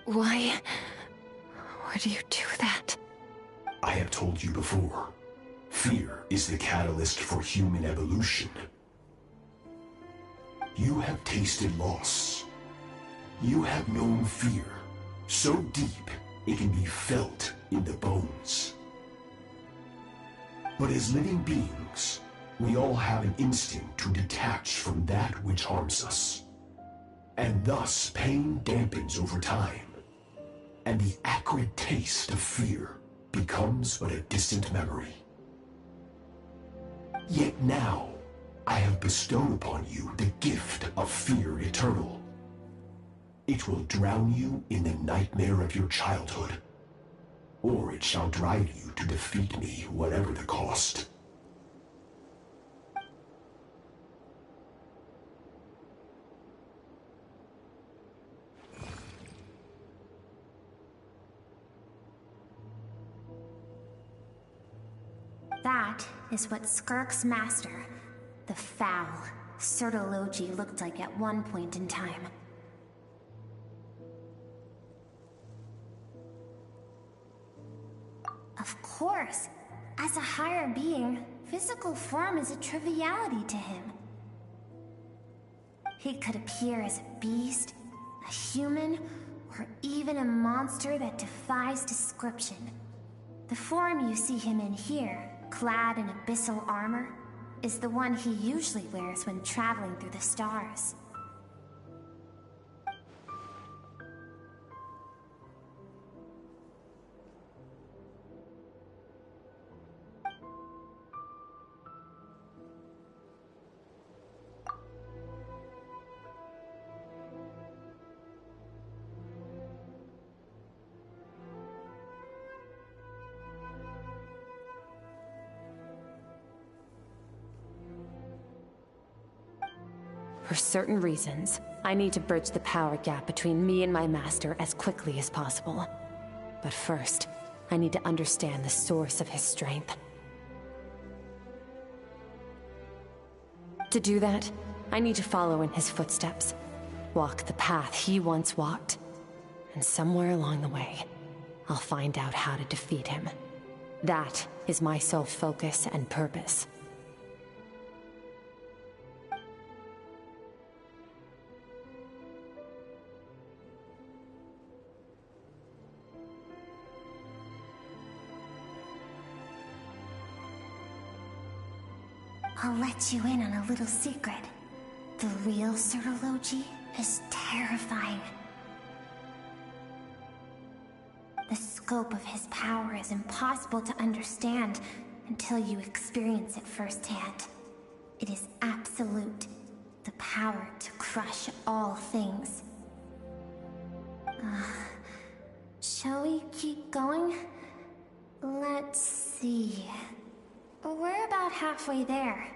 Why would you do that? I have told you before, fear is the catalyst for human evolution. You have tasted loss. You have known fear, so deep it can be felt in the bones. But as living beings, we all have an instinct to detach from that which harms us. And thus pain dampens over time, and the acrid taste of fear becomes but a distant memory. Yet now, I have bestowed upon you the gift of fear eternal. It will drown you in the nightmare of your childhood, or it shall drive you to defeat me, whatever the cost. That is what Skirk's master, the foul Sertologi, looked like at one point in time. Of course, as a higher being, physical form is a triviality to him. He could appear as a beast, a human, or even a monster that defies description. The form you see him in here, clad in abyssal armor, is the one he usually wears when traveling through the stars. For certain reasons, I need to bridge the power gap between me and my master as quickly as possible. But first, I need to understand the source of his strength. To do that, I need to follow in his footsteps, walk the path he once walked, and somewhere along the way, I'll find out how to defeat him. That is my sole focus and purpose. I'll let you in on a little secret. The real Sertologi is terrifying. The scope of his power is impossible to understand until you experience it firsthand. It is absolute, the power to crush all things. Shall we keep going? Let's see. We're about halfway there.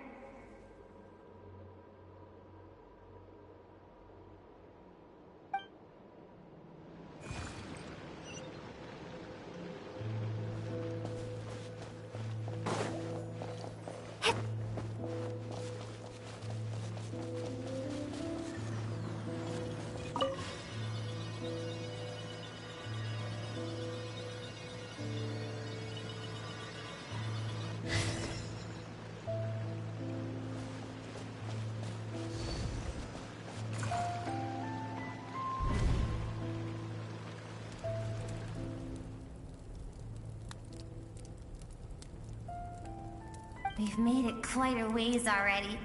We've made it quite a ways already.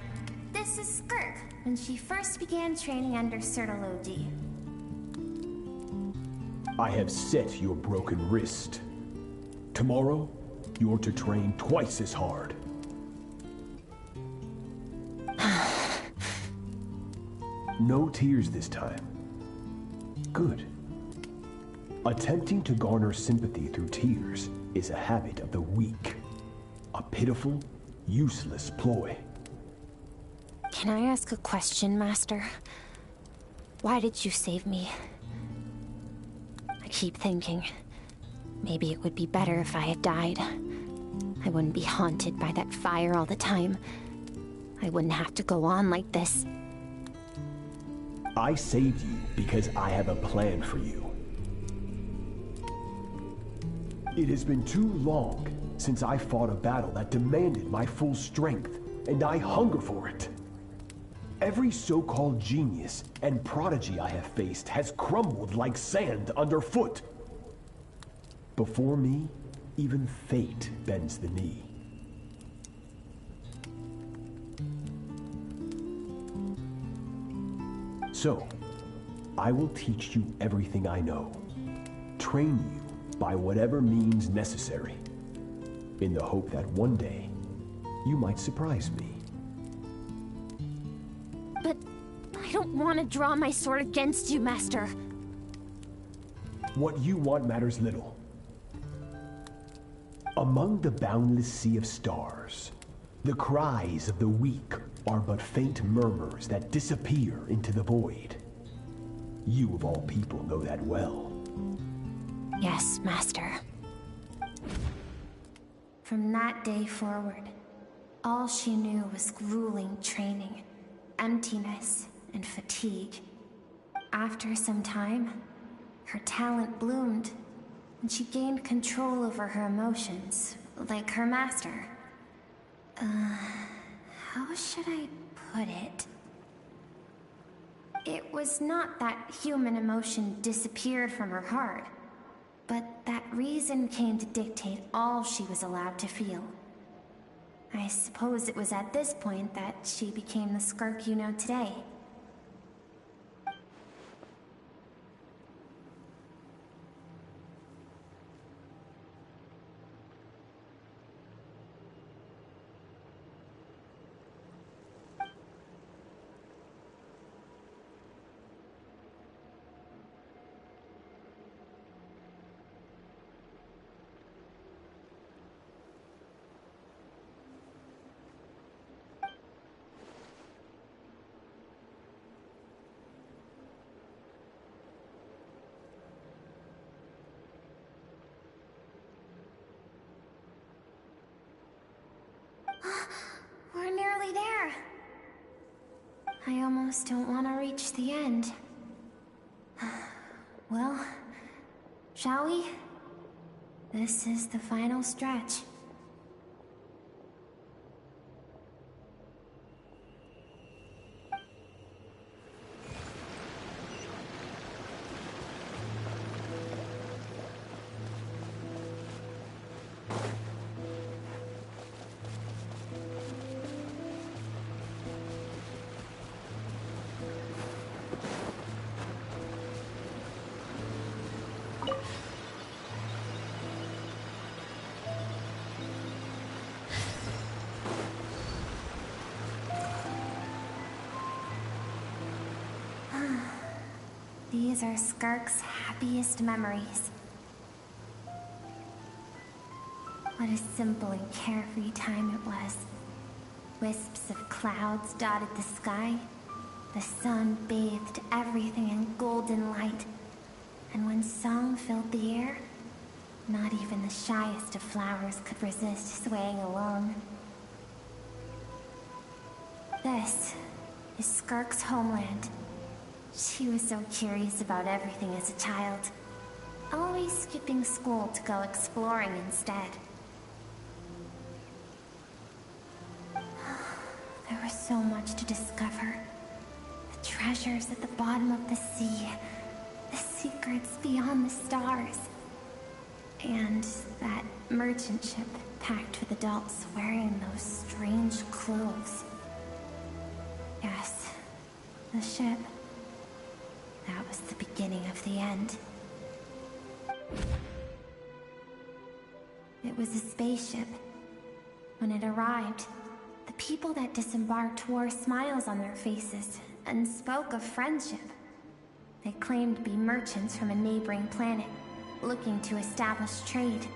This is Skirk, when she first began training under Sertology. I have set your broken wrist. Tomorrow, you're to train twice as hard. No tears this time. Good. Attempting to garner sympathy through tears is a habit of the weak. A pitiful, useless ploy. Can I ask a question, Master? Why did you save me? I keep thinking, maybe it would be better if I had died. I wouldn't be haunted by that fire all the time. I wouldn't have to go on like this. I saved you because I have a plan for you. It has been too long since I fought a battle that demanded my full strength, and I hunger for it. Every so-called genius and prodigy I have faced has crumbled like sand underfoot. Before me, even fate bends the knee. So, I will teach you everything I know. Train you by whatever means necessary, in the hope that one day, you might surprise me. But I don't want to draw my sword against you, Master. What you want matters little. Among the boundless sea of stars, the cries of the weak are but faint murmurs that disappear into the void. You of all people know that well. Yes, Master. From that day forward, all she knew was grueling training, emptiness, and fatigue. After some time, her talent bloomed, and she gained control over her emotions, like her master. How should I put it? It was not that human emotion disappeared from her heart, but that reason came to dictate all she was allowed to feel. I suppose it was at this point that she became the Skirk you know today. We're nearly there. I almost don't want to reach the end. Well, shall we? This is the final stretch. These are Skirk's happiest memories. What a simple and carefree time it was. Wisps of clouds dotted the sky. The sun bathed everything in golden light. And when song filled the air, not even the shyest of flowers could resist swaying along. This is Skirk's homeland. She was so curious about everything as a child, always skipping school to go exploring instead. There was so much to discover. The treasures at the bottom of the sea, the secrets beyond the stars, and that merchant ship packed with adults wearing those strange clothes. Yes, the ship. That was the beginning of the end. It was a spaceship. When it arrived, the people that disembarked wore smiles on their faces and spoke of friendship. They claimed to be merchants from a neighboring planet, looking to establish trade.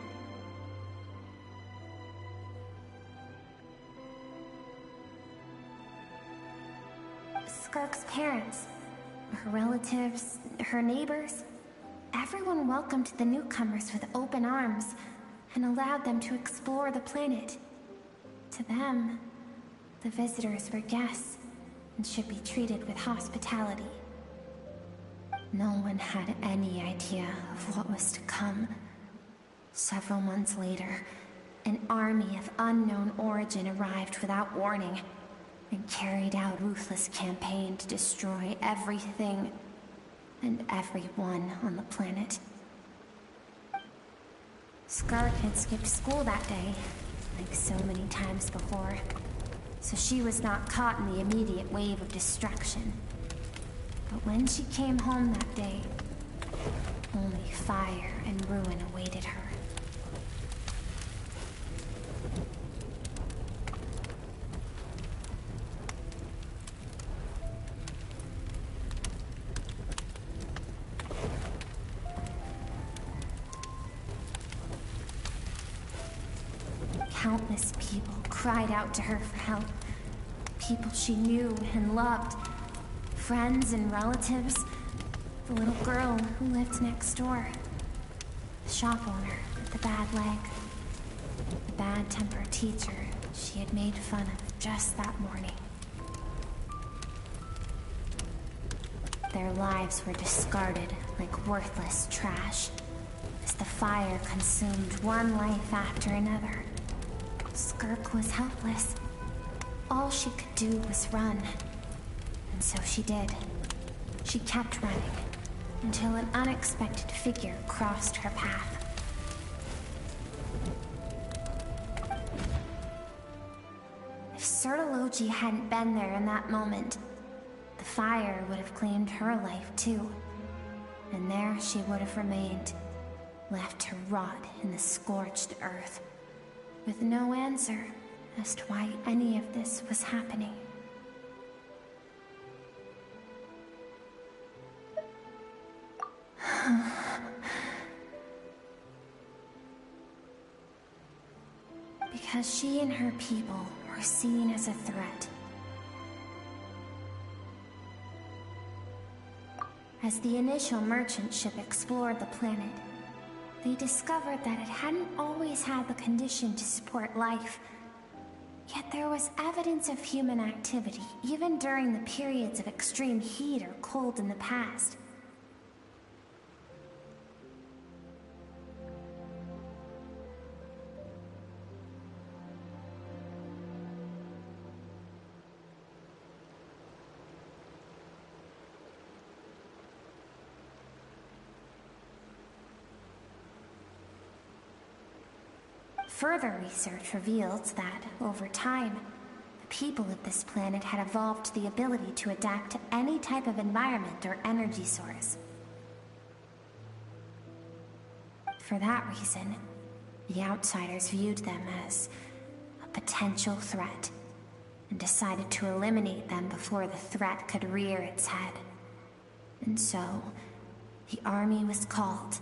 Skirk's parents, her relatives, her neighbors, everyone welcomed the newcomers with open arms and allowed them to explore the planet. To them, the visitors were guests and should be treated with hospitality. No one had any idea of what was to come. Several months later, an army of unknown origin arrived without warning and carried out a ruthless campaign to destroy everything and everyone on the planet. Skirk had skipped school that day, like so many times before, so she was not caught in the immediate wave of destruction. But when she came home that day, only fire and ruin awaited her. Countless people cried out to her for help. People she knew and loved. Friends and relatives. The little girl who lived next door. The shop owner with the bad leg. The bad-tempered teacher she had made fun of just that morning. Their lives were discarded like worthless trash as the fire consumed one life after another. Skirk was helpless. All she could do was run. And so she did. She kept running until an unexpected figure crossed her path. If Sertology hadn't been there in that moment, the fire would have claimed her life too. And there she would have remained, left to rot in the scorched earth, with no answer as to why any of this was happening. Because she and her people were seen as a threat. As the initial merchant ship explored the planet, they discovered that it hadn't always had the condition to support life. Yet there was evidence of human activity, even during the periods of extreme heat or cold in the past. Further research reveals that, over time, the people of this planet had evolved the ability to adapt to any type of environment or energy source. For that reason, the outsiders viewed them as a potential threat, and decided to eliminate them before the threat could rear its head. And so, the army was called,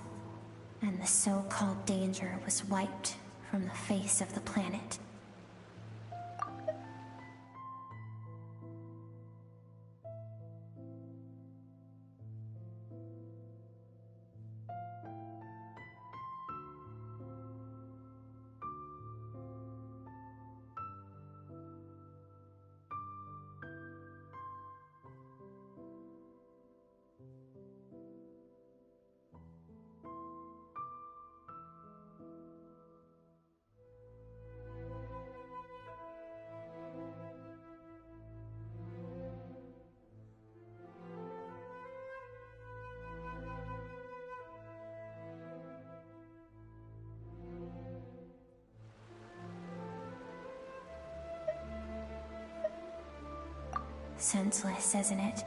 and the so-called danger was wiped from the face of the planet. Senseless, isn't it?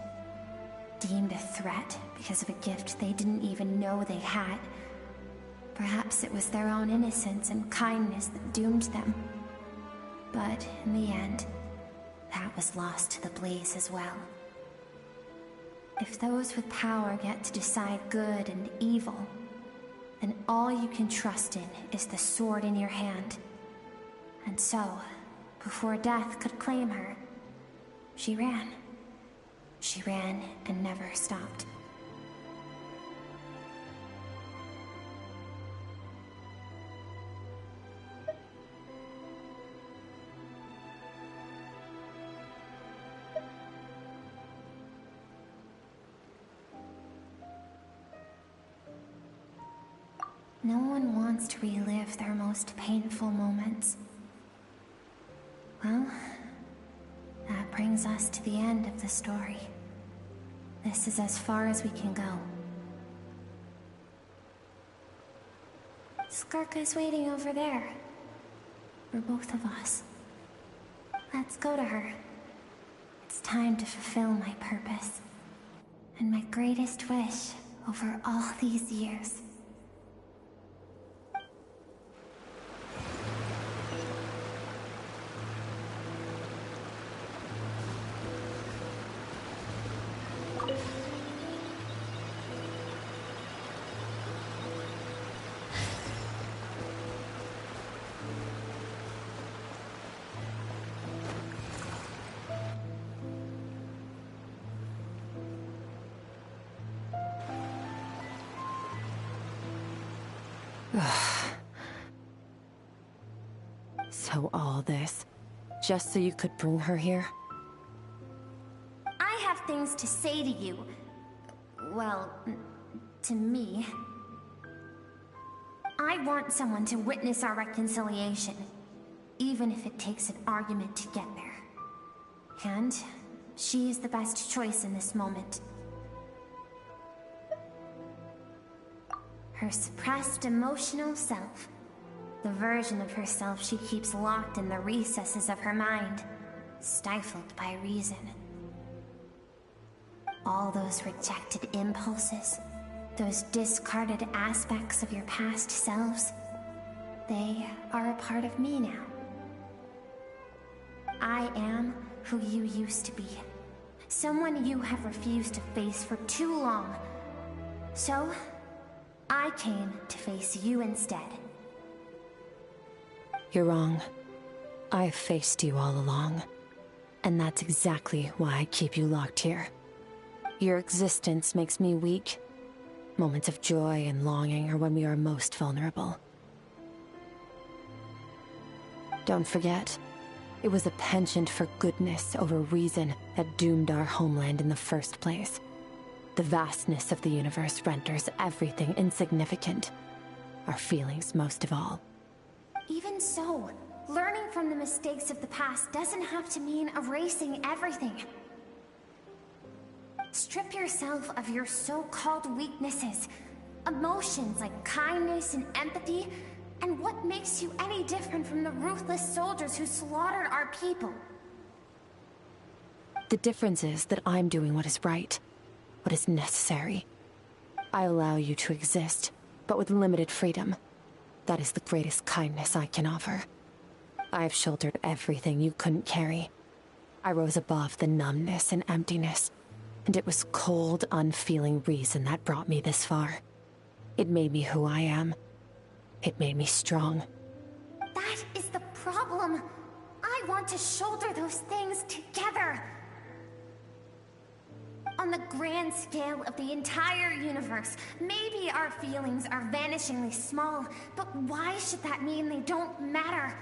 Deemed a threat because of a gift they didn't even know they had. Perhaps it was their own innocence and kindness that doomed them. But in the end, that was lost to the blaze as well. If those with power get to decide good and evil, then all you can trust in is the sword in your hand. And so, before death could claim her, she ran. She ran and never stopped. No one wants to relive their most painful moments. Well, that brings us to the end of the story. This is as far as we can go. Skirk is waiting over there. For both of us. Let's go to her. It's time to fulfill my purpose. And my greatest wish over all these years. So all this, just so you could bring her here? I have things to say to you. Well, to me. I want someone to witness our reconciliation, even if it takes an argument to get there. And she is the best choice in this moment. Her suppressed emotional self. The version of herself she keeps locked in the recesses of her mind, stifled by reason. All those rejected impulses, those discarded aspects of your past selves, they are a part of me now. I am who you used to be. Someone you have refused to face for too long. So, I came to face you instead. You're wrong. I've faced you all along. And that's exactly why I keep you locked here. Your existence makes me weak. Moments of joy and longing are when we are most vulnerable. Don't forget, it was a penchant for goodness over reason that doomed our homeland in the first place. The vastness of the universe renders everything insignificant. Our feelings most of all. Even so, learning from the mistakes of the past doesn't have to mean erasing everything. Strip yourself of your so-called weaknesses, emotions like kindness and empathy, and what makes you any different from the ruthless soldiers who slaughtered our people? The difference is that I'm doing what is right, what is necessary. I allow you to exist, but with limited freedom. That is the greatest kindness I can offer. I've shouldered everything you couldn't carry. I rose above the numbness and emptiness, and it was cold, unfeeling reason that brought me this far. It made me who I am. It made me strong. That is the problem. I want to shoulder those things together. On the grand scale of the entire universe, maybe our feelings are vanishingly small, but why should that mean they don't matter?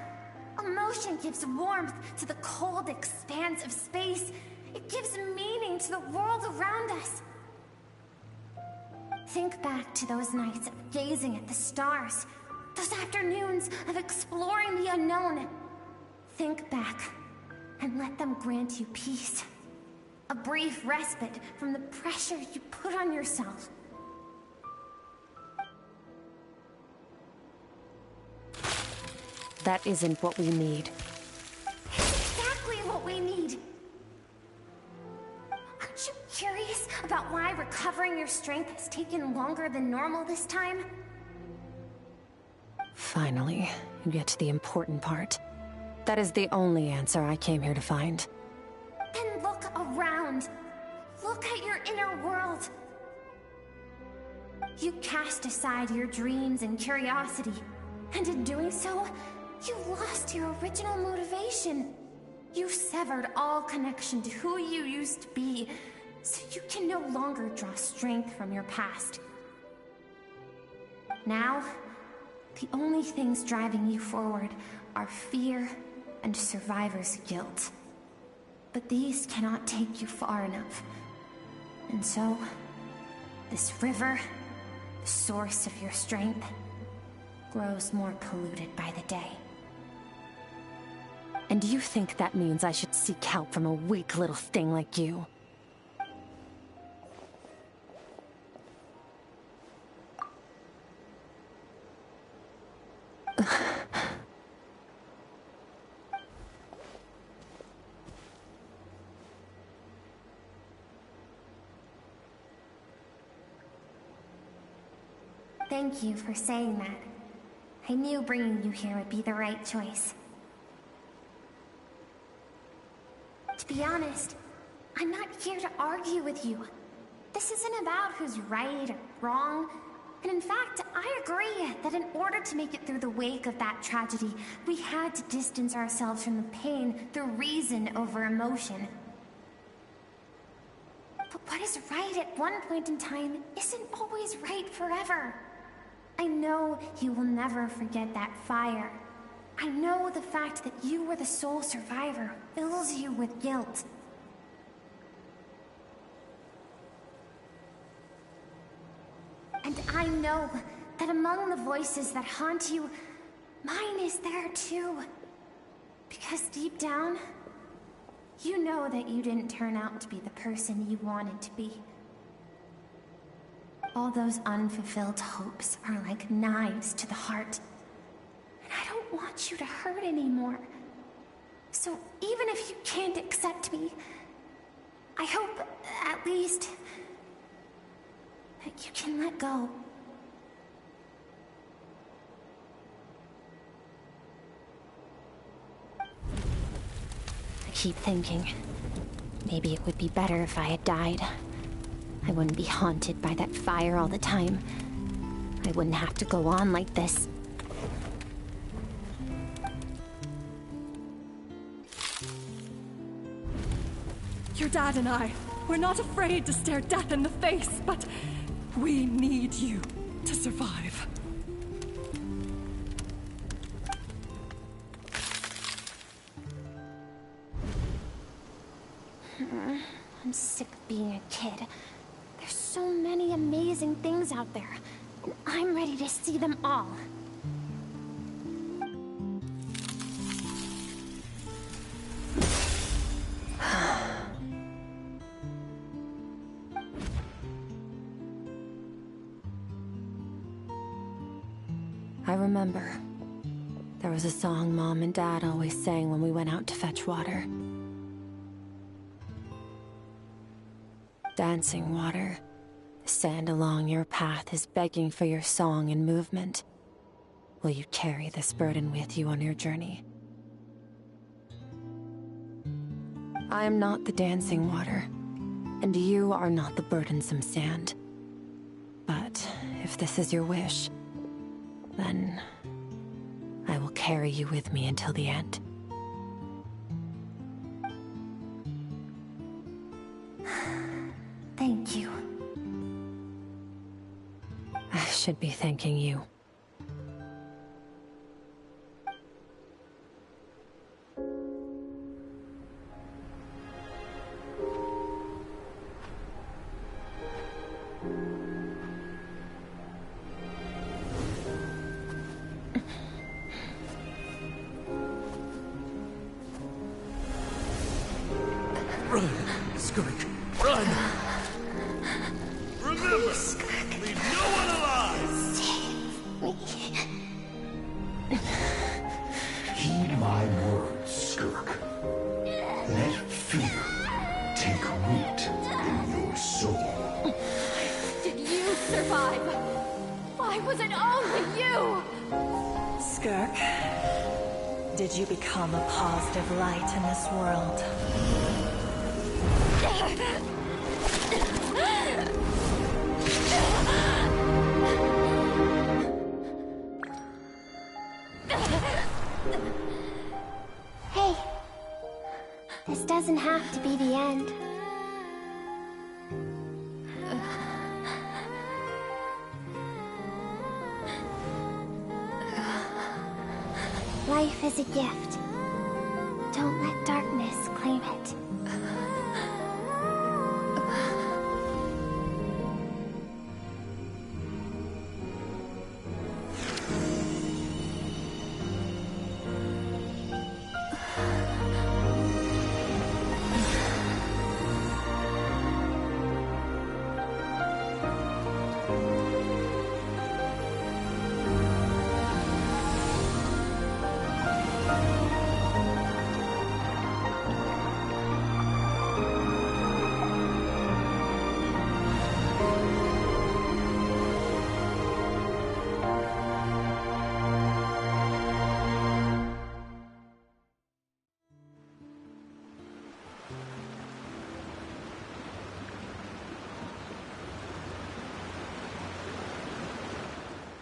Emotion gives warmth to the cold expanse of space. It gives meaning to the world around us. Think back to those nights of gazing at the stars, those afternoons of exploring the unknown. Think back, and let them grant you peace. A brief respite from the pressure you put on yourself. That isn't what we need. It's exactly what we need. curious about why recovering your strength has taken longer than normal this time? Finally, you get to the important part. That is the only answer I came here to find. Then look around. Look at your inner world. You cast aside your dreams and curiosity, and in doing so, you lost your original motivation. You severed all connection to who you used to be, so you can no longer draw strength from your past. Now, the only things driving you forward are fear and survivor's guilt. But these cannot take you far enough. And so, this river, the source of your strength, grows more polluted by the day. And you think that means I should seek help from a weak little thing like you? Thank you for saying that. I knew bringing you here would be the right choice. To be honest, I'm not here to argue with you. This isn't about who's right or wrong. And in fact, I agree that in order to make it through the wake of that tragedy, we had to distance ourselves from the pain through reason over emotion. But what is right at one point in time isn't always right forever. I know you will never forget that fire. I know the fact that you were the sole survivor fills you with guilt. And I know that among the voices that haunt you, mine is there too. Because deep down, you know that you didn't turn out to be the person you wanted to be. All those unfulfilled hopes are like knives to the heart. And I don't want you to hurt anymore. So even if you can't accept me, I hope, at least, that you can let go. I keep thinking, maybe it would be better if I had died. I wouldn't be haunted by that fire all the time. I wouldn't have to go on like this. Your dad and I, we're not afraid to stare death in the face, but we need you to survive. I'm sick of being a kid. There's so many amazing things out there, and I'm ready to see them all. I remember. There was a song Mom and Dad always sang when we went out to fetch water. Dancing water. The sand along your path is begging for your song and movement. Will you carry this burden with you on your journey? I am not the dancing water, and you are not the burdensome sand. But if this is your wish, then I will carry you with me until the end. Thank you. I should be thanking you. Run, Skirk, run! Remember, leave no one alive! Heed my words, Skirk. Let fear take root in your survive? Why was it only you? Skirk, did you become a positive light in this world? Hey, this doesn't have to be the end. Life is a gift. Don't let darkness claim it.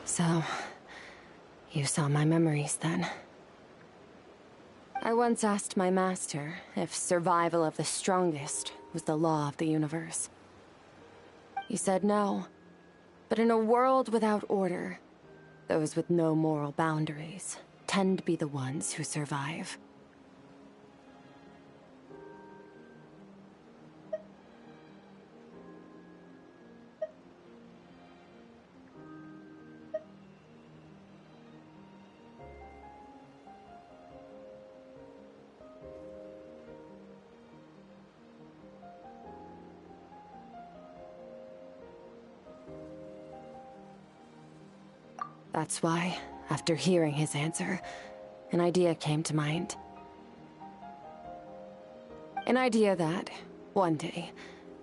So, you saw my memories then. I once asked my master if survival of the strongest was the law of the universe. He said no, but in a world without order, those with no moral boundaries tend to be the ones who survive. That's why, after hearing his answer, an idea came to mind. An idea that, one day,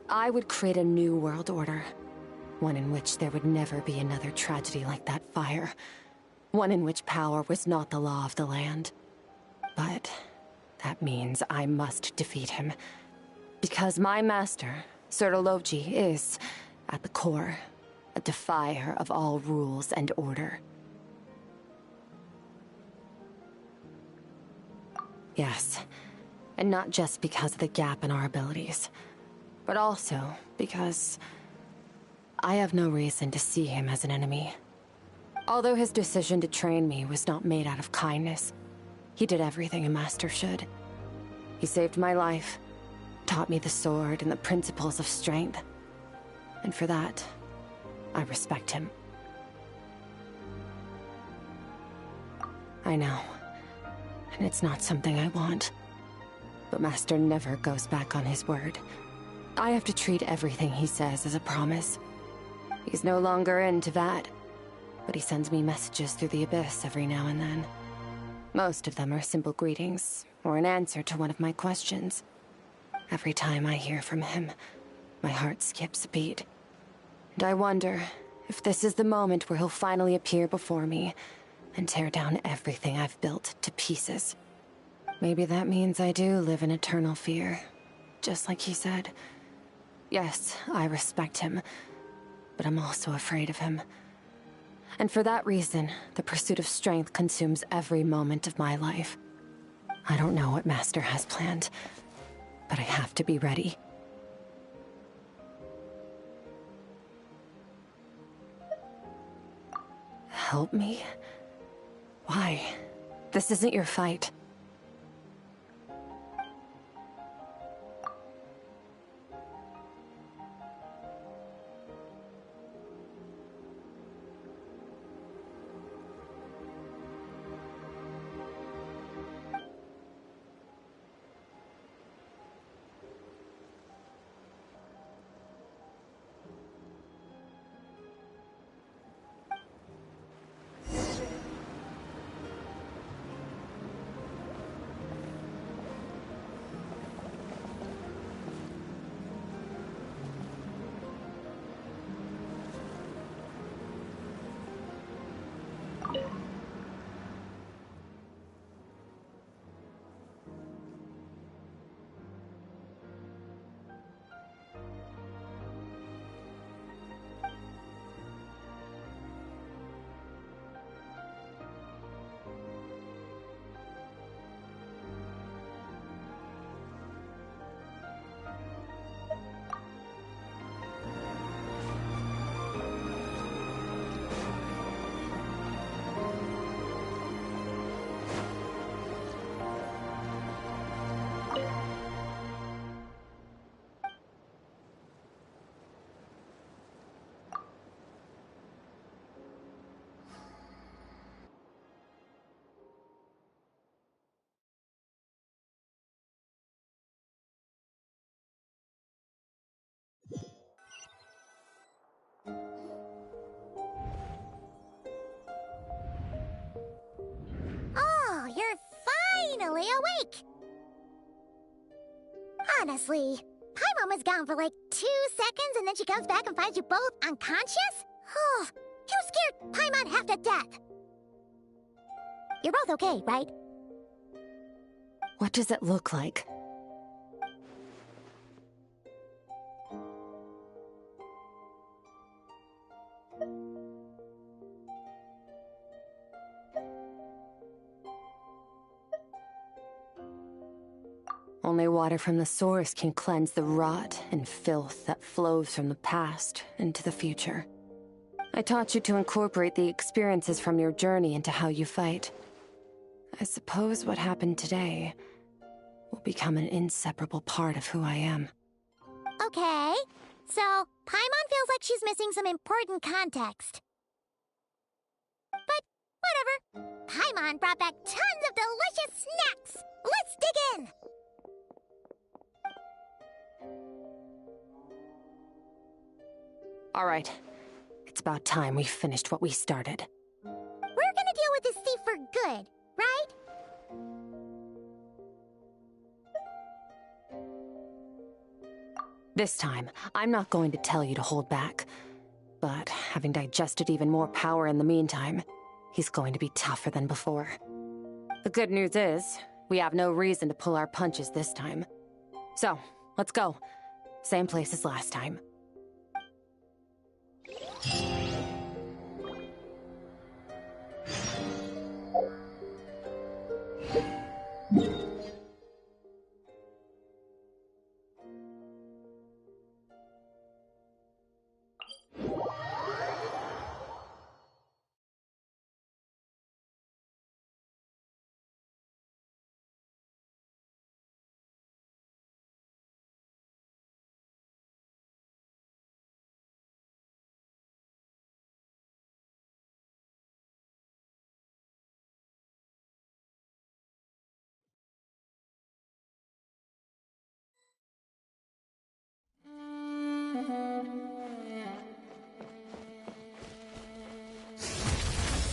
I would create a new world order. One in which there would never be another tragedy like that fire. One in which power was not the law of the land. But that means I must defeat him. Because my master, Sertologi, is, at the core, a defier of all rules and order. Yes, and not just because of the gap in our abilities, but also because I have no reason to see him as an enemy. Although his decision to train me was not made out of kindness, he did everything a master should. He saved my life, taught me the sword and the principles of strength, and for that, I respect him. I know, and it's not something I want. But Master never goes back on his word. I have to treat everything he says as a promise. He's no longer into that, but he sends me messages through the abyss every now and then. Most of them are simple greetings, or an answer to one of my questions. Every time I hear from him, my heart skips a beat. And I wonder if this is the moment where he'll finally appear before me and tear down everything I've built to pieces. Maybe that means I do live in eternal fear, just like he said. Yes, I respect him, but I'm also afraid of him. And for that reason, the pursuit of strength consumes every moment of my life. I don't know what Master has planned, but I have to be ready. Help me? Why? This isn't your fight. Oh, you're finally awake! Honestly, Paimon was gone for like 2 seconds and then she comes back and finds you both unconscious? Oh, you scared Paimon half to death! You're both okay, right? What does it look like? Only water from the source can cleanse the rot and filth that flows from the past into the future. I taught you to incorporate the experiences from your journey into how you fight. I suppose what happened today will become an inseparable part of who I am. Okay, so Paimon feels like she's missing some important context. But whatever. Paimon brought back tons of delicious snacks. Let's dig in. All right. It's about time we finished what we started. We're gonna deal with this thief for good, right? This time, I'm not going to tell you to hold back. But having digested even more power in the meantime, he's going to be tougher than before. The good news is, we have no reason to pull our punches this time. So, let's go. Same place as last time.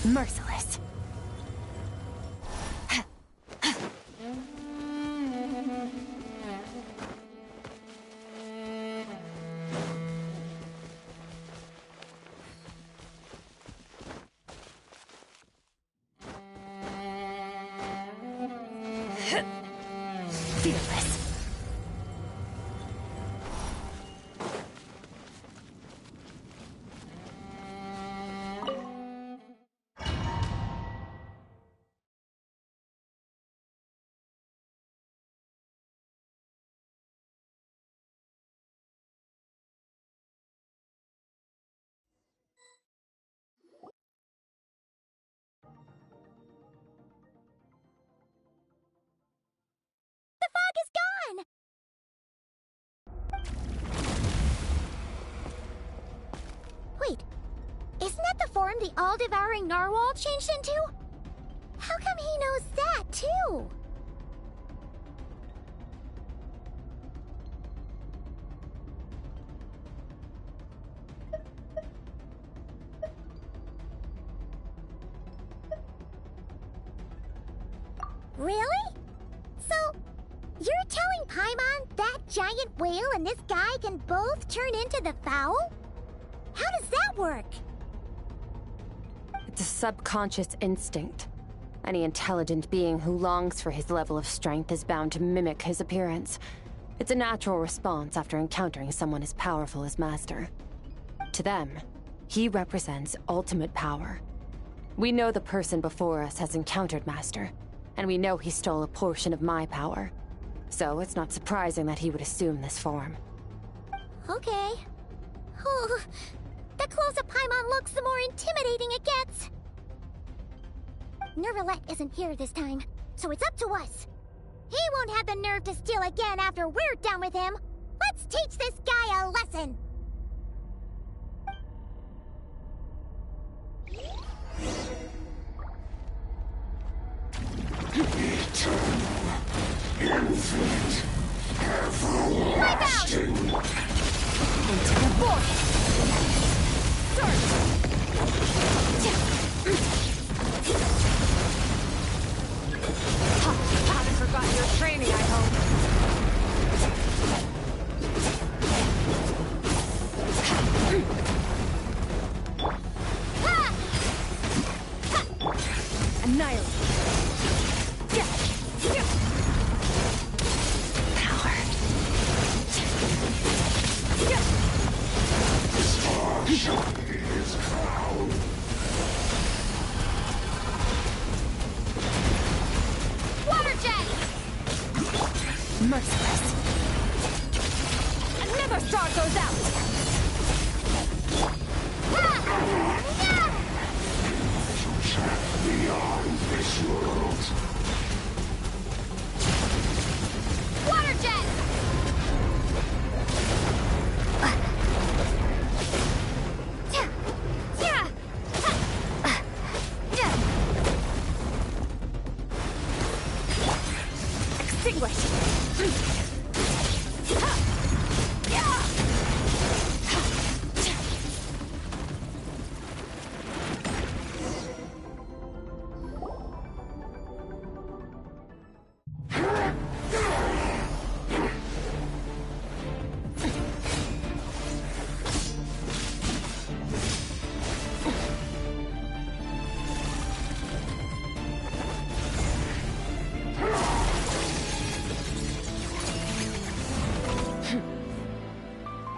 Merciless. Fearless. Wait, isn't that the form the all-devouring narwhal changed into? How come he knows that, too? Really? So, you're telling Paimon that giant whale and this guy can both turn into the fowl? How does that work? It's a subconscious instinct. Any intelligent being who longs for his level of strength is bound to mimic his appearance. It's a natural response after encountering someone as powerful as Master. To them, he represents ultimate power. We know the person before us has encountered Master, and we know he stole a portion of my power. So it's not surprising that he would assume this form. Okay. Oh, the closer Paimon looks, the more intimidating it gets. Nervalette isn't here this time, so it's up to us. He won't have the nerve to steal again after we're done with him. Let's teach this guy a lesson. Infinite, everlasting. Into the void! Water jet! Merciless. Another star goes out! Beyond this world. Water jet!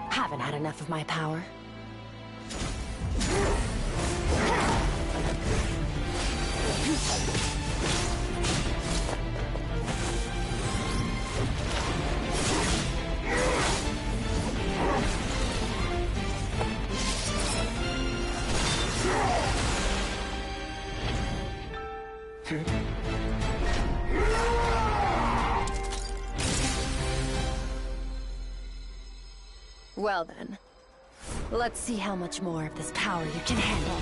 Haven't had enough of my power. Well then, let's see how much more of this power you can handle.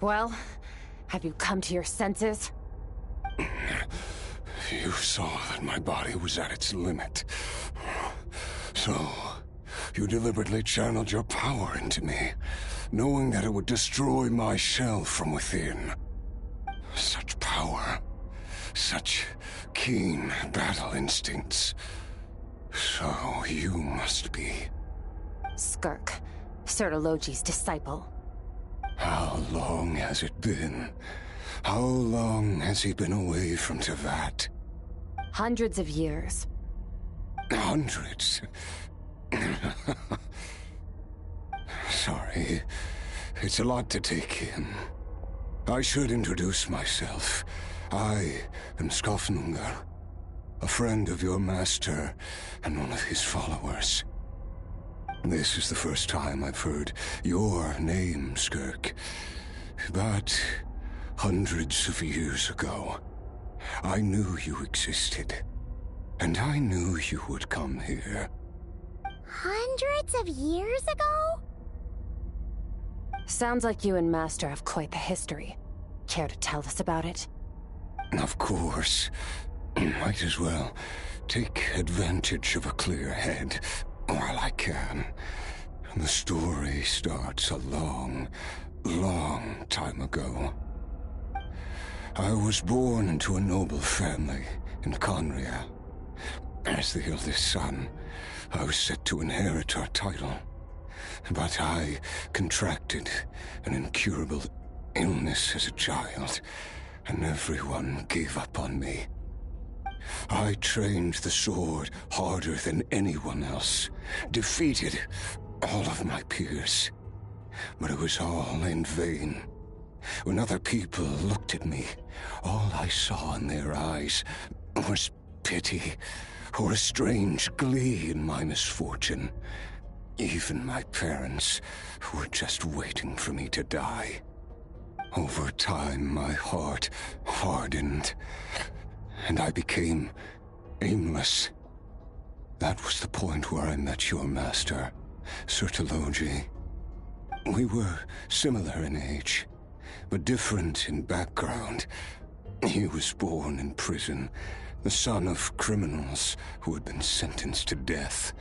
Well, have you come to your senses? You saw that my body was at its limit. So, you deliberately channeled your power into me, knowing that it would destroy my shell from within. Such power. Such keen battle instincts. So you must be... Skirk, Sertologi's disciple. How long has it been? How long has he been away from Tevat? Hundreds of years. Hundreds? Sorry, it's a lot to take in. I should introduce myself. I am Skofnungar, a friend of your master and one of his followers. This is the first time I've heard your name, Skirk. But hundreds of years ago, I knew you existed. And I knew you would come here. Hundreds of years ago? Sounds like you and Master have quite the history. Care to tell us about it? Of course. Might as well take advantage of a clear head while I can. The story starts a long, long time ago. I was born into a noble family in Conria. As the eldest son, I was set to inherit our title. But I contracted an incurable illness as a child, and everyone gave up on me. I trained the sword harder than anyone else, defeated all of my peers. But it was all in vain. When other people looked at me, all I saw in their eyes was pity, or a strange glee in my misfortune. Even my parents were just waiting for me to die. Over time, my heart hardened, and I became aimless. That was the point where I met your master, Sir Taloji. We were similar in age, but different in background. He was born in prison, the son of criminals who had been sentenced to death.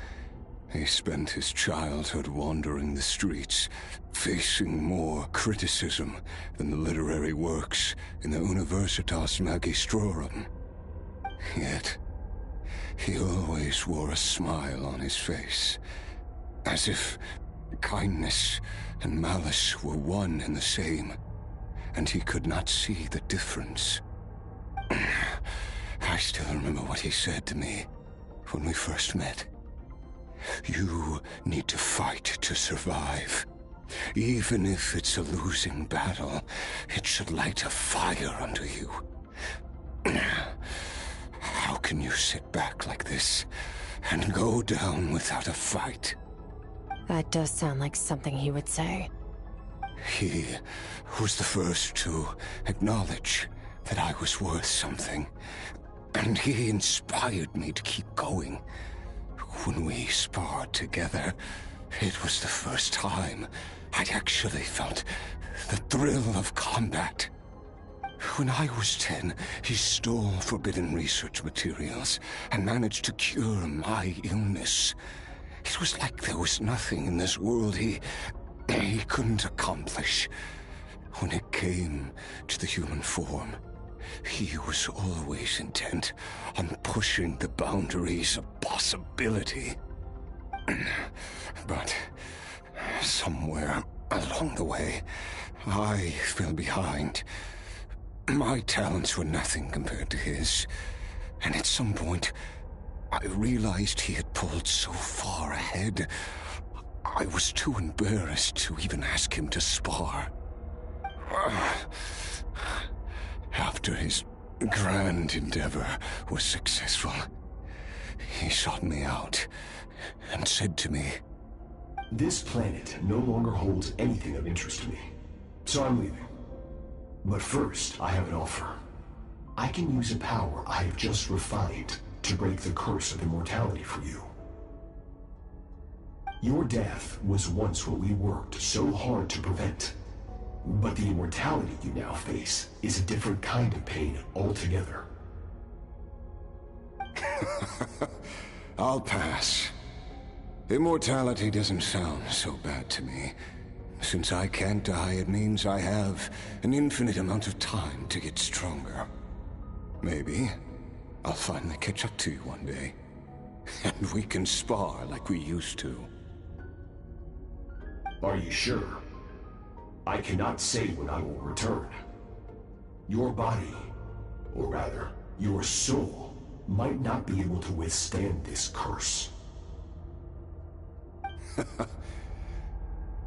He spent his childhood wandering the streets, facing more criticism than the literary works in the Universitas Magistrorum. Yet, he always wore a smile on his face, as if kindness and malice were one and the same, and he could not see the difference. I still remember what he said to me when we first met. You need to fight to survive. Even if it's a losing battle, it should light a fire under you. How can you sit back like this and go down without a fight? That does sound like something he would say. He was the first to acknowledge that I was worth something, and he inspired me to keep going. When we sparred together, it was the first time I'd actually felt the thrill of combat. When I was 10, he stole forbidden research materials and managed to cure my illness. It was like there was nothing in this world he couldn't accomplish. When it came to the human form, he was always intent on pushing the boundaries of possibility. But somewhere along the way, I fell behind. My talents were nothing compared to his, and at some point, I realized he had pulled so far ahead, I was too embarrassed to even ask him to spar. After his grand endeavor was successful, he sought me out and said to me, "This planet no longer holds anything of interest to me, so I'm leaving. But first, I have an offer. I can use a power I have just refined to break the curse of immortality for you. Your death was once what we worked so hard to prevent. But the immortality you now face is a different kind of pain altogether." I'll pass. Immortality doesn't sound so bad to me. Since I can't die, it means I have an infinite amount of time to get stronger. Maybe I'll finally catch up to you one day, and we can spar like we used to. Are you sure? I cannot say when I will return. Your body, or rather, your soul, might not be able to withstand this curse.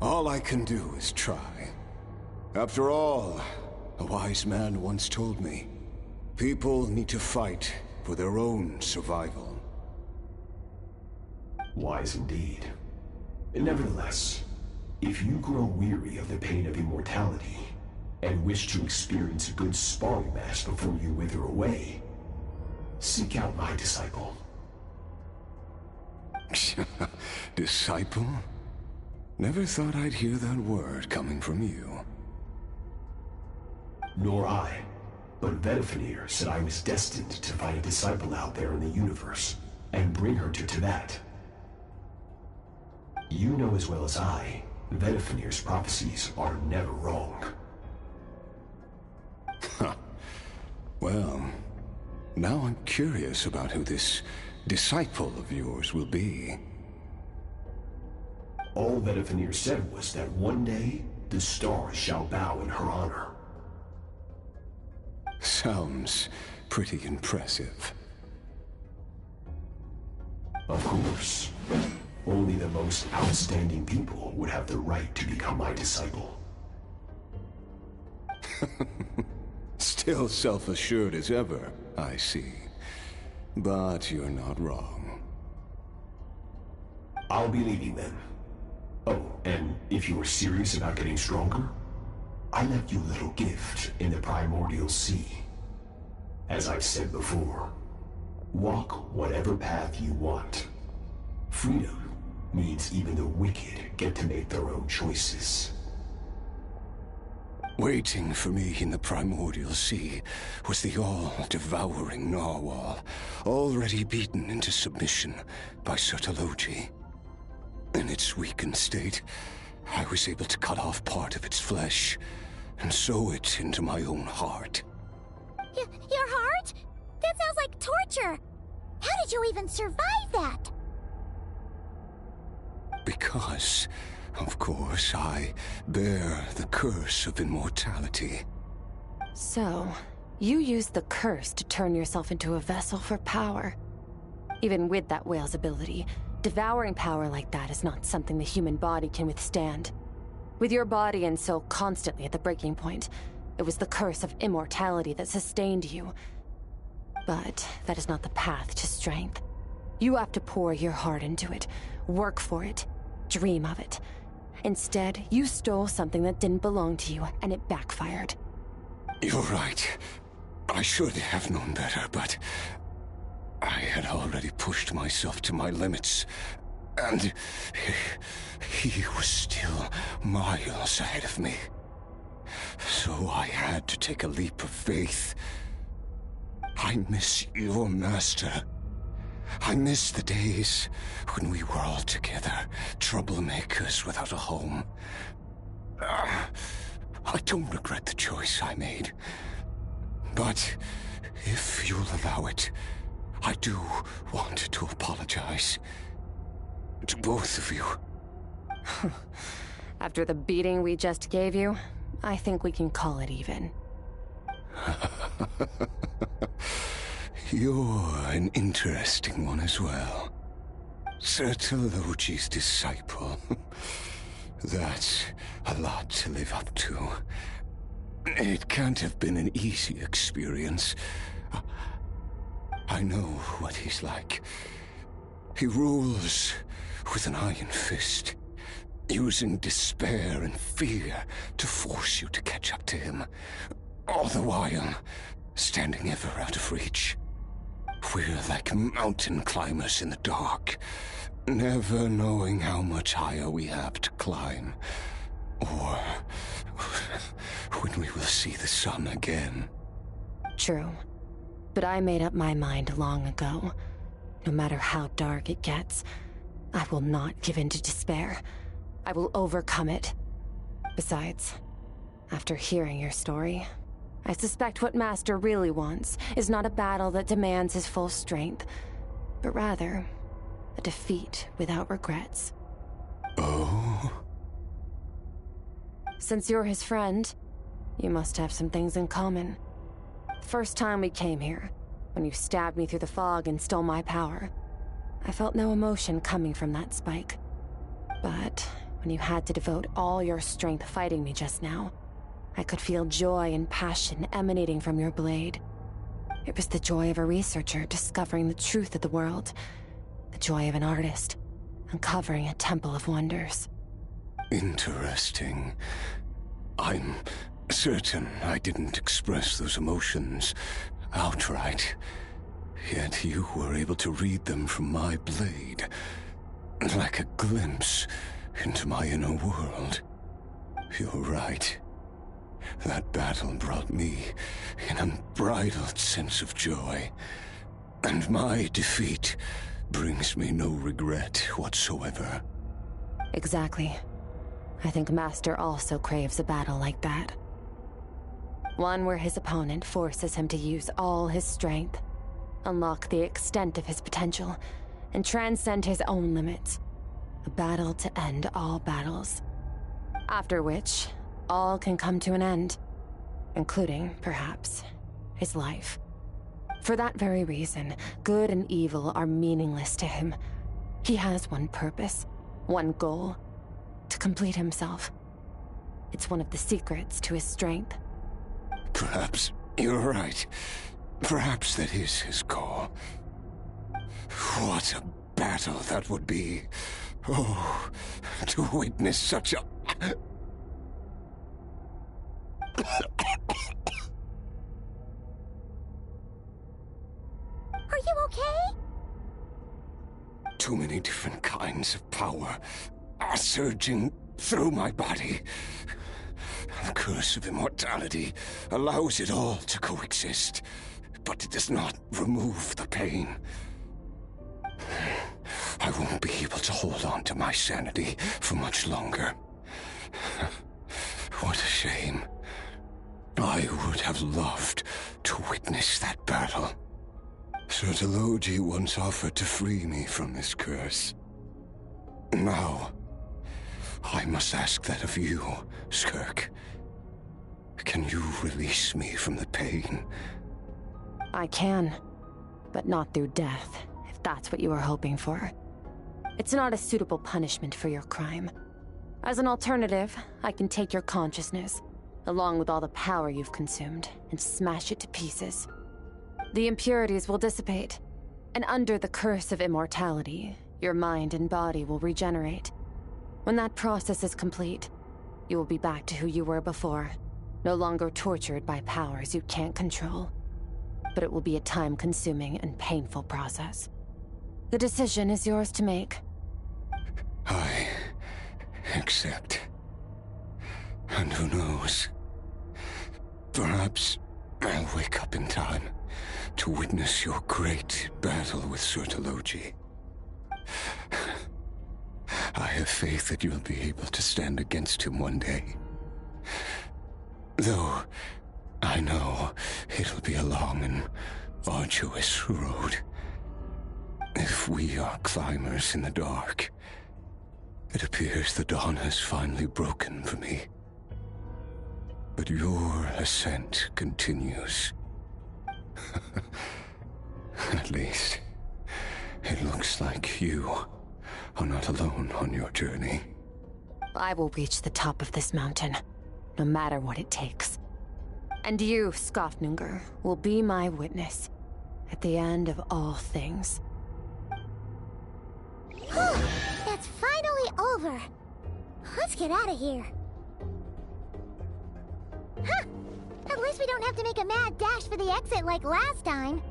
All I can do is try. After all, a wise man once told me, people need to fight for their own survival. Wise indeed. Nevertheless, if you grow weary of the pain of immortality, and wish to experience a good sparring match before you wither away, seek out my disciple. Disciple? Never thought I'd hear that word coming from you. Nor I, but Vedifenir said I was destined to find a disciple out there in the universe, and bring her to Tibet. You know as well as I, Vedifenir's prophecies are never wrong. Well, now I'm curious about who this disciple of yours will be. All Vedifenir said was that one day, the stars shall bow in her honor. Sounds pretty impressive. Of course. Only the most outstanding people would have the right to become my disciple. Still self-assured as ever, I see. But you're not wrong. I'll be leaving then. Oh, and if you are serious about getting stronger, I left you a little gift in the primordial sea. As I've said before, walk whatever path you want, Freedom means even the wicked get to make their own choices. Waiting for me in the primordial sea was the all-devouring narwhal, already beaten into submission by Sertologi. In its weakened state, I was able to cut off part of its flesh and sew it into my own heart. Your heart? That sounds like torture! How did you even survive that? Because, of course, I bear the curse of immortality. So, you used the curse to turn yourself into a vessel for power. Even with that whale's ability, devouring power like that is not something the human body can withstand. With your body and soul constantly at the breaking point, it was the curse of immortality that sustained you. But that is not the path to strength. You have to pour your heart into it, work for it, dream of it. Instead, you stole something that didn't belong to you, and it backfired. You're right. I should have known better, but I had already pushed myself to my limits, and he was still miles ahead of me. So I had to take a leap of faith. I miss your master. I miss the days when we were all together, troublemakers without a home. I don't regret the choice I made. But if you'll allow it, I do want to apologize. To both of you. After the beating we just gave you, I think we can call it even. You're an interesting one as well. Sertologi's disciple. That's a lot to live up to. It can't have been an easy experience. I know what he's like. He rules with an iron fist, using despair and fear to force you to catch up to him, all the while standing ever out of reach. We're like mountain climbers in the dark, never knowing how much higher we have to climb, or when we will see the sun again. True. But I made up my mind long ago. No matter how dark it gets, I will not give in to despair. I will overcome it. Besides, after hearing your story, I suspect what Master really wants is not a battle that demands his full strength, but rather a defeat without regrets. Oh? Since you're his friend, you must have some things in common. First time we came here, when you stabbed me through the fog and stole my power, I felt no emotion coming from that spike. But when you had to devote all your strength fighting me just now, I could feel joy and passion emanating from your blade. It was the joy of a researcher discovering the truth of the world, the joy of an artist uncovering a temple of wonders. Interesting. I'm certain I didn't express those emotions outright, yet you were able to read them from my blade, like a glimpse into my inner world. You're right. That battle brought me an unbridled sense of joy, and my defeat brings me no regret whatsoever. Exactly. I think Master also craves a battle like that. One where his opponent forces him to use all his strength, unlock the extent of his potential, and transcend his own limits. A battle to end all battles. After which, all can come to an end, including, perhaps, his life. For that very reason, good and evil are meaningless to him. He has one purpose, one goal: to complete himself. It's one of the secrets to his strength. Perhaps you're right. Perhaps that is his call. What a battle that would be. Oh, to witness such a... Are you okay? Too many different kinds of power are surging through my body. The curse of immortality allows it all to coexist, but it does not remove the pain. I won't be able to hold on to my sanity for much longer. What a shame. I would have loved to witness that battle. Sertologi once offered to free me from this curse. Now, I must ask that of you, Skirk. Can you release me from the pain? I can, but not through death, if that's what you were hoping for. It's not a suitable punishment for your crime. As an alternative, I can take your consciousness, along with all the power you've consumed, and smash it to pieces. The impurities will dissipate, and under the curse of immortality, your mind and body will regenerate. When that process is complete, you will be back to who you were before, no longer tortured by powers you can't control. But it will be a time-consuming and painful process. The decision is yours to make. I accept. And who knows? Perhaps I'll wake up in time to witness your great battle with Sertologi. I have faith that you'll be able to stand against him one day. Though I know it'll be a long and arduous road. If we are climbers in the dark, it appears the dawn has finally broken for me. But your ascent continues. At least, it looks like you are not alone on your journey. I will reach the top of this mountain, no matter what it takes. And you, Skofnunger, will be my witness at the end of all things. It's finally over. Let's get out of here. Huh! At least we don't have to make a mad dash for the exit like last time.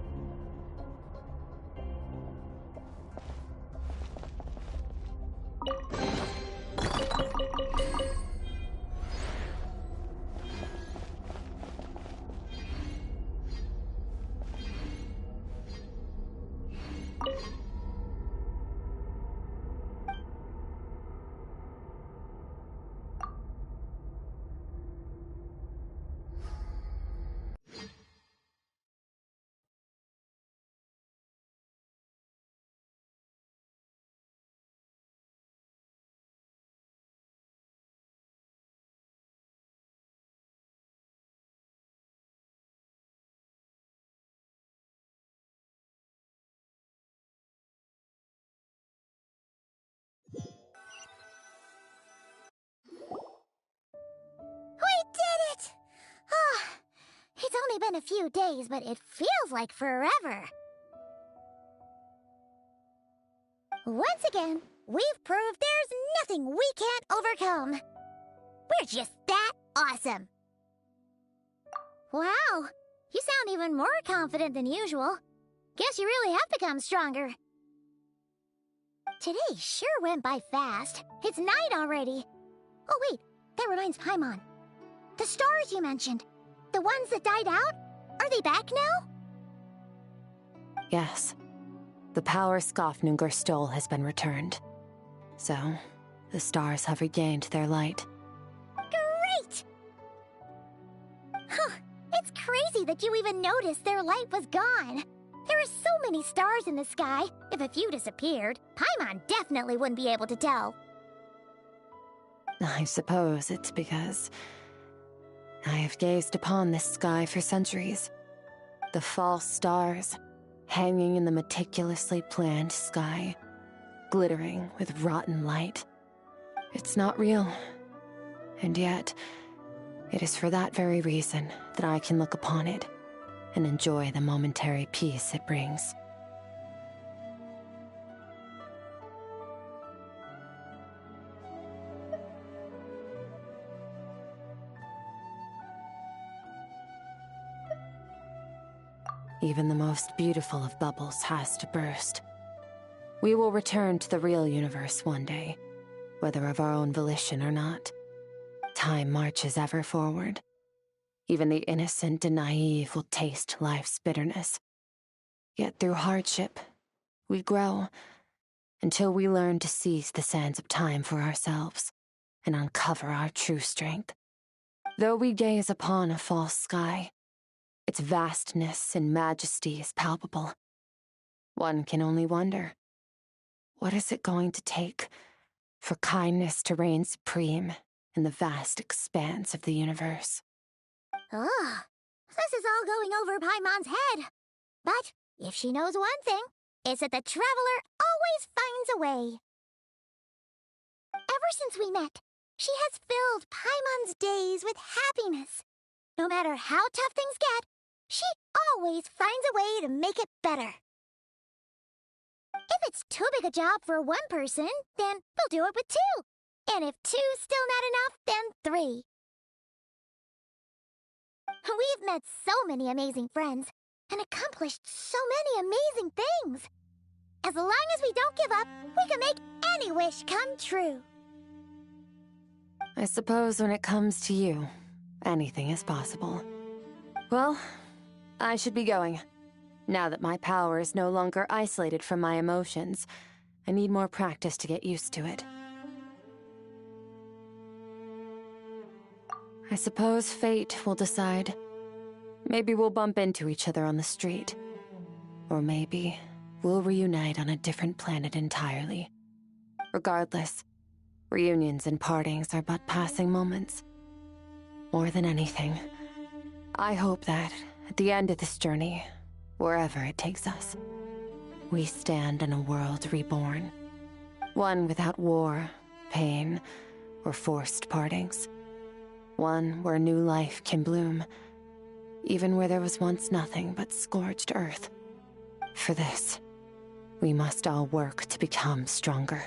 We did it! Ah, it's only been a few days, but it feels like forever. Once again, we've proved there's nothing we can't overcome. We're just that awesome. Wow, you sound even more confident than usual. Guess you really have become stronger. Today sure went by fast. It's night already. Oh wait, that reminds Paimon. The stars you mentioned, the ones that died out, are they back now? Yes. The power Skofnunger stole has been returned. So, the stars have regained their light. Great! Huh, it's crazy that you even noticed their light was gone. There are so many stars in the sky. If a few disappeared, Paimon definitely wouldn't be able to tell. I suppose it's because I have gazed upon this sky for centuries. The false stars, hanging in the meticulously planned sky, glittering with rotten light. It's not real. And yet, it is for that very reason that I can look upon it and enjoy the momentary peace it brings. Even the most beautiful of bubbles has to burst. We will return to the real universe one day, whether of our own volition or not. Time marches ever forward. Even the innocent and naive will taste life's bitterness. Yet through hardship, we grow, until we learn to seize the sands of time for ourselves and uncover our true strength. Though we gaze upon a false sky, its vastness and majesty is palpable. One can only wonder, what is it going to take for kindness to reign supreme in the vast expanse of the universe? Ugh, this is all going over Paimon's head. But if she knows one thing, it's that the Traveler always finds a way. Ever since we met, she has filled Paimon's days with happiness. No matter how tough things get, she always finds a way to make it better. If it's too big a job for one person, then we'll do it with two. And if two's still not enough, then three. We've met so many amazing friends and accomplished so many amazing things. As long as we don't give up, we can make any wish come true. I suppose when it comes to you, anything is possible. Well, I should be going. Now that my power is no longer isolated from my emotions, I need more practice to get used to it. I suppose fate will decide. Maybe we'll bump into each other on the street. Or maybe we'll reunite on a different planet entirely. Regardless, reunions and partings are but passing moments. More than anything, I hope that, at the end of this journey, wherever it takes us, we stand in a world reborn. One without war, pain, or forced partings. One where new life can bloom, even where there was once nothing but scorched earth. For this, we must all work to become stronger.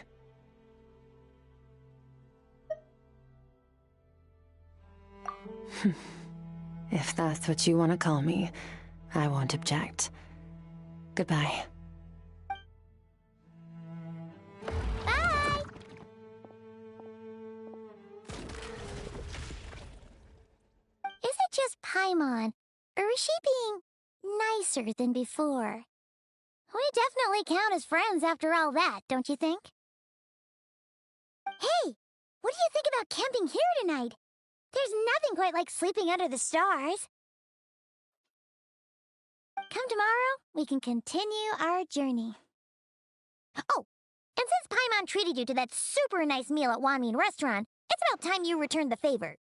If that's what you want to call me, I won't object. Goodbye. Bye! Is it just Paimon, or is she being nicer than before? We definitely count as friends after all that, don't you think? Hey, what do you think about camping here tonight? There's nothing quite like sleeping under the stars. Come tomorrow, we can continue our journey. Oh, and since Paimon treated you to that super nice meal at Wanmin Restaurant, it's about time you returned the favor.